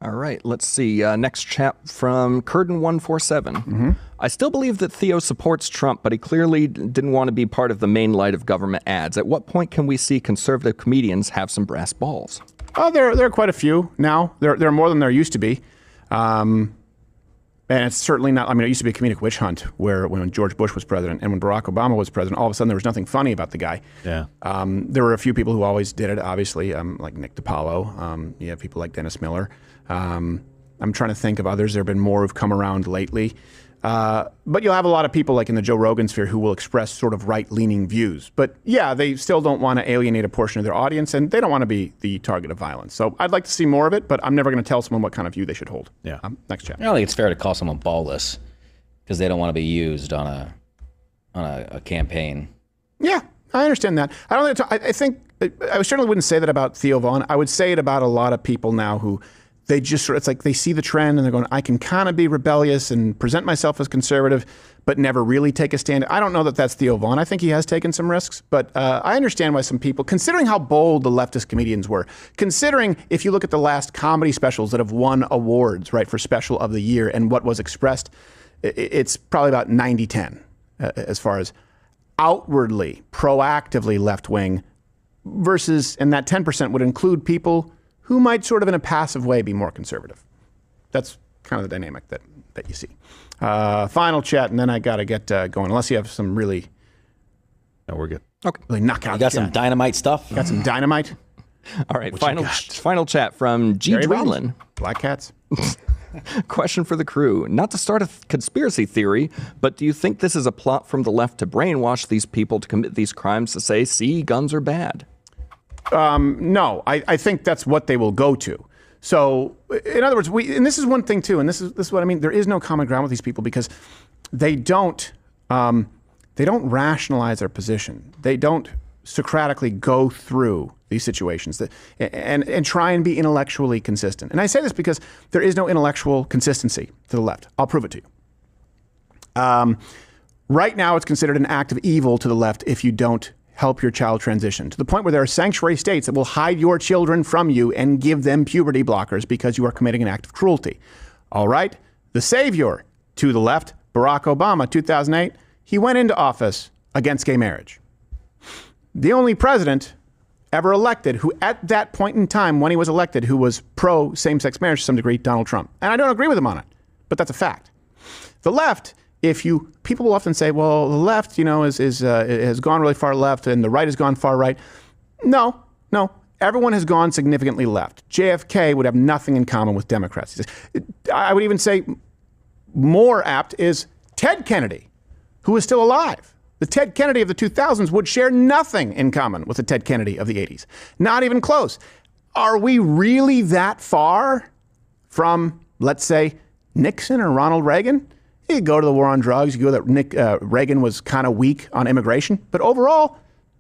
All right, let's see. Next chat from Curden147. I still believe that Theo supports Trump, but he clearly didn't want to be part of the main light of government ads. At what point can we see conservative comedians have some brass balls? Oh, there are quite a few now. There are more than there used to be. And it's certainly not, it used to be a comedic witch hunt where when George Bush was president and when Barack Obama was president, all of a sudden there was nothing funny about the guy. Yeah. There were a few people who always did it, obviously, like Nick DiPaolo. You have people like Dennis Miller. I'm trying to think of others. There have been more who've come around lately. But you'll have a lot of people like in the Joe Rogan sphere who will express sort of right-leaning views. But yeah, they still don't want to alienate a portion of their audience, and they don't want to be the target of violence. So I'd like to see more of it, but I'm never going to tell someone what kind of view they should hold. Yeah. Next chat. I don't think it's fair to call someone ballless because they don't want to be used on a campaign. Yeah, I understand that. I think I certainly wouldn't say that about Theo Vaughn. I would say it about a lot of people now who they just it's like they see the trend and they're going, I can kind of be rebellious and present myself as conservative, but never really take a stand. I don't know that that's Theo Vaughn. I think he has taken some risks, but I understand why some people, considering how bold the leftist comedians were, considering if you look at the last comedy specials that have won awards, right, for special of the year and what was expressed, it's probably about 90-10 as far as outwardly, proactively left-wing versus, and that 10% would include people who might sort of in a passive way be more conservative. That's kind of the dynamic that you see. Final chat, and then I got to get going, unless you have some really... No, we're good. Okay. Really knockout. You got some dynamite stuff? Got some dynamite? All right, final chat from G. Dwaylen. Black cats. Question for the crew. Not to start a conspiracy theory, but do you think this is a plot from the left to brainwash these people to commit these crimes to say, see, guns are bad? No, I think that's what they will go to. So, in other words, and this is one thing too, and this is what I mean. There is no common ground with these people because they don't rationalize their position. They don't Socratically go through these situations and try and be intellectually consistent. And I say this because there is no intellectual consistency to the left. I'll prove it to you. Right now, it's considered an act of evil to the left if you don't help your child transition, to the point where there are sanctuary states that will hide your children from you and give them puberty blockers because you are committing an act of cruelty. All right? The savior to the left, Barack Obama, 2008, he went into office against gay marriage. The only president ever elected who at that point in time when he was elected who was pro same-sex marriage to some degree, Donald Trump. And I don't agree with him on it, but that's a fact. The left, people will often say, well, the left, has gone really far left and the right has gone far right. No. Everyone has gone significantly left. JFK would have nothing in common with Democrats. I would even say more apt is Ted Kennedy, who is still alive. The Ted Kennedy of the 2000s would share nothing in common with the Ted Kennedy of the 80s. Not even close. Are we really that far from, let's say, Nixon or Ronald Reagan? You go to the war on drugs, you go that Reagan was kind of weak on immigration. But overall,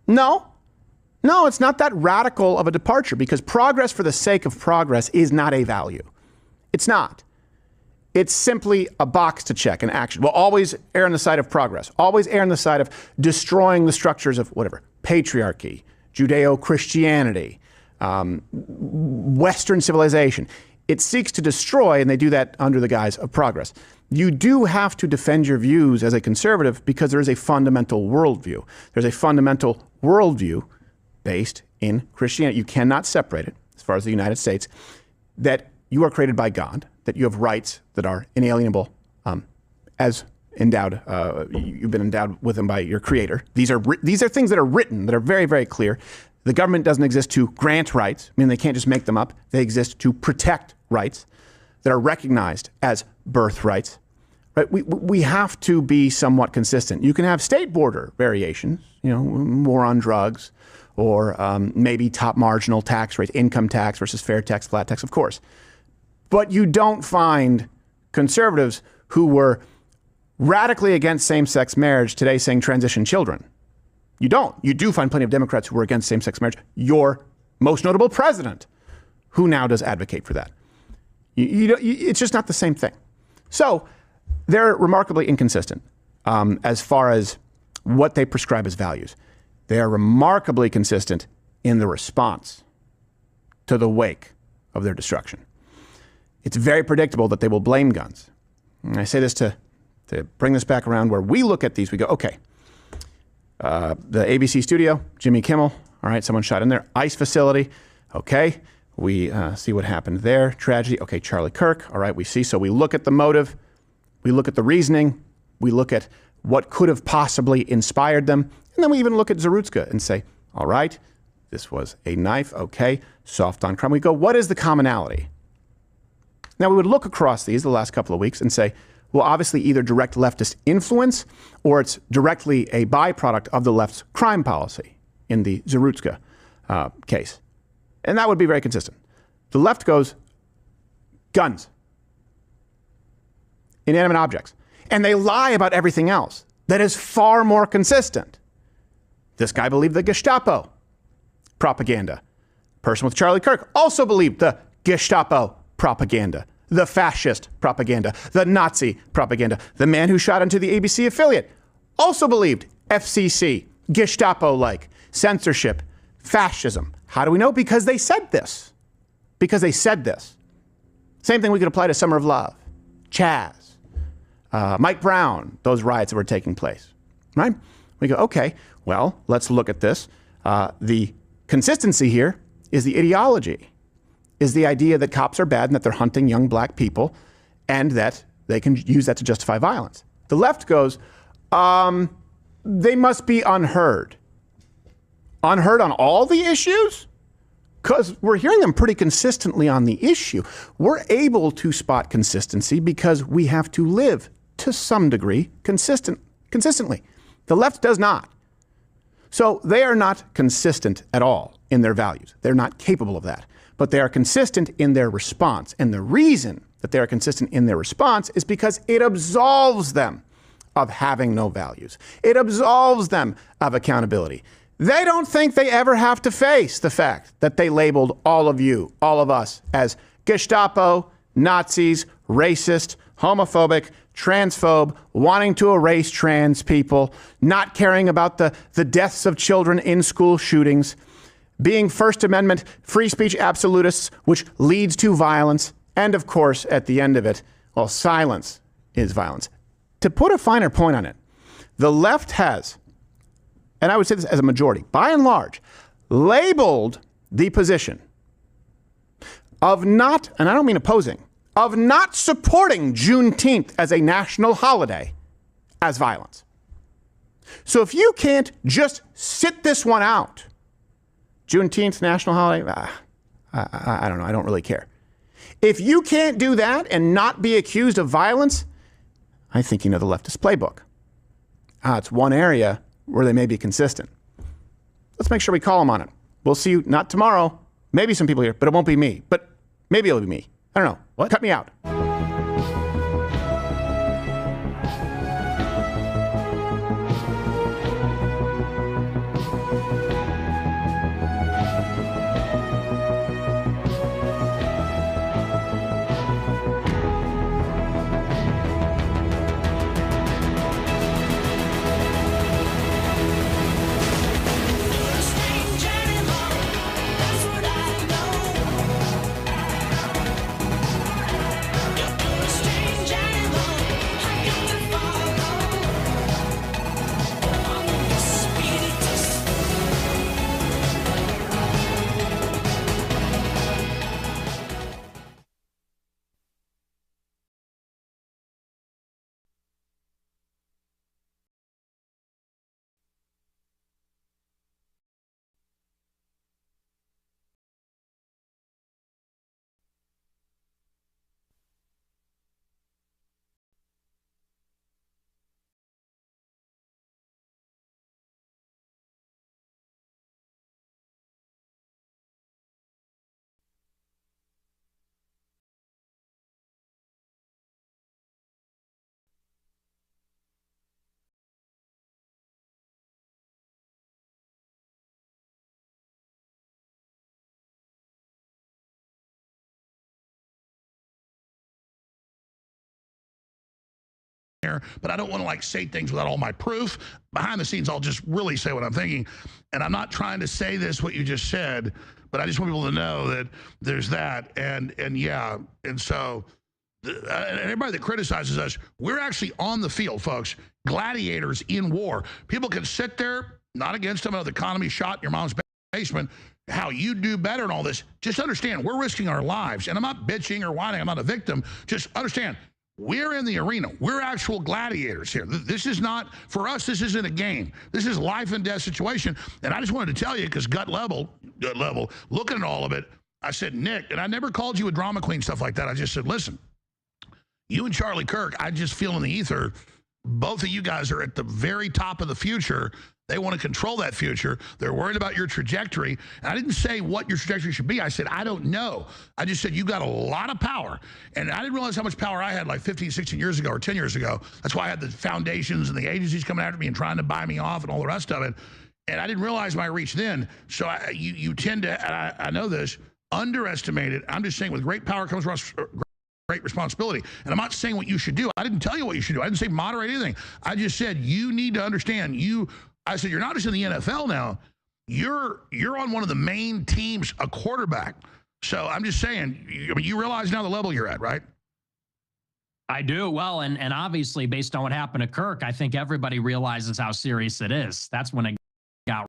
no, it's not that radical of a departure because progress for the sake of progress is not a value. It's not. It's simply a box to check, an action. We'll always err on the side of progress, always err on the side of destroying the structures of whatever, patriarchy, Judeo-Christianity, Western civilization. It seeks to destroy, and they do that under the guise of progress. You do have to defend your views as a conservative because there is a fundamental worldview. There's a fundamental worldview based in Christianity. You cannot separate it, as far as the United States, that you are created by God, that you have rights that are inalienable as endowed. You've been endowed with them by your creator. These are things that are written, that are very, very clear. The government doesn't exist to grant rights. I mean, they can't just make them up. They exist to protect rights that are recognized as birthrights. Right? We have to be somewhat consistent. You can have state border variations, war on drugs, or maybe top marginal tax rates, income tax versus fair tax, flat tax, of course. But you don't find conservatives who were radically against same-sex marriage today saying transition children. You don't. You do find plenty of Democrats who were against same-sex marriage. Your most notable president, who now does advocate for that. It's just not the same thing. So they're remarkably inconsistent as far as what they prescribe as values. They are remarkably consistent in the response to the wake of their destruction. It's very predictable that they will blame guns. And I say this to bring this back around where we look at these, we go, okay, the ABC studio, Jimmy Kimmel, all right, someone shot in there. ICE facility, okay, we see what happened there. Tragedy, okay, Charlie Kirk, all right, we see. So we look at the motive, we look at the reasoning, we look at what could have possibly inspired them, and then we even look at Zarutska and say, all right, this was a knife, okay, soft on crime. We go, what is the commonality? Now, we would look across these the last couple of weeks and say, well, obviously either direct leftist influence or it's directly a byproduct of the left's crime policy in the Zarutska case. And that would be very consistent. The left goes, guns, inanimate objects. And they lie about everything else that is far more consistent. This guy believed the Gestapo propaganda. Person with Charlie Kirk also believed the Gestapo propaganda, the fascist propaganda, the Nazi propaganda. The man who shot into the ABC affiliate also believed FCC, Gestapo-like, censorship, fascism. How do we know? Because they said this. Because they said this. Same thing we could apply to Summer of Love, Chaz, Mike Brown, those riots that were taking place, right? We go, okay, well, let's look at this. The consistency here is the ideology, is the idea that cops are bad and that they're hunting young black people and that they can use that to justify violence. The left goes, they must be unheard. Unheard on all the issues? Because we're hearing them pretty consistently on the issue. We're able to spot consistency because we have to live to some degree consistently. The left does not. So they are not consistent at all in their values. They're not capable of that. But they are consistent in their response. And the reason that they are consistent in their response is because it absolves them of having no values. It absolves them of accountability. They don't think they ever have to face the fact that they labeled all of you, all of us, as Gestapo, Nazis, racist, homophobic, transphobe, wanting to erase trans people, not caring about the deaths of children in school shootings, being First Amendment free speech absolutists, which leads to violence, and of course, at the end of it, well, silence is violence. To put a finer point on it, the left has, and I would say this as a majority, by and large, labeled the position of not, and I don't mean opposing, of not supporting Juneteenth as a national holiday as violence. So if you can't just sit this one out, Juneteenth national holiday, I don't know, I don't really care. If you can't do that and not be accused of violence, I think you know the leftist playbook. It's one area where they may be consistent. Let's make sure we call them on it. We'll see you not tomorrow, maybe some people here, but it won't be me. But maybe it'll be me. I don't know. What? Cut me out. But I don't want to like say things without all my proof. Behind the scenes, I'll just really say what I'm thinking. And I'm not trying to say this, what you just said, but I just want people to know that there's that. And yeah, and so and everybody that criticizes us, we're actually on the field, folks. Gladiators in war. People can sit there, not against them, the economy shot in your mom's basement, how you do better and all this. Just understand, we're risking our lives. And I'm not bitching or whining. I'm not a victim. Just understand, we're in the arena. We're actual gladiators here. This is not, for us, this isn't a game. This is life and death situation. And I just wanted to tell you, because gut level, looking at all of it, I said, Nick, and I never called you a drama queen, stuff like that. I just said, listen, you and Charlie Kirk, I just feel in the ether, both of you guys are at the very top of the future. They want to control that future. They're worried about your trajectory. And I didn't say what your trajectory should be. I said, I don't know. I just said, you got a lot of power. And I didn't realize how much power I had like 15, 16 years ago or 10 years ago. That's why I had the foundations and the agencies coming after me and trying to buy me off and all the rest of it. And I didn't realize my reach then. So you tend to, and I know this, underestimate it. I'm just saying with great power comes great responsibility. And I'm not saying what you should do. I didn't tell you what you should do. I didn't say moderate anything. I just said, you need to understand, I said, you're not just in the NFL now, you're on one of the main teams, a quarterback. So I'm just saying, you realize now the level you're at, right? I do. Well, and obviously based on what happened to Kirk, I think everybody realizes how serious it is. That's when it got